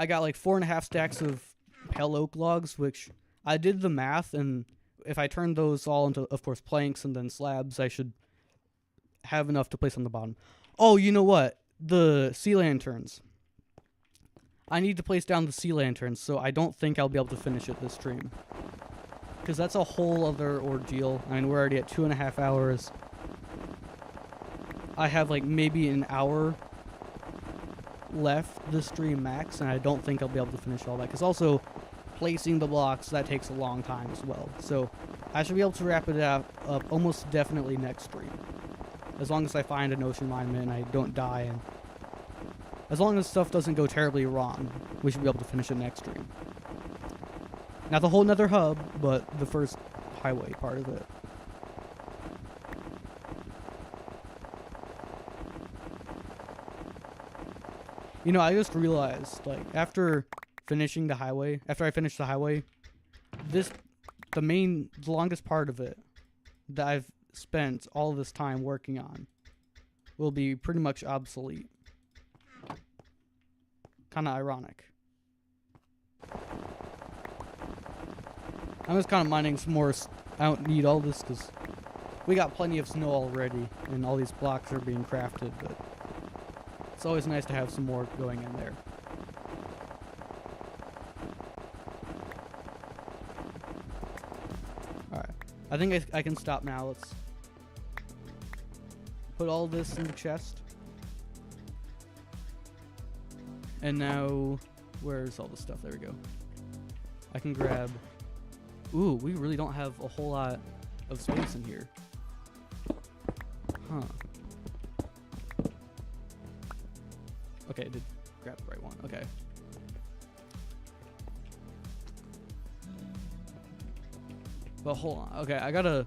got like 4.5 stacks of pale oak logs, which I did the math, and if I turn those all into, of course, planks and then slabs, I should have enough to place on the bottom. Oh, you know what? The sea lanterns. I need to place down the sea lanterns, so I don't think I'll be able to finish it this stream. Because that's a whole other ordeal. I mean, we're already at 2.5 hours. I have, like, maybe an hour left this stream max, and I don't think I'll be able to finish all that. Because also, placing the blocks, that takes a long time as well. So I should be able to wrap it up almost definitely next stream. As long as I find an ocean alignment and I don't die, and as long as stuff doesn't go terribly wrong, we should be able to finish it next stream. Not the whole Nether hub, but the first highway part of it. You know, I just realized, like, after I finished the highway, the longest part of it that I've spent all this time working on will be pretty much obsolete. Kind of ironic. I'm just kind of mining some more. I don't need all this because we got plenty of snow already, and all these blocks are being crafted, but it's always nice to have some more going in there. Alright. I think I can stop now. Let's put all this in the chest. And now, where's all the stuff? There we go. I can grab... Ooh, we really don't have a whole lot of space in here. Huh. Okay, I did grab the right one. Okay. But hold on. Okay, I gotta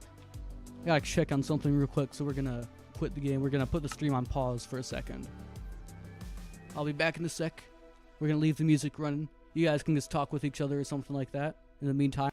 check on something real quick, so we're gonna quit the game. We're gonna put the stream on pause for a second. I'll be back in a sec. We're gonna leave the music running. You guys can just talk with each other or something like that. In the meantime.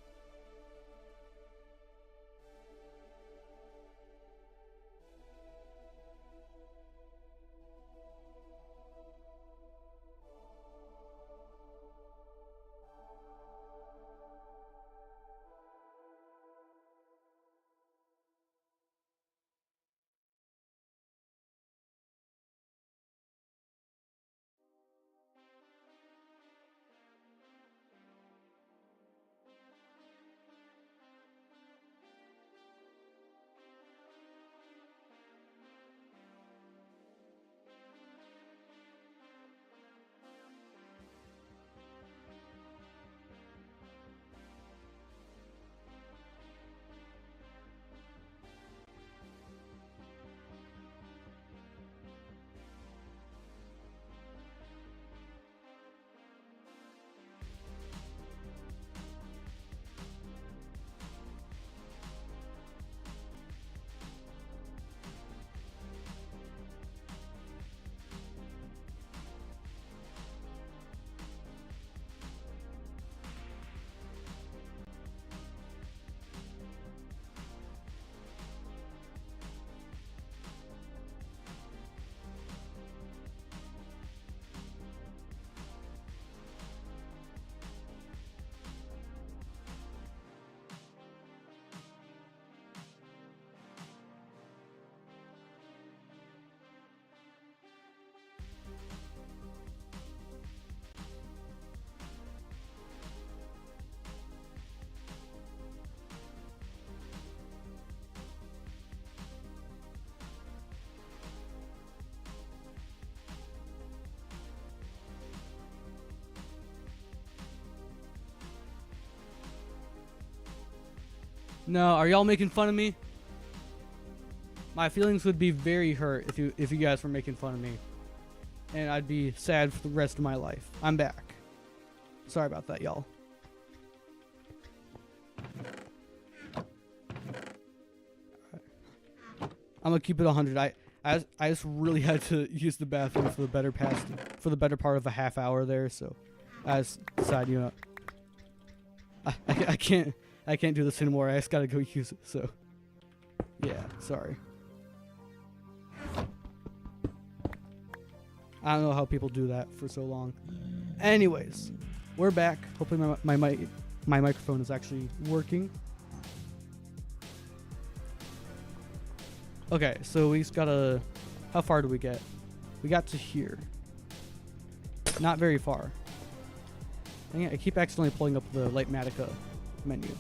No, are y'all making fun of me? My feelings would be very hurt if you guys were making fun of me. And I'd be sad for the rest of my life. I'm back. Sorry about that, y'all. I'm gonna keep it 100. I just really had to use the bathroom for the better part of a half hour there, so I just decided, you know, I can't do this anymore. I just gotta go use it. So yeah, sorry. I don't know how people do that for so long. Anyways, we're back. Hopefully my microphone is actually working. Okay, so we just gotta... How far do we get? We got to here. Not very far. Dang it, I keep accidentally pulling up the Lightmatica menu.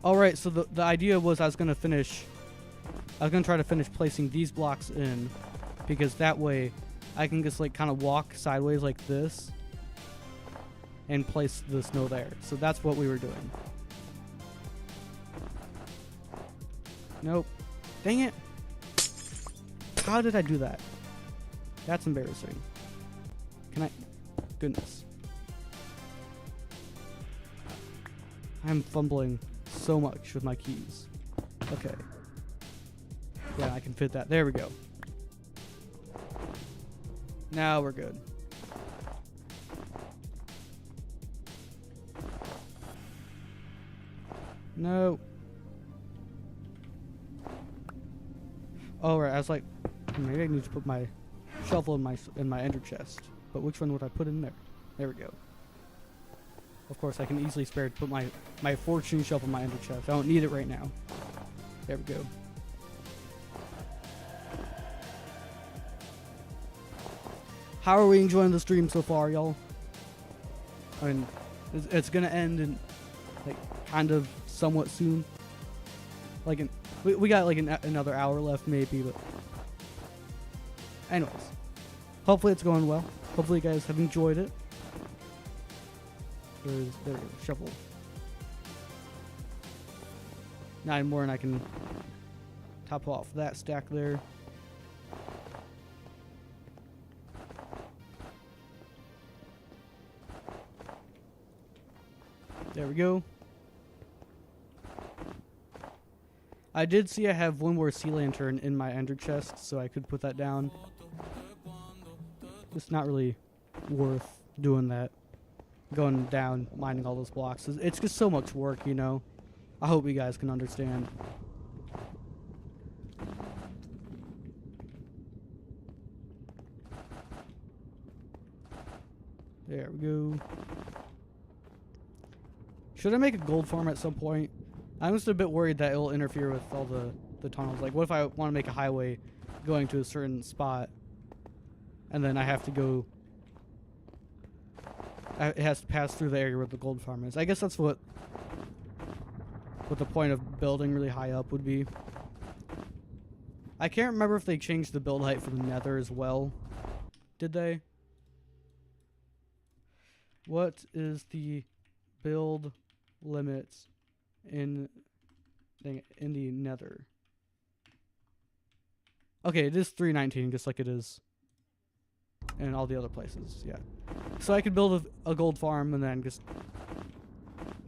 Alright, so the idea was I was gonna try to finish placing these blocks in, because that way I can just like kind of walk sideways like this and place the snow there. So that's what we were doing. Nope. Dang it. How did I do that? That's embarrassing. Can I... Goodness. I'm fumbling so much with my keys. Okay. Yeah, I can fit that. There we go. Now we're good. No. Oh, right. I was like, maybe I need to put my shovel in my ender chest. But which one would I put in there? There we go. Of course, I can easily spare to put my fortune shovel in my ender chest. I don't need it right now. There we go. How are we enjoying the stream so far, y'all? I mean, it's gonna end in like kind of somewhat soon. Like we got like another hour left maybe, but anyways, hopefully it's going well. Hopefully you guys have enjoyed it. There we go, shovel. 9 more and I can top off that stack there. There we go. I did see I have one more sea lantern in my ender chest, so I could put that down. It's not really worth doing that. Going down, mining all those blocks. It's just so much work, you know. I hope you guys can understand. There we go. Should I make a gold farm at some point? I'm just a bit worried that it'll interfere with all the tunnels. Like, what if I want to make a highway going to a certain spot, and then I have to go... It has to pass through the area where the gold farm is. I guess that's what the point of building really high up would be. I can't remember if they changed the build height for the Nether as well. Did they? What is the build limits in the Nether? Okay, it is 319, just like it is in all the other places. Yeah. So I could build a gold farm and then just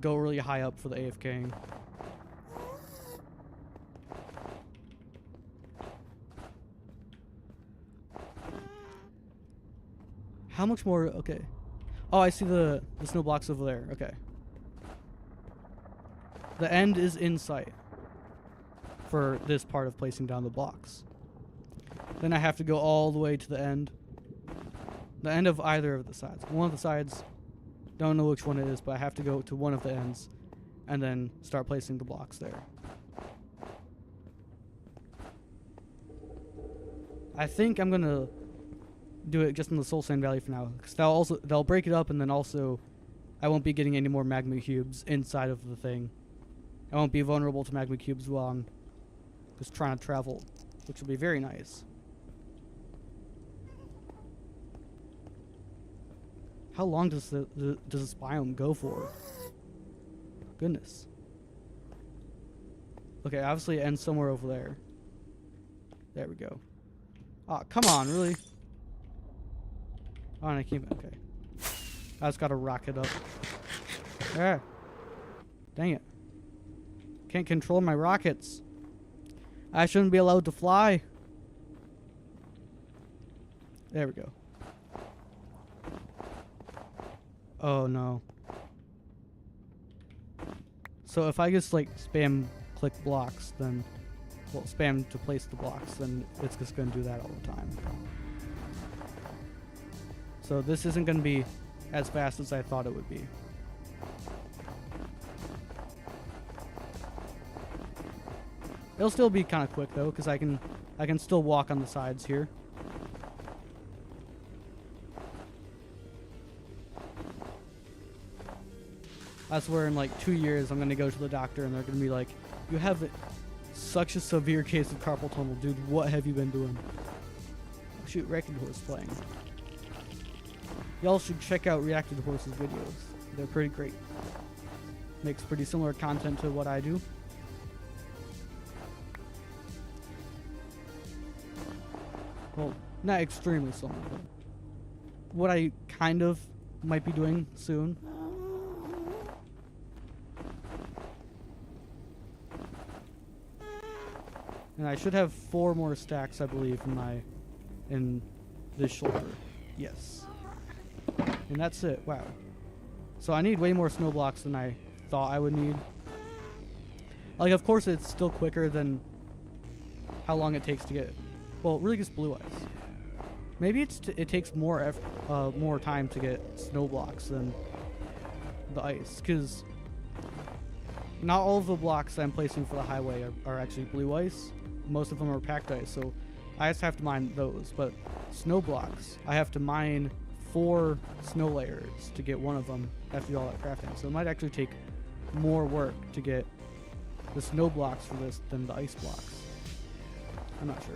go really high up for the AFKing. How much more? Okay. Oh, I see the snow blocks over there. Okay. The end is in sight for this part of placing down the blocks. Then I have to go all the way to the end. The end of either of the sides. One of the sides, don't know which one it is, but I have to go to one of the ends and then start placing the blocks there. I think I'm gonna do it just in the Soul Sand Valley for now, because they'll break it up, and then also I won't be getting any more magma cubes inside of the thing. I won't be vulnerable to magma cubes while I'm just trying to travel, which will be very nice. How long does this biome go for? Goodness. Okay, obviously it ends somewhere over there. There we go. Oh, come on, really? Oh, and I can't. Okay. I just gotta rocket up. Ah. Dang it. Can't control my rockets. I shouldn't be allowed to fly. There we go. Oh no. So if I just like spam click blocks, then, well, spam to place the blocks, then it's just gonna do that all the time. So this isn't gonna be as fast as I thought it would be. It'll still be kind of quick though, because I can still walk on the sides here. That's where in like 2 years I'm gonna go to the doctor and they're gonna be like, "You have such a severe case of carpal tunnel, dude. What have you been doing?" Oh, shoot, Reacted Horse playing. Y'all should check out Reacted Horse's videos. They're pretty great. Makes pretty similar content to what I do. Well, not extremely similar, but what I kind of might be doing soon. And I should have 4 more stacks, I believe, in this shoulder. Yes. And that's it. Wow. So I need way more snow blocks than I thought I would need. Like, of course, it's still quicker than how long it takes to get. Well, it really gets blue ice. Maybe it takes more time to get snow blocks than the ice, because not all of the blocks I'm placing for the highway are actually blue ice. Most of them are packed ice, so I just have to mine those. But snow blocks, I have to mine 4 snow layers to get one of them after all that crafting. So it might actually take more work to get the snow blocks for this than the ice blocks. I'm not sure.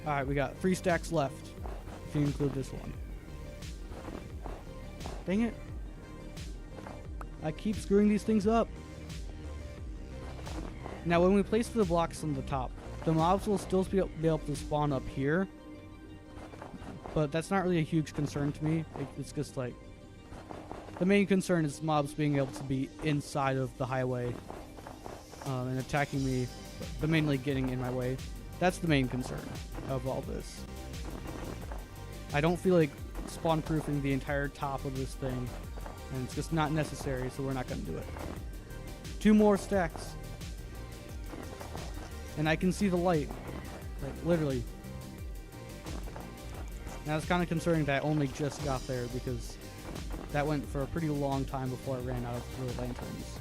Alright, we got 3 stacks left, if you include this one. Dang it. I keep screwing these things up. Now, when we place the blocks on the top, the mobs will still be able to spawn up here. But that's not really a huge concern to me. It's just like, the main concern is mobs being able to be inside of the highway and attacking me, but mainly getting in my way. That's the main concern of all this. I don't feel like spawn proofing the entire top of this thing, and it's just not necessary, so we're not going to do it. 2 more stacks. And I can see the light. Like, literally. Now it's kind of concerning that I only just got there, because that went for a pretty long time before I ran out of the lanterns.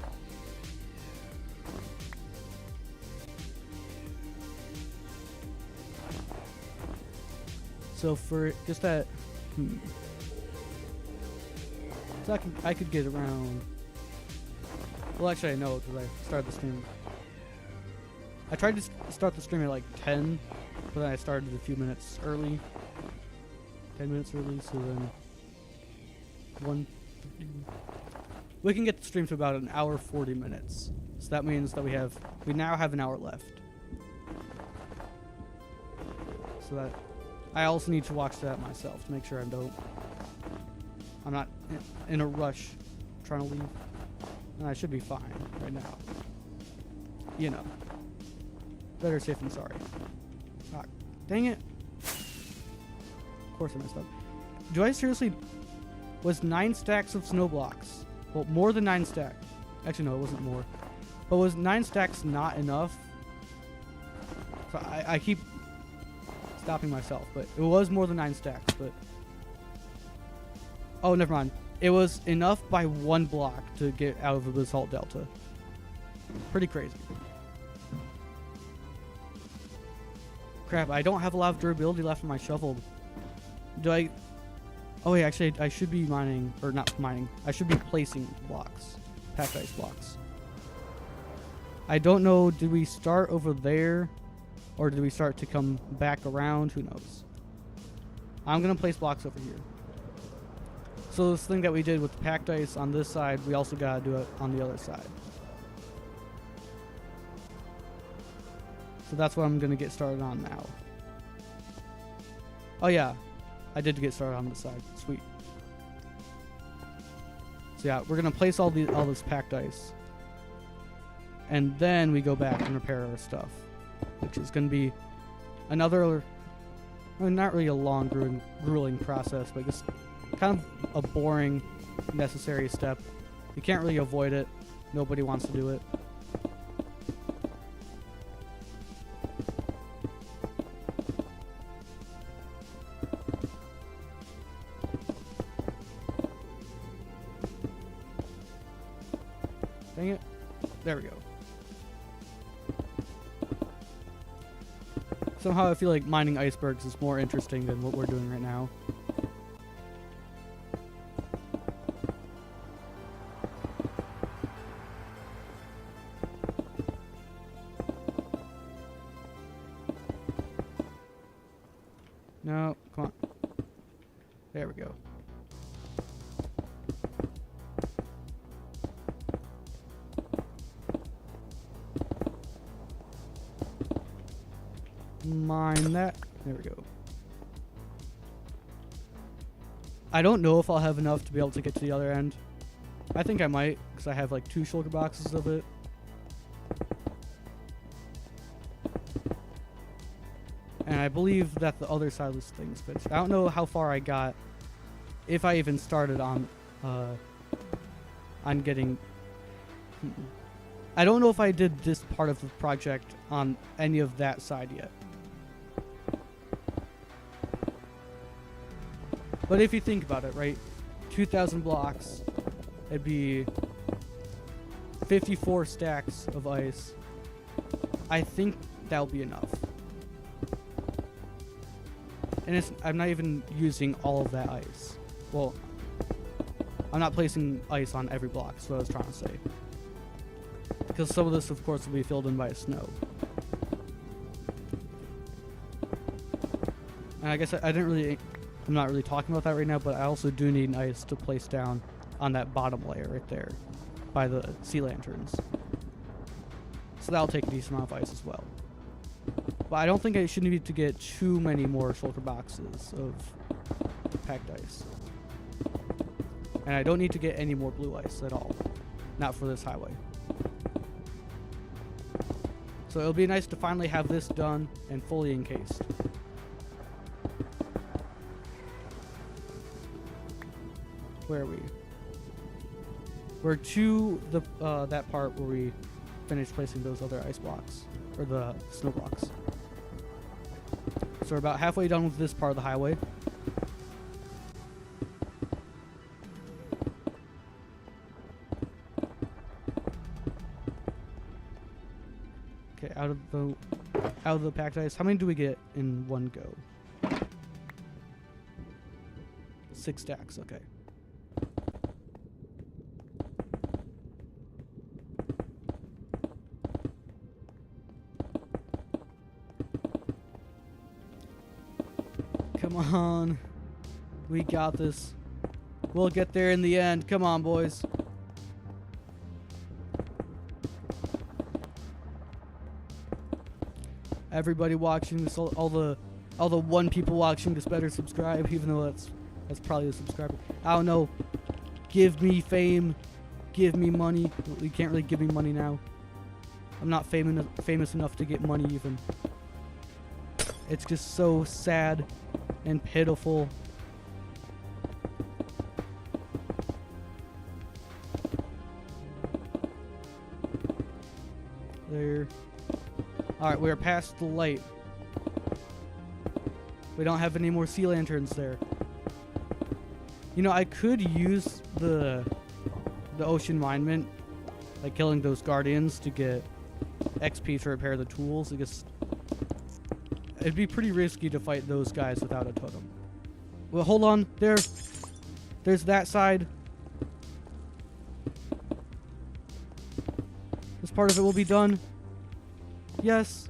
So for just that, so I could get around. Well, actually I know, because I started the stream. I tried to start the stream at like 10, but then I started a few minutes early. 10 minutes early, so then 1. We can get the stream to about 1 hour 40 minutes. So that means that we now have 1 hour left. So that I also need to watch that myself to make sure I'm not in a rush trying to leave. And I should be fine right now. You know. Better safe than sorry. Ah, dang it. Of course I messed up. Do I seriously... Was 9 stacks of snow blocks? Well, more than 9 stacks. Actually, no, it wasn't more. But was 9 stacks not enough? So I keep stopping myself, but it was more than 9 stacks, but... Oh, never mind. It was enough by 1 block to get out of the basalt delta. Pretty crazy. Crap, I don't have a lot of durability left in my shovel. Do I... Oh, yeah, actually, I should be mining... Or not mining. I should be placing blocks. Packed ice blocks. I don't know, did we start over there? Or did we start to come back around? Who knows? I'm going to place blocks over here. So this thing that we did with the packed ice on this side, we also gotta do it on the other side. So that's what I'm gonna get started on now. Oh yeah, I did get started on this side. Sweet. So yeah, we're gonna place all this packed ice, and then we go back and repair our stuff, which is gonna be another, well, not really a long, grueling process, but just kind of a boring, necessary step. You can't really avoid it. Nobody wants to do it. Dang it. There we go. Somehow I feel like mining icebergs is more interesting than what we're doing right now. No, come on. There we go. Mine that. There we go. I don't know if I'll have enough to be able to get to the other end. I think I might, because I have like 2 shulker boxes of it. And I believe that the other side of this thing's finished. I don't know how far I got, if I even started on getting... I don't know if I did this part of the project on any of that side yet. But if you think about it, right, 2,000 blocks, it'd be 54 stacks of ice. I think that'll be enough. And I'm not even using all of that ice. Well, I'm not placing ice on every block, is what I was trying to say. Because some of this, of course, will be filled in by snow. And I guess I'm not really talking about that right now, but I also do need ice to place down on that bottom layer right there by the sea lanterns. So that'll take a decent amount of ice as well. But I don't think I should need to get too many more shulker boxes of packed ice. And I don't need to get any more blue ice at all. Not for this highway. So it'll be nice to finally have this done and fully encased. Where are we? We're to the that part where we finished placing those other ice blocks, or the snow blocks. So we're about halfway done with this part of the highway. Okay, out of the packed ice. How many do we get in one go? 6 stacks. Okay. Come on. We got this. We'll get there in the end. Come on, boys. Everybody watching this, all the 1 people watching this, better subscribe, even though that's probably a subscriber. I don't know. Give me fame. Give me money. You can't really give me money now. I'm not famous enough to get money even. It's just so sad and pitiful. There. Alright, we're past the light. We don't have any more sea lanterns there. You know, I could use the ocean monument, like killing those guardians, to get XP to repair the tools. I guess it'd be pretty risky to fight those guys without a totem. Well, hold on. There's that side. This part of it will be done. Yes.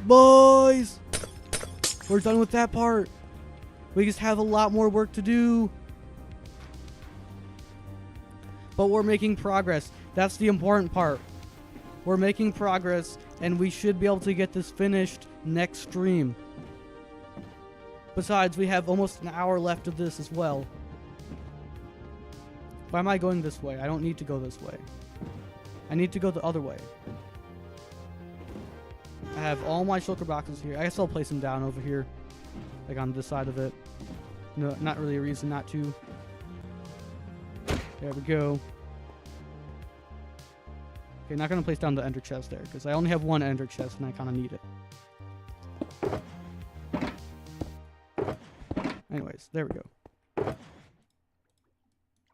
Boys! We're done with that part. We just have a lot more work to do. But we're making progress. That's the important part. We're making progress, and we should be able to get this finished next stream. Besides, we have almost an hour left of this as well. Why am I going this way? I don't need to go this way. I need to go the other way. I have all my shulker boxes here. I guess I'll place them down over here. Like on this side of it. No, not really a reason not to. There we go. Okay, not going to place down the ender chest there, because I only have one ender chest and I kind of need it. Anyways, there we go.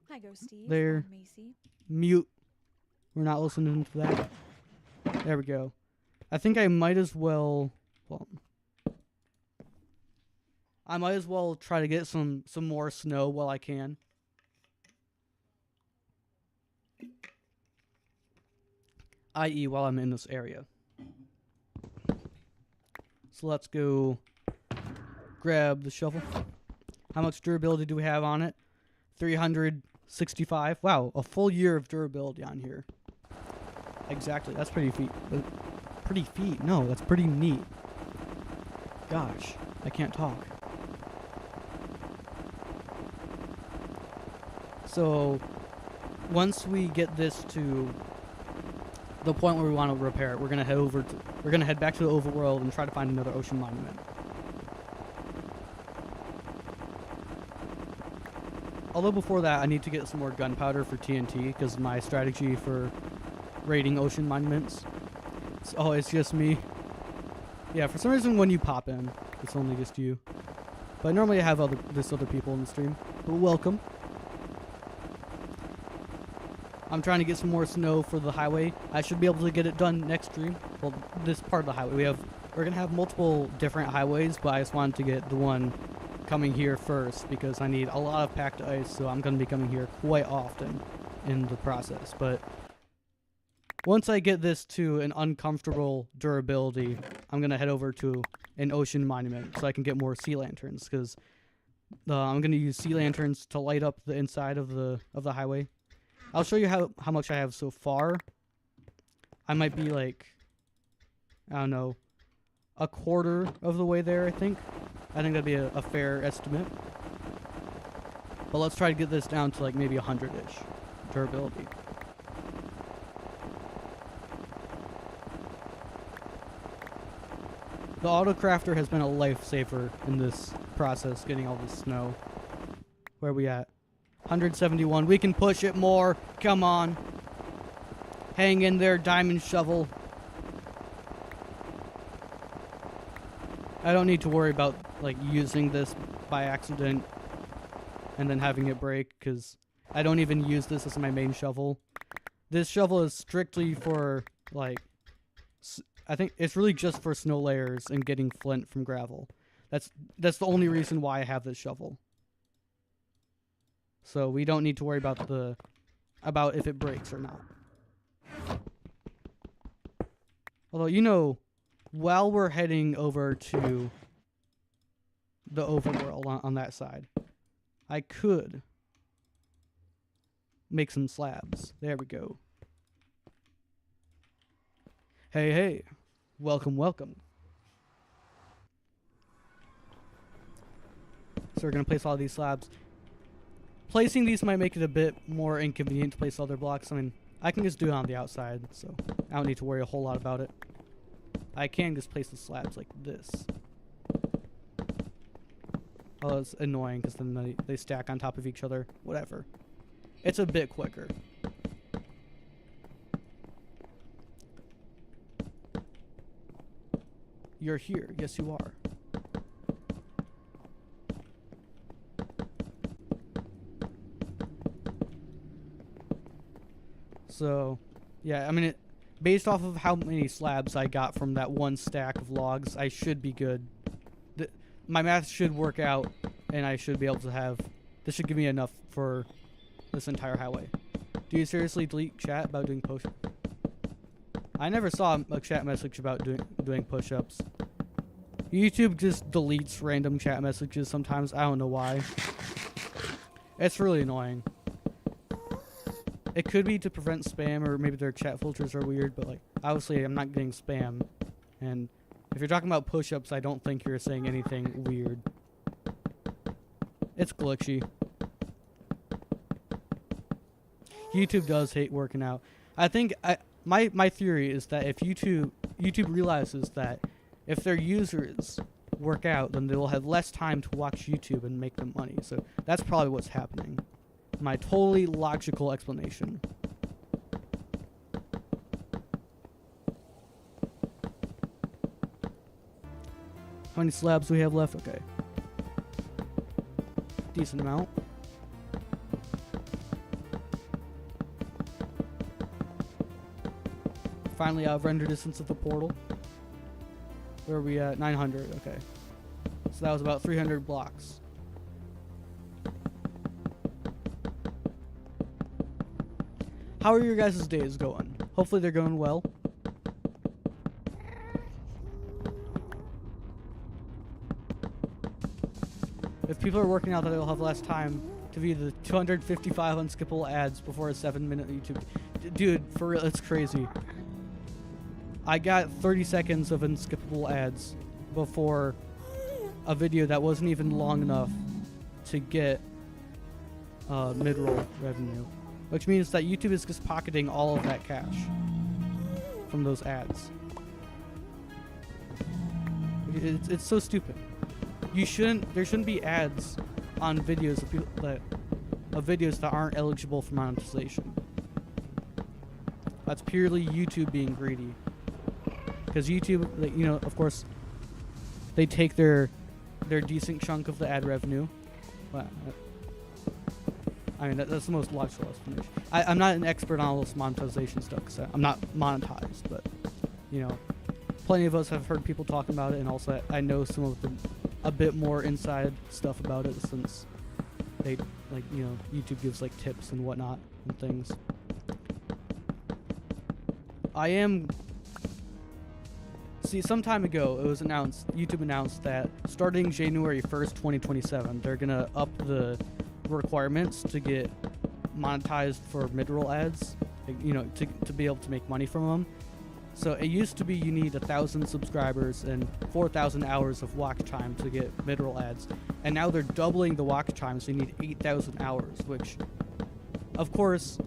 Hi, go Steve. There. I'm Macy. Mute. We're not listening to that. There we go. I think I might as well... Well, I might as well try to get some more snow while I can. I.e. while I'm in this area. So let's go grab the shovel. How much durability do we have on it? 365. Wow, a full year of durability on here. Exactly, that's pretty feat. Pretty feat? No, that's pretty neat. Gosh, I can't talk. So, once we get this to the point where we want to repair it, we're gonna head back to the overworld and try to find another ocean monument. Although before that, I need to get some more gunpowder for TNT, because my strategy for raiding ocean monuments. Oh, it's just me. Yeah, for some reason when you pop in, it's only just you. But normally I have other people in the stream. But welcome. I'm trying to get some more snow for the highway. I should be able to get it done next stream. Well, this part of the highway. We're gonna have multiple different highways, but I just wanted to get the one coming here first because I need a lot of packed ice, so I'm gonna be coming here quite often in the process. But once I get this to an uncomfortable durability, I'm gonna head over to an ocean monument so I can get more sea lanterns, because I'm gonna use sea lanterns to light up the inside of the highway. I'll show you how much I have so far. I might be like, I don't know, a quarter of the way there, I think. I think that'd be a fair estimate. But let's try to get this down to like maybe 100-ish durability. The auto crafter has been a lifesaver in this process, getting all this snow. Where are we at? 171. We can push it more. Come on. Hang in there, diamond shovel. I don't need to worry about like using this by accident and then having it break, because I don't even use this as my main shovel. This shovel is strictly for like, I think it's really just for snow layers and getting flint from gravel. That's the only reason why I have this shovel. So we don't need to worry about if it breaks or not. Although, you know, while we're heading over to the overworld on that side, I could make some slabs. There we go. Hey, hey. Welcome, welcome. So we're going to place all these slabs. Placing these might make it a bit more inconvenient to place other blocks. I mean, I can just do it on the outside, so I don't need to worry a whole lot about it. I can just place the slabs like this. Oh, it's annoying because then they stack on top of each other. Whatever. It's a bit quicker. You're here. Yes, you are. So, yeah, I mean, based off of how many slabs I got from that one stack of logs, I should be good. My math should work out, and I should be able to have... This should give me enough for this entire highway. Do you seriously delete chat about doing push? I never saw a chat message about doing push-ups. YouTube just deletes random chat messages sometimes. I don't know why. It's really annoying. It could be to prevent spam, or maybe their chat filters are weird, but like obviously I'm not getting spam. And if you're talking about push-ups, I don't think you're saying anything weird. It's glitchy. YouTube does hate working out. I think my theory is that if YouTube realizes that if their users work out, then they will have less time to watch YouTube and make them money. So that's probably what's happening. My totally logical explanation. How many slabs do we have left? Okay. Decent amount. Finally out of render distance of the portal. Where are we at? 900. Okay. So that was about 300 blocks. How are your guys' days going? Hopefully they're going well. If people are working out that they'll have less time to view the 255 unskippable ads before a 7-minute YouTube. Dude, for real, it's crazy. I got 30 seconds of unskippable ads before a video that wasn't even long enough to get mid-roll revenue. Which means that YouTube is just pocketing all of that cash from those ads. It's so stupid. There shouldn't be ads on videos of videos that aren't eligible for monetization. That's purely YouTube being greedy. Because YouTube, you know, of course, they take their decent chunk of the ad revenue. Well, I mean, that's the most logical explanation. I'm not an expert on all this monetization stuff because I'm not monetized, but, you know, plenty of us have heard people talking about it, and also I know some of a bit more inside stuff about it since they, like, you know, YouTube gives, like, tips and whatnot and things. See, some time ago, it was announced, YouTube announced that starting January 1st, 2027, they're going to up the requirements to get monetized for mid-roll ads, you know, to be able to make money from them. So it used to be you need 1,000 subscribers and 4,000 hours of watch time to get mid-roll ads. And now they're doubling the watch time, so you need 8,000 hours, which, of course,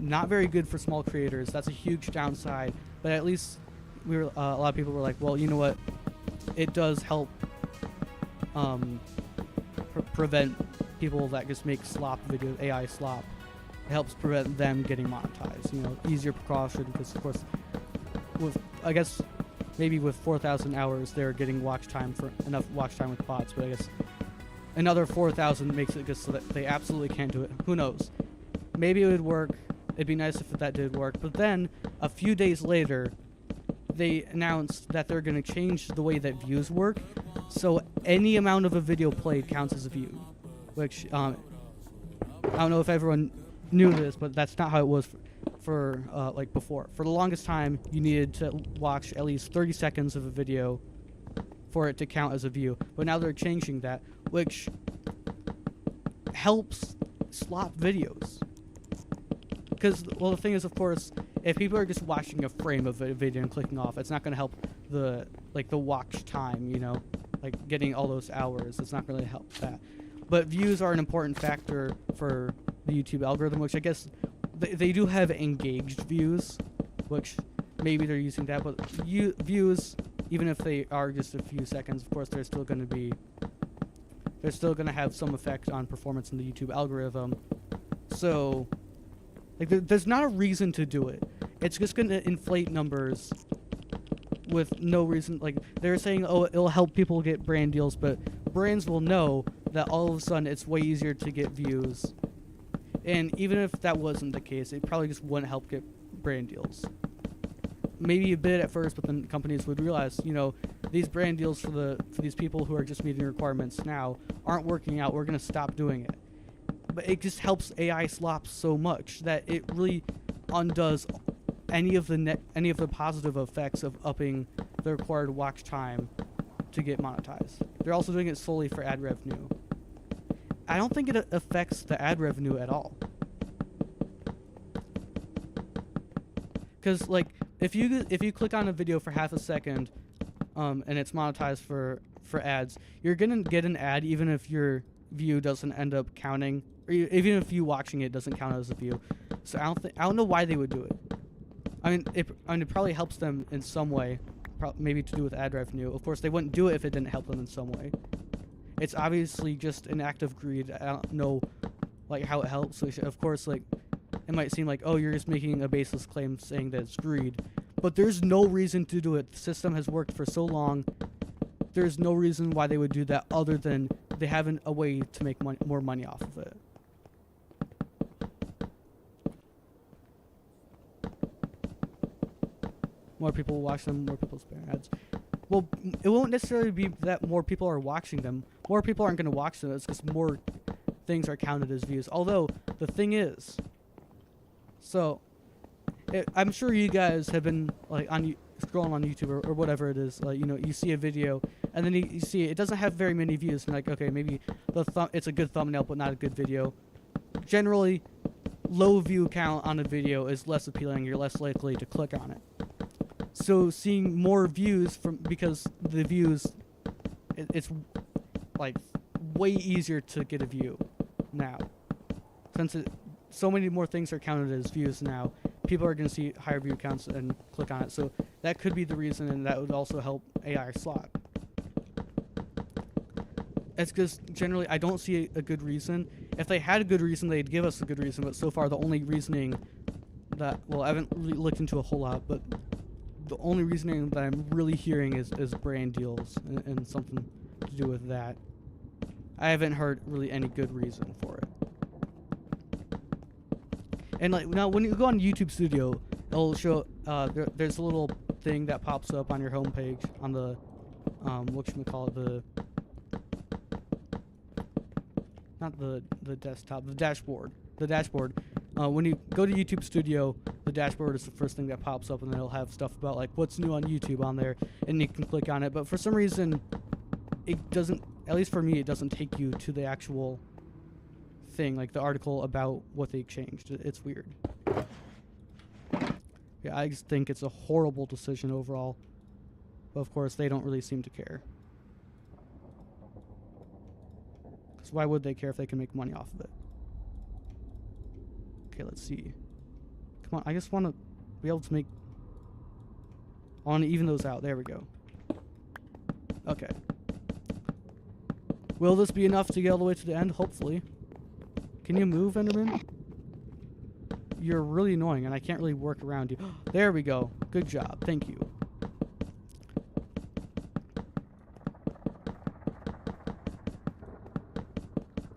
not very good for small creators. That's a huge downside, but at least a lot of people were like, well, you know what? It does help prevent people that just make slop videos, AI slop. It helps prevent them getting monetized. You know, easier precaution because, of course, I guess maybe with 4,000 hours, they're getting watch time for enough watch time with bots. But I guess another 4,000 makes it just so that they absolutely can't do it. Who knows? Maybe it would work. It'd be nice if that did work. But then a few days later, they announced that they're going to change the way that views work. So any amount of a video played counts as a view. Which, I don't know if everyone knew this, but that's not how it was for like before. For the longest time, you needed to watch at least 30 seconds of a video for it to count as a view. But now they're changing that, which helps slop videos. Because, well, the thing is, of course, if people are just watching a frame of a video and clicking off, it's not going to help the watch time, you know? Like, getting all those hours, it's not going to help that. But views are an important factor for the YouTube algorithm, which I guess they do have engaged views, which maybe they're using that. But views, even if they are just a few seconds, of course, they're still going to have some effect on performance in the YouTube algorithm. So, like, there's not a reason to do it. It's just going to inflate numbers with no reason. Like, they're saying, oh, it'll help people get brand deals, but brands will know that all of a sudden it's way easier to get views. And even if that wasn't the case, it probably just wouldn't help get brand deals. Maybe a bit at first, but then companies would realize, you know, these brand deals for these people who are just meeting requirements now aren't working out. We're going to stop doing it. But it just helps AI slop so much that it really undoes any of the positive effects of upping the required watch time to get monetized. They're also doing it solely for ad revenue. I don't think it affects the ad revenue at all. Because like if you click on a video for half a second, and it's monetized for ads, you're gonna get an ad even if your view doesn't end up counting, or even if you watching it doesn't count as a view. So I don't know why they would do it. I mean, it probably helps them in some way, maybe to do with ad revenue. Of course, they wouldn't do it if it didn't help them in some way. It's obviously just an act of greed. I don't know, like, how it helps. So of course, like, it might seem like, oh, you're just making a baseless claim saying that it's greed, but there's no reason to do it. The system has worked for so long. There's no reason why they would do that other than they have a way to make more money off of it. More people will watch them, more people spam ads. Well, it won't necessarily be that more people are watching them. More people aren't going to watch them. It's just more things are counted as views. Although, the thing is, so, I'm sure you guys have been, like, scrolling on YouTube or whatever it is. Like, you know, you see a video, and then you see it doesn't have very many views. And, like, okay, maybe it's a good thumbnail, but not a good video. Generally, low view count on a video is less appealing. You're less likely to click on it. So seeing more views because the views, it's like way easier to get a view now. Since so many more things are counted as views now, people are going to see higher view counts and click on it. So that could be the reason, and that would also help AI slot. It's because generally I don't see a good reason. If they had a good reason, they'd give us a good reason. But so far, the only reasoning that, well, I haven't really looked into a whole lot, but the only reasoning that I'm really hearing is brand deals and something to do with that. I haven't heard really any good reason for it. And like now, when you go on YouTube Studio, it'll show there's a little thing that pops up on your homepage on the the desktop, the dashboard. The dashboard. When you go to YouTube Studio, the dashboard is the first thing that pops up, and then it'll have stuff about like what's new on YouTube on there, and you can click on it. But for some reason, it doesn't. At least for me, it doesn't take you to the actual thing, like the article about what they changed. It's weird. Yeah, I just think it's a horrible decision overall. But of course, they don't really seem to care. Because why would they care if they can make money off of it? Okay, let's see. Come on, I just want to be able to make... I want to even those out. There we go. Okay. Will this be enough to get all the way to the end? Hopefully. Can you move, Enderman? You're really annoying, and I can't really work around you. There we go. Good job. Thank you.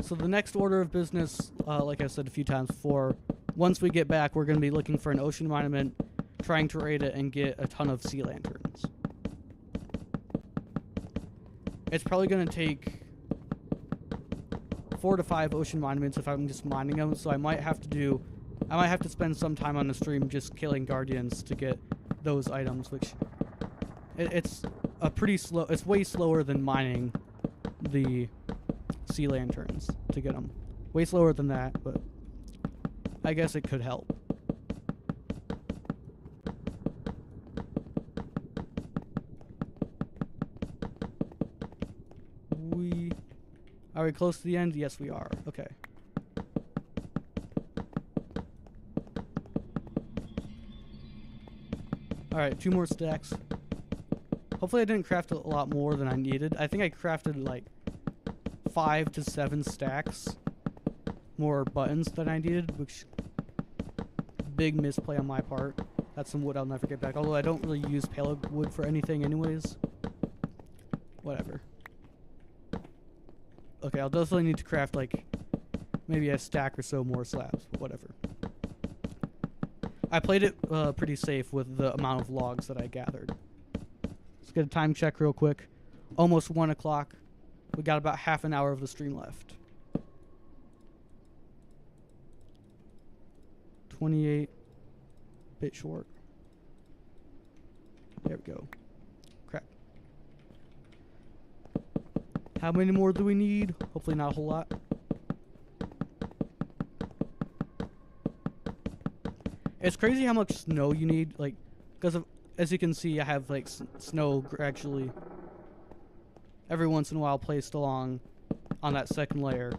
So the next order of business, like I said a few times before, once we get back, we're going to be looking for an ocean monument, trying to raid it, and get a ton of sea lanterns. It's probably going to take 4 to 5 ocean monuments if I'm just mining them, so I might have to spend some time on the stream just killing guardians to get those items, which it's way slower than mining the sea lanterns to get them. Way slower than that, but I guess it could help. Are we close to the end? Yes, we are. Okay. Alright, 2 more stacks. Hopefully I didn't craft a lot more than I needed. I think I crafted like 5 to 7 stacks more buttons than I needed, which big misplay on my part. That's some wood I'll never get back. Although I don't really use pale wood for anything anyways. Whatever. Okay, I'll definitely need to craft like maybe a stack or so more slabs, but whatever. I played it pretty safe with the amount of logs that I gathered. Let's get a time check real quick. Almost 1 o'clock. We got about half an hour of the stream left. 28. Bit short. There we go. Crap. How many more do we need? Hopefully not a whole lot. It's crazy how much snow you need, like, because of, as you can see, I have like snow gradually every once in a while placed along on that second layer.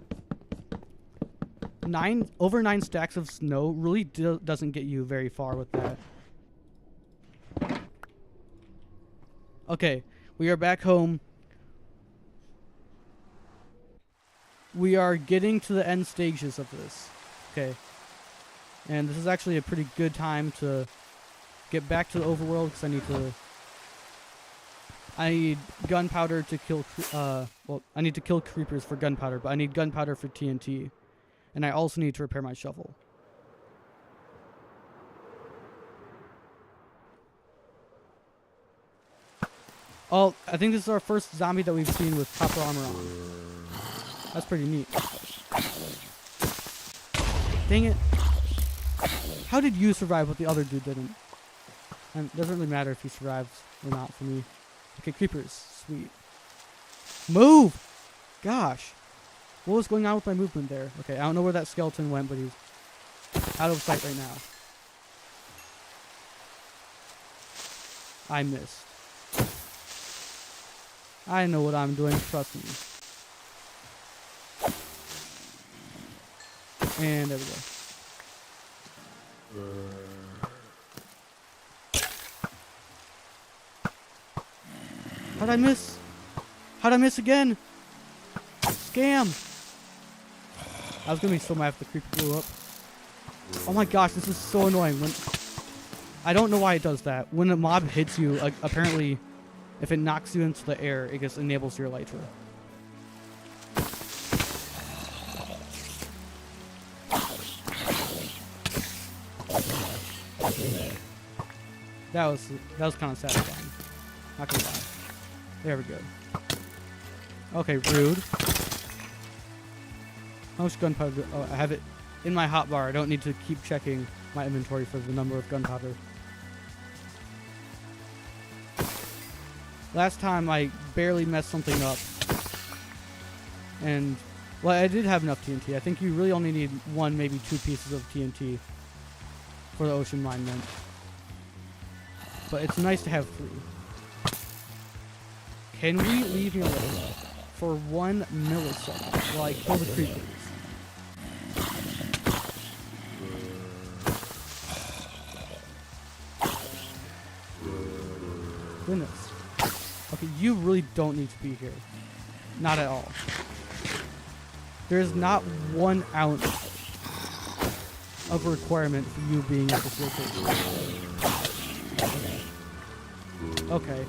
Over 9 stacks of snow really doesn't get you very far with that. Okay, we are back home. We are getting to the end stages of this. Okay. And this is actually a pretty good time to get back to the overworld because I need gunpowder to kill, well, I need to kill creepers for gunpowder, but I need gunpowder for TNT. And I also need to repair my shovel. Oh, I think this is our first zombie that we've seen with copper armor on. That's pretty neat. Dang it. How did you survive but the other dude didn't? And it doesn't really matter if he survives or not for me. Okay, creepers. Sweet. Move! Gosh. What was going on with my movement there? Okay, I don't know where that skeleton went, but he's out of sight right now. I missed. I know what I'm doing, trust me. And there we go. How'd I miss? How'd I miss again? Scam! I was gonna be so mad if the creeper blew up. Oh my gosh, this is so annoying. I don't know why it does that. When a mob hits you, apparently, if it knocks you into the air, it just enables your elytra. That was kind of satisfying. Not gonna lie. There we go. Okay, rude. How much gunpowder? Oh, I have it in my hotbar. I don't need to keep checking my inventory for the number of gunpowder. Last time I barely messed something up. And, well, I did have enough TNT. I think you really only need 1, maybe 2 pieces of TNT for the ocean mine then. But it's nice to have 3. Can we leave me alone for 1 millisecond while I kill the creepers? Goodness. Okay, you really don't need to be here. Not at all. There's not 1 ounce of requirement for you being at this location. Okay.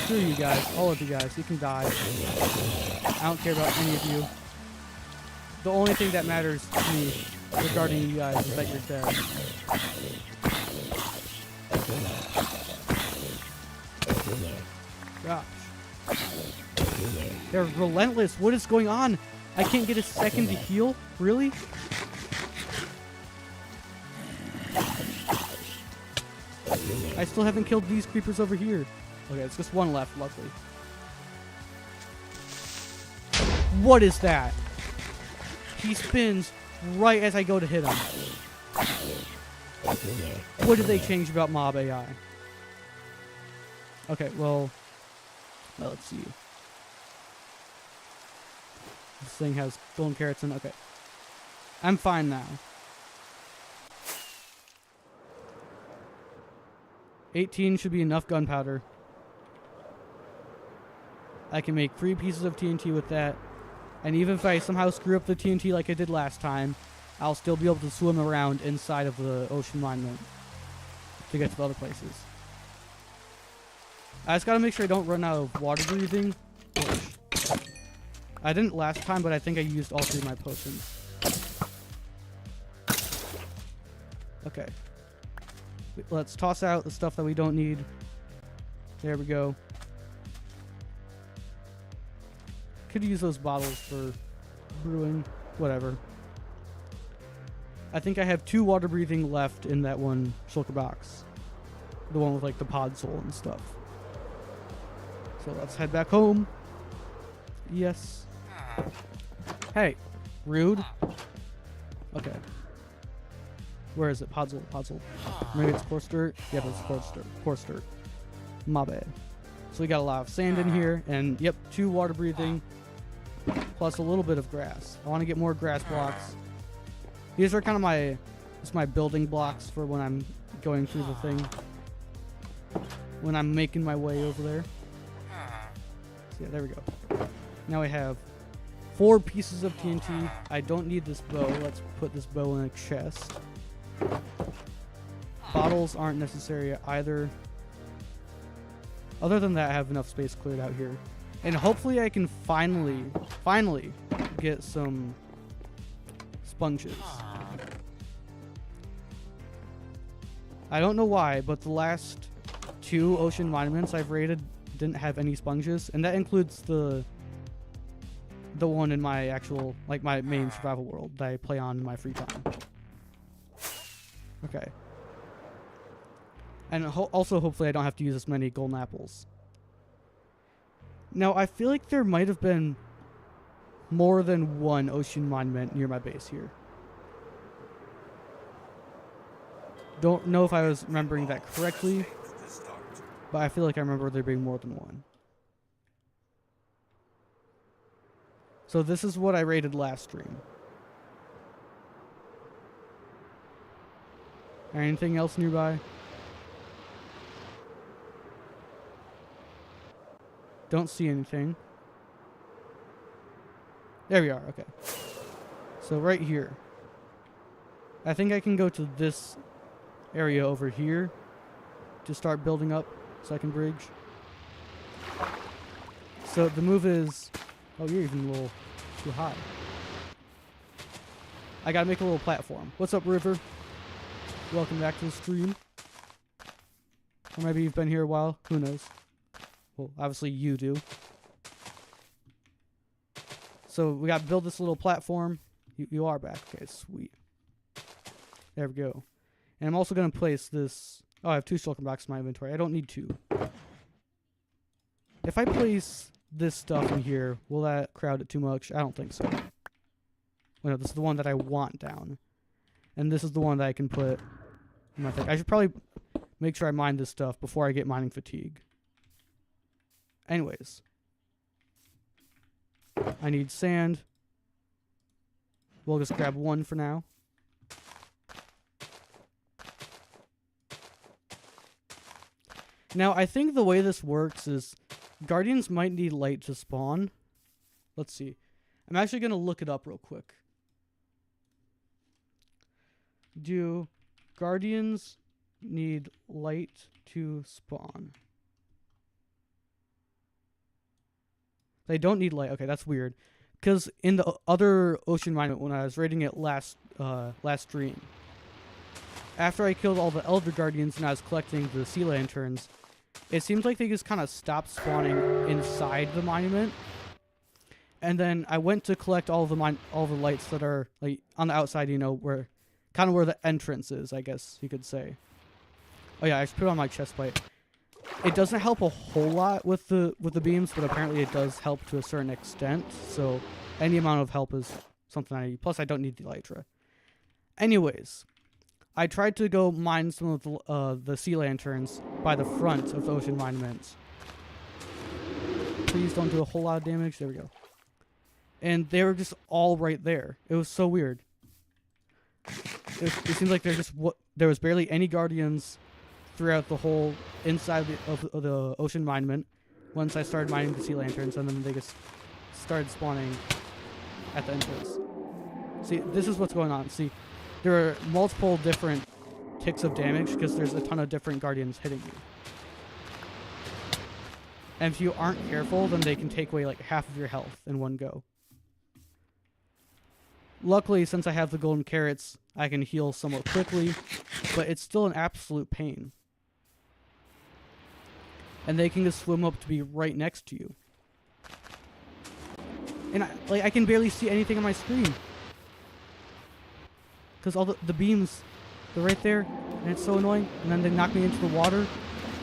Screw you guys, all of you guys, you can die. I don't care about any of you. The only thing that matters to me regarding you guys is that you're dead. Gosh. They're relentless. What is going on? I can't get a second to heal? Really? I still haven't killed these creepers over here. Okay, it's just 1 left, luckily. What is that? He spins right as I go to hit him. What did they change about mob AI? Okay, well, let's see. This thing has golden carrots in. Okay. I'm fine now. 18 should be enough gunpowder. I can make 3 pieces of TNT with that. And even if I somehow screw up the TNT like I did last time, I'll still be able to swim around inside of the ocean monument to get to the other places. I just gotta make sure I don't run out of water breathing. I didn't last time, but I think I used all 3 of my potions. Okay. Let's toss out the stuff that we don't need. There we go. Could use those bottles for brewing. Whatever. I think I have 2 water breathing left in that one shulker box. The one with like the pod soul and stuff. So let's head back home. Yes. Hey, rude. Okay. Where is it? Puzzle. Maybe it's coarse dirt. Yep, it's coarse dirt. My bad. So we got a lot of sand in here, and yep, 2 water breathing, plus a little bit of grass. I want to get more grass blocks. These are kind of my building blocks for when I'm going through the thing. When I'm making my way over there. So yeah, there we go. Now we have 4 pieces of TNT. I don't need this bow. Let's put this bow in a chest. Bottles aren't necessary either. Other than that, I have enough space cleared out here. And hopefully I can finally get some sponges. I don't know why, but the last 2 ocean monuments I've raided didn't have any sponges, and that includes the one in my actual, like, my main survival world that I play on in my free time. Okay. And also, hopefully, I don't have to use as many golden apples. Now, I feel like there might have been more than 1 ocean monument near my base here. Don't know if I was remembering that correctly, but I feel like I remember there being more than 1. So this is what I rated last stream. Anything else nearby? Don't see anything. There we are, okay. So right here. I think I can go to this area over here to start building up so I can bridge. So the move is... Oh, you're even a little too high. I gotta make a little platform. What's up, River? Welcome back to the stream. Or maybe you've been here a while. Who knows? Well, obviously you do. So we gotta build this little platform. You are back. Okay, sweet. There we go. And I'm also gonna place this... Oh, I have 2 shulker blocks in my inventory. I don't need 2. If I place this stuff in here, will that crowd it too much? I don't think so. Well, no, this is the one that I want down. And this is the one that I can put in my thing. I should probably make sure I mine this stuff before I get mining fatigue. Anyways. I need sand. We'll just grab 1 for now. Now, I think the way this works is Guardians might need light to spawn. Let's see. I'm actually going to look it up real quick. Do Guardians need light to spawn? They don't need light. Okay, that's weird. Because in the other ocean monument, when I was raiding it last stream, after I killed all the Elder Guardians and I was collecting the sea lanterns, it seems like they just kind of stopped spawning inside the monument. And then I went to collect all the lights that are like on the outside, you know, where the entrance is, I guess you could say. Oh yeah, I should put it on my chest plate. It doesn't help a whole lot with the beams, but apparently it does help to a certain extent. So any amount of help is something I need. Plus, I don't need the elytra. Anyways, I tried to go mine some of the sea lanterns by the front of the ocean monuments. Please don't do a whole lot of damage. There we go. And they were just all right there. It was so weird. It seemed like there was barely any guardians throughout the whole inside of the ocean monument once I started mining the sea lanterns, and then they just started spawning at the entrance. See, this is what's going on. See, there are multiple different ticks of damage because there's a ton of different guardians hitting you. And if you aren't careful, then they can take away like half of your health in one go. Luckily, since I have the golden carrots, I can heal somewhat quickly, but it's still an absolute pain. And they can just swim up to be right next to you. And I can barely see anything on my screen. Because all the beams, they're right there, and it's so annoying. And then they knock me into the water,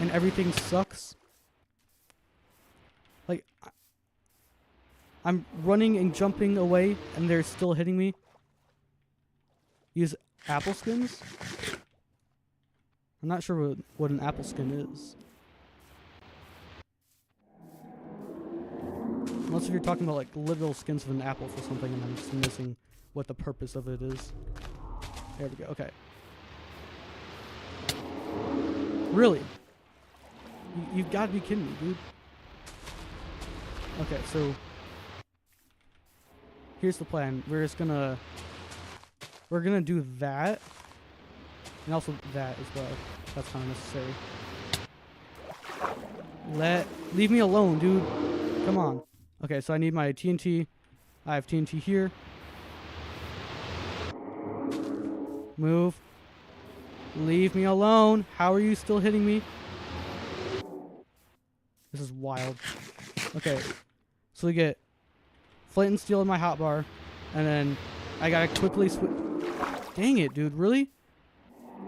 and everything sucks. Like, I'm running and jumping away, and they're still hitting me. Use apple skins? I'm not sure what an apple skin is. Unless if you're talking about like literal skins of an apple for something, and I'm just missing what the purpose of it is. There we go. Okay. Really? You've got to be kidding me, dude. Okay, so here's the plan. We're gonna do that, and also that as well. That's kind of necessary. Leave me alone, dude. Come on. Okay, so I need my TNT. I have TNT here. Move. Leave me alone. How are you still hitting me? This is wild. Okay, so we get flint and steel in my hotbar, and then I gotta quickly switch. Dang it, dude! Really?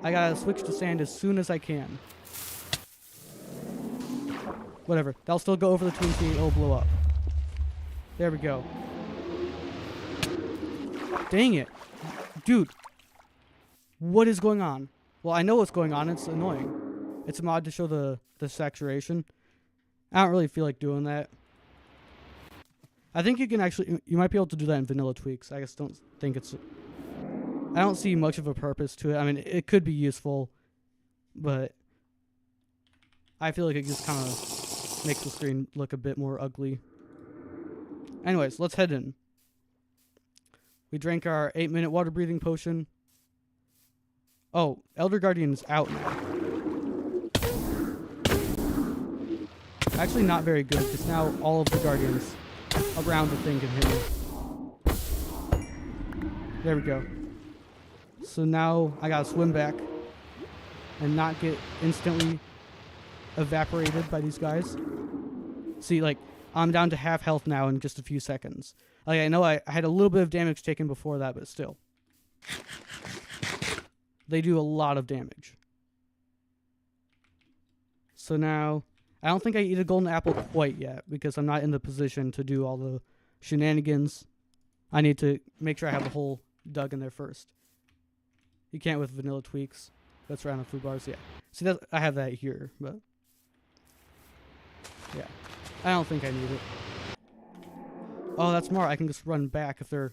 I gotta switch to sand as soon as I can. Whatever. That'll still go over the TNT. It'll blow up. There we go. Dang it, dude! What is going on? Well, I know what's going on. It's annoying. It's a mod to show the saturation. I don't really feel like doing that. I think you can actually, you might be able to do that in vanilla tweaks. I just don't think it's, I don't see much of a purpose to it. I mean, it could be useful, but I feel like it just kind of makes the screen look a bit more ugly. Anyways, let's head in. We drank our 8-minute water breathing potion. Oh, Elder Guardian's out now. Actually not very good, because now all of the Guardians around the thing can hit me. There we go. So now I gotta swim back and not get instantly evaporated by these guys. See, like, I'm down to half health now in just a few seconds. Like, I know I had a little bit of damage taken before that, but still. They do a lot of damage. So now, I don't think I eat a golden apple quite yet, because I'm not in the position to do all the shenanigans. I need to make sure I have the hole dug in there first. You can't with vanilla tweaks. That's around the food bars, yeah. See, that I have that here, but yeah. I don't think I need it. Oh, that's smart. I can just run back if they're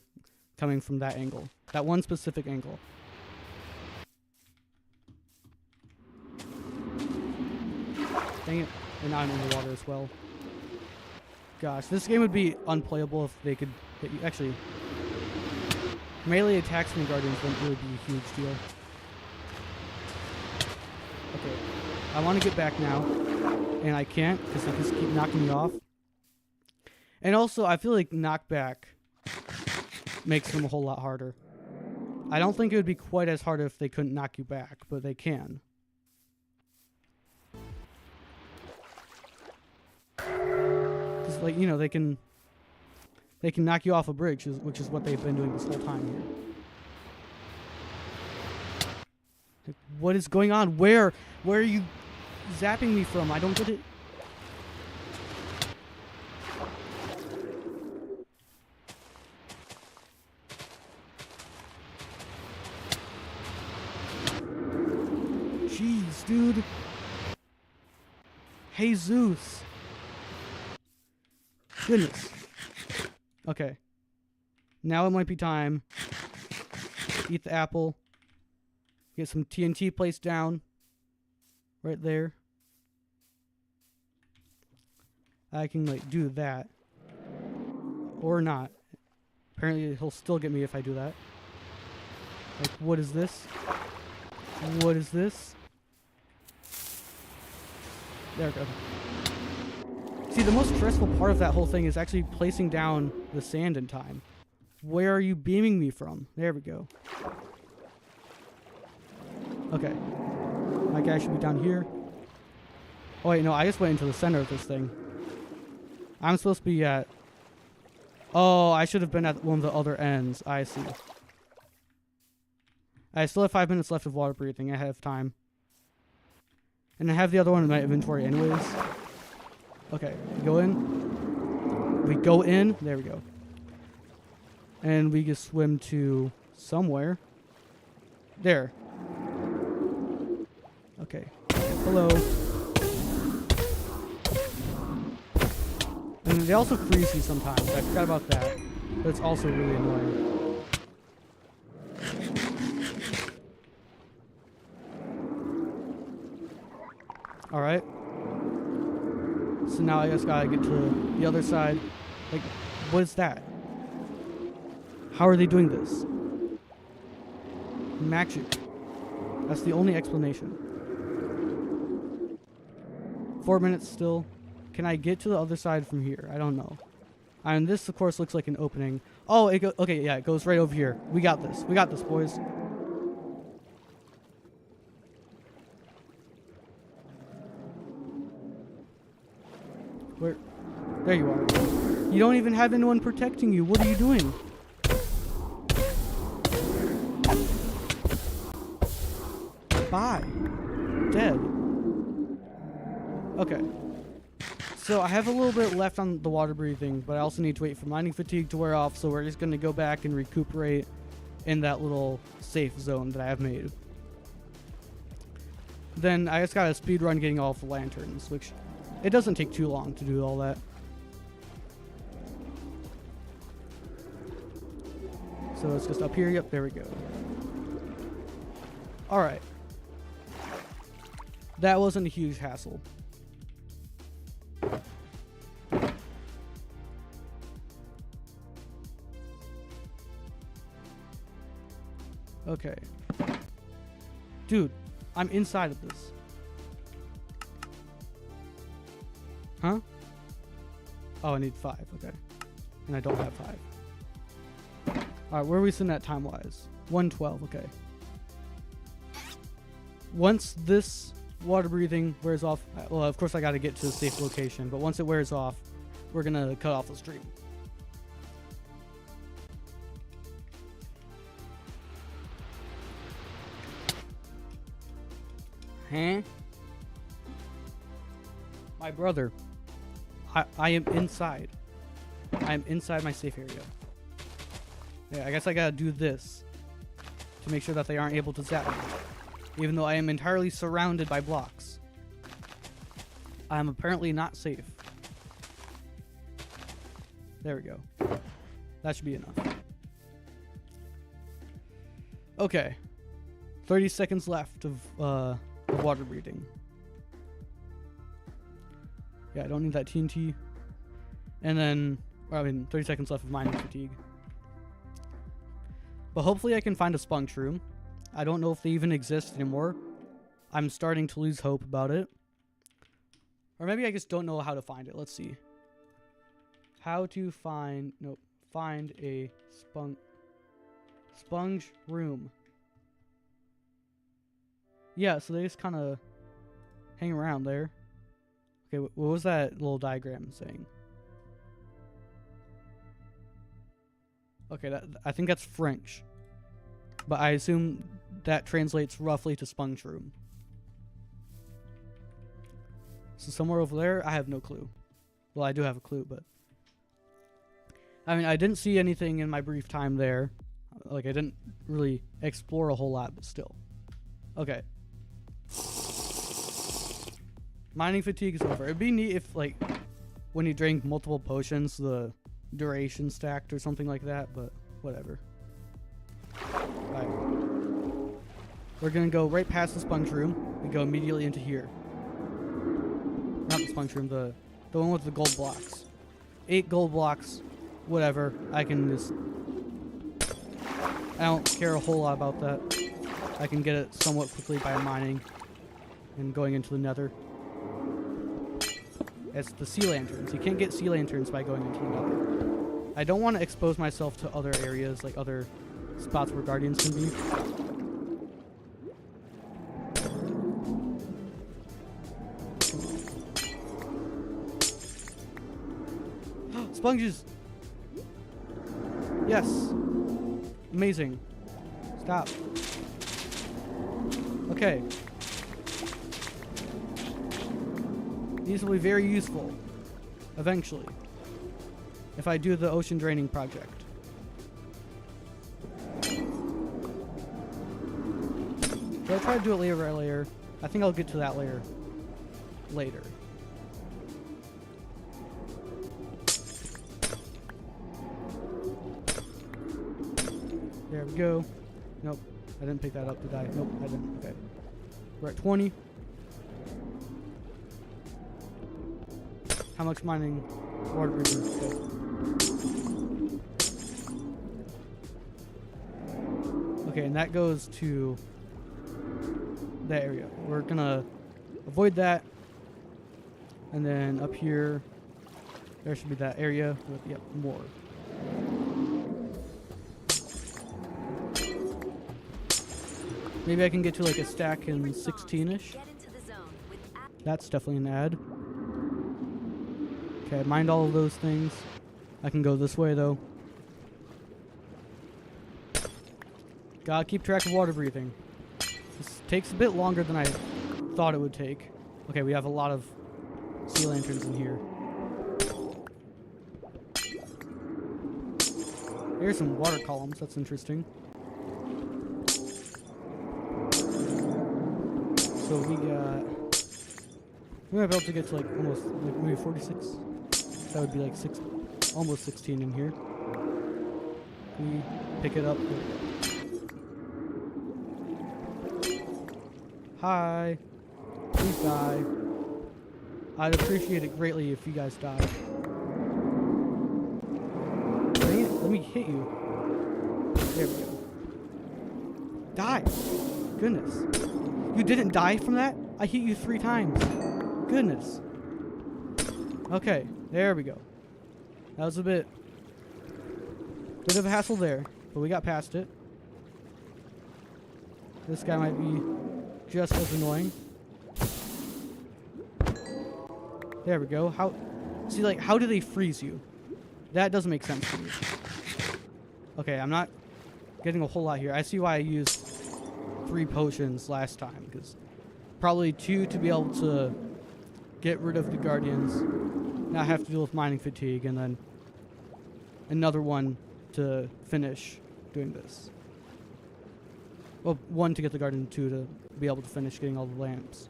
coming from that angle. That one specific angle. Dang it. And now I'm in the water as well. Gosh, this game would be unplayable if they could hit you. Actually, melee attacks from the Guardians wouldn't really be a huge deal. Okay. I want to get back now. And I can't because they just keep knocking me off. And also, I feel like knockback makes them a whole lot harder. I don't think it would be quite as hard if they couldn't knock you back, but they can. Because, like, you know, they can knock you off a bridge, which is what they've been doing this whole time here. Like, what is going on? Where are you zapping me from? I don't get it. Jeez, dude. Jesus. Goodness. Okay. Now it might be time. Eat the apple. Get some TNT placed down. Right there. I can, like, do that. Or not. Apparently he'll still get me if I do that. Like, what is this? What is this? There we go. See, the most stressful part of that whole thing is actually placing down the sand in time. Where are you beaming me from? There we go. Okay. My guy should be down here. Oh wait, no, I just went into the center of this thing. I'm supposed to be at... Oh, I should have been at one of the other ends. I see. I still have 5 minutes left of water breathing. I have time. And I have the other one in my inventory anyways. Okay, go in. We go in. There we go. And we just swim to somewhere. There. Okay. Hello. And they also freeze you sometimes. I forgot about that. But it's also really annoying. Alright. So now I just gotta get to the other side. Like, what is that? How are they doing this? Magic. That's the only explanation. 4 minutes still. Can I get to the other side from here? I don't know. And this, of course, looks like an opening. Oh, okay, yeah, it goes right over here. We got this. We got this, boys. Where? There you are. You don't even have anyone protecting you. What are you doing? Bye. Dead. Okay. So I have a little bit left on the water breathing, but I also need to wait for mining fatigue to wear off, so we're just going to go back and recuperate in that little safe zone that I have made. Then I just got to speedrun getting all of the lanterns, which it doesn't take too long to do all that. So it's just up here. Yep, there we go. Alright. That wasn't a huge hassle. Okay. Dude, I'm inside of this. Huh? Oh, I need 5. Okay. And I don't have 5. Alright, where are we sitting at time-wise? 1:12. Okay. Once this water breathing wears off, well, of course I got to get to a safe location, but once it wears off, we're going to cut off the stream. Huh? My brother. I am inside. I am inside my safe area. Yeah, I guess I gotta do this to make sure that they aren't able to zap me. Even though I am entirely surrounded by blocks. I am apparently not safe. There we go. That should be enough. Okay. 30 seconds left of water breathing. Yeah, I don't need that TNT. And then, well, I mean, 30 seconds left of mining fatigue. But hopefully I can find a spunk room. I don't know if they even exist anymore. I'm starting to lose hope about it. Or maybe I just don't know how to find it. Let's see. How to find... Nope. Find a sponge room. Yeah, so they just kind of hang around there. Okay, what was that little diagram saying? Okay, I think that's French. But I assume that translates roughly to sponge room. So somewhere over there, I have no clue. Well, I do have a clue, but... I mean, I didn't see anything in my brief time there. Like, I didn't really explore a whole lot, but still. Okay. Mining fatigue is over. It'd be neat if, like, when you drink multiple potions, the duration stacked or something like that, but whatever. Alright. We're gonna go right past the sponge room and go immediately into here. Not the sponge room, the one with the gold blocks. 8 gold blocks, whatever. I can just... I don't care a whole lot about that. I can get it somewhat quickly by mining and going into the Nether. It's the sea lanterns. You can't get sea lanterns by going into the Nether. I don't want to expose myself to other areas, like other spots where guardians can be. Sponges! Yes! Amazing. Stop. Okay. These will be very useful. Eventually. if I do the ocean draining project. So I'll try to do it layer by layer. I think I'll get to that layer later. There we go. Nope. I didn't pick that up, did I? Nope, I didn't. Okay. We're at 20. How much mining? Water breathing. Okay. Okay, and that goes to that area. We're gonna avoid that. And then up here, there should be that area with, yep, more. Maybe I can get to like a stack in 16-ish. That's definitely an ad. Okay, I mined all of those things. I can go this way though. Gotta keep track of water breathing. This takes a bit longer than I thought it would take. Okay, we have a lot of sea lanterns in here. Here's some water columns, that's interesting. So we might be able to get to like almost like maybe 46. That would be like almost 16 in here. We pick it up. Hi. Please die. I'd appreciate it greatly if you guys die. Dang it, let me hit you. There we go. Die. Goodness. You didn't die from that? I hit you 3 times. Goodness. Okay, there we go. That was a bit of a hassle there, but we got past it. This guy might be just as annoying. There we go. How do they freeze you? That doesn't make sense to me. Okay, I'm not getting a whole lot here. I see why I used 3 potions last time, because probably 2 to be able to get rid of the guardians, not have to deal with mining fatigue, and then another one to finish doing this. Well, 1 to get the guardian, 2 to be able to finish getting all the lamps.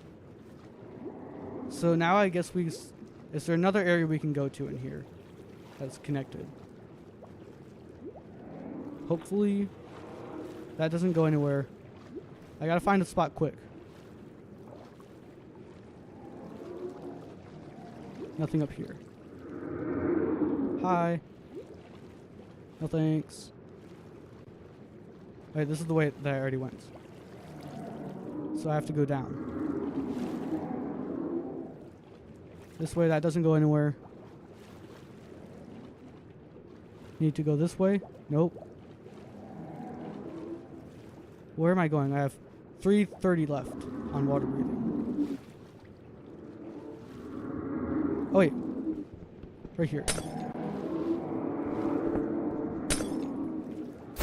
So now I guess is there another area we can go to in here that's connected? Hopefully that doesn't go anywhere. I gotta find a spot quick. Nothing up here. Hi. No thanks. Alright, this is the way that I already went. So I have to go down. This way, that doesn't go anywhere. Need to go this way? Nope. Where am I going? I have 330 left on water breathing. Oh wait. Right here.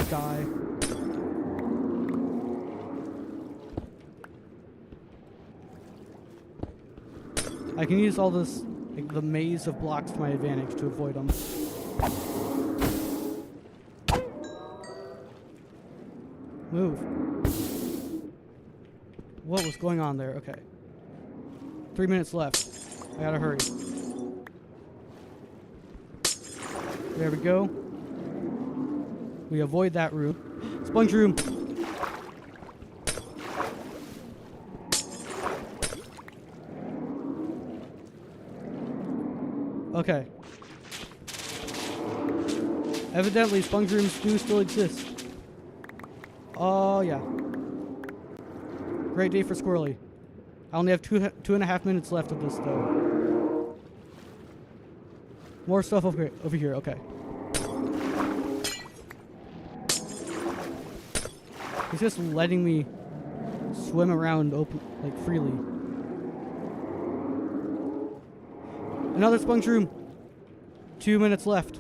Die. I can use all this, like the maze of blocks to my advantage to avoid them. Move. What was going on there? Okay. 3 minutes left. I gotta hurry. There we go. We avoid that room. Sponge room. Okay. Evidently, sponge rooms do still exist. Oh, yeah. Great day for Squirrely. I only have 2.5 minutes left of this, though. More stuff over here. Okay. He's just letting me swim around freely. Another sponge room. 2 minutes left.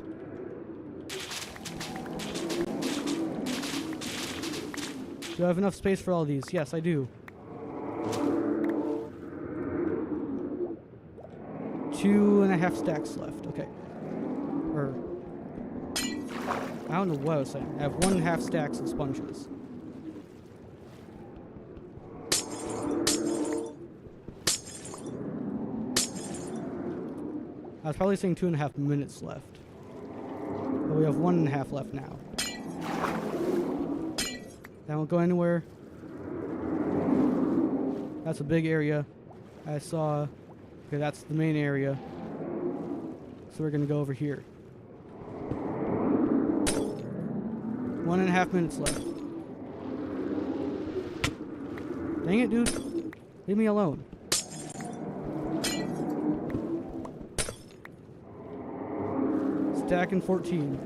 Do I have enough space for all these? Yes, I do. 2.5 stacks left. Okay. Or I don't know what I was saying. I have 1.5 stacks of sponges. I was probably saying 2.5 minutes left. But we have 1.5 left now. That won't go anywhere. That's a big area. I saw... Okay, that's the main area. So we're gonna go over here. 1.5 minutes left. Dang it, dude. Leave me alone. Stacking 14.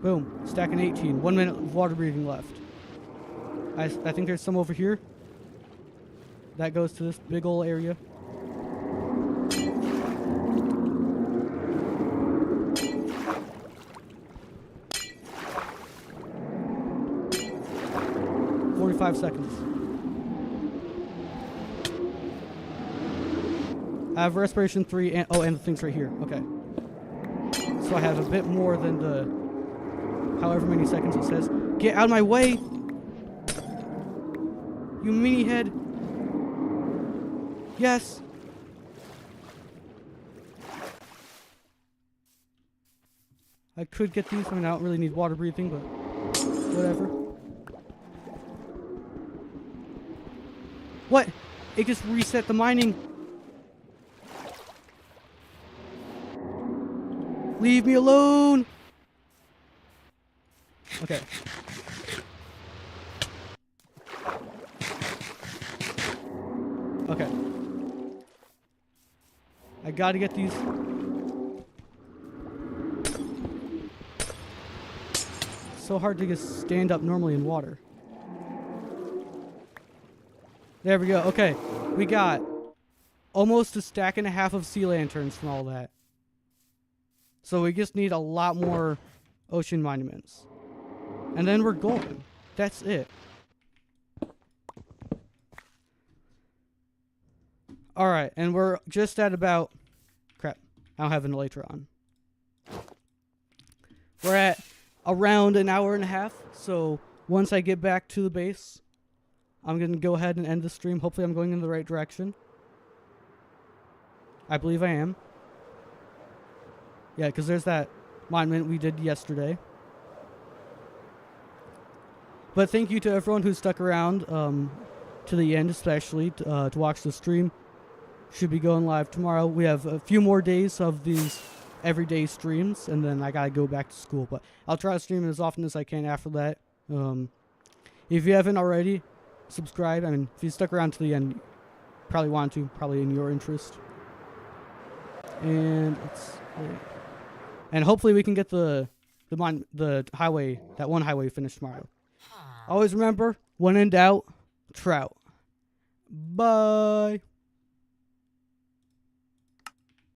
Boom. Stacking 18. 1 minute of water breathing left. I think there's some over here. That goes to this big ol' area. Seconds. I have respiration 3 and the thing's right here. Okay. So I have a bit more than the however many seconds it says. Get out of my way! You mini head! Yes! I could get these. I mean, I don't really need water breathing, but whatever. What? It just reset the mining. Leave me alone. Okay. Okay. I gotta get these. So hard to just stand up normally in water. There we go. Okay. We got almost a stack and a half of sea lanterns from all that. So we just need a lot more ocean monuments. And then we're golden. That's it. Alright, and we're just at about... Crap. I don't have an elytra on. We're at around an hour and a half. So once I get back to the base... I'm going to go ahead and end the stream. Hopefully I'm going in the right direction. I believe I am. Yeah, because there's that monument we did yesterday. But thank you to everyone who stuck around to the end, especially to watch the stream. Should be going live tomorrow. We have a few more days of these everyday streams, and then I got to go back to school. But I'll try to stream as often as I can after that. If you haven't already... subscribe. I mean, if you stuck around to the end, you probably want to, probably in your interest. And hopefully we can get the highway, that one highway finished tomorrow. Always remember, when in doubt, trout. Bye.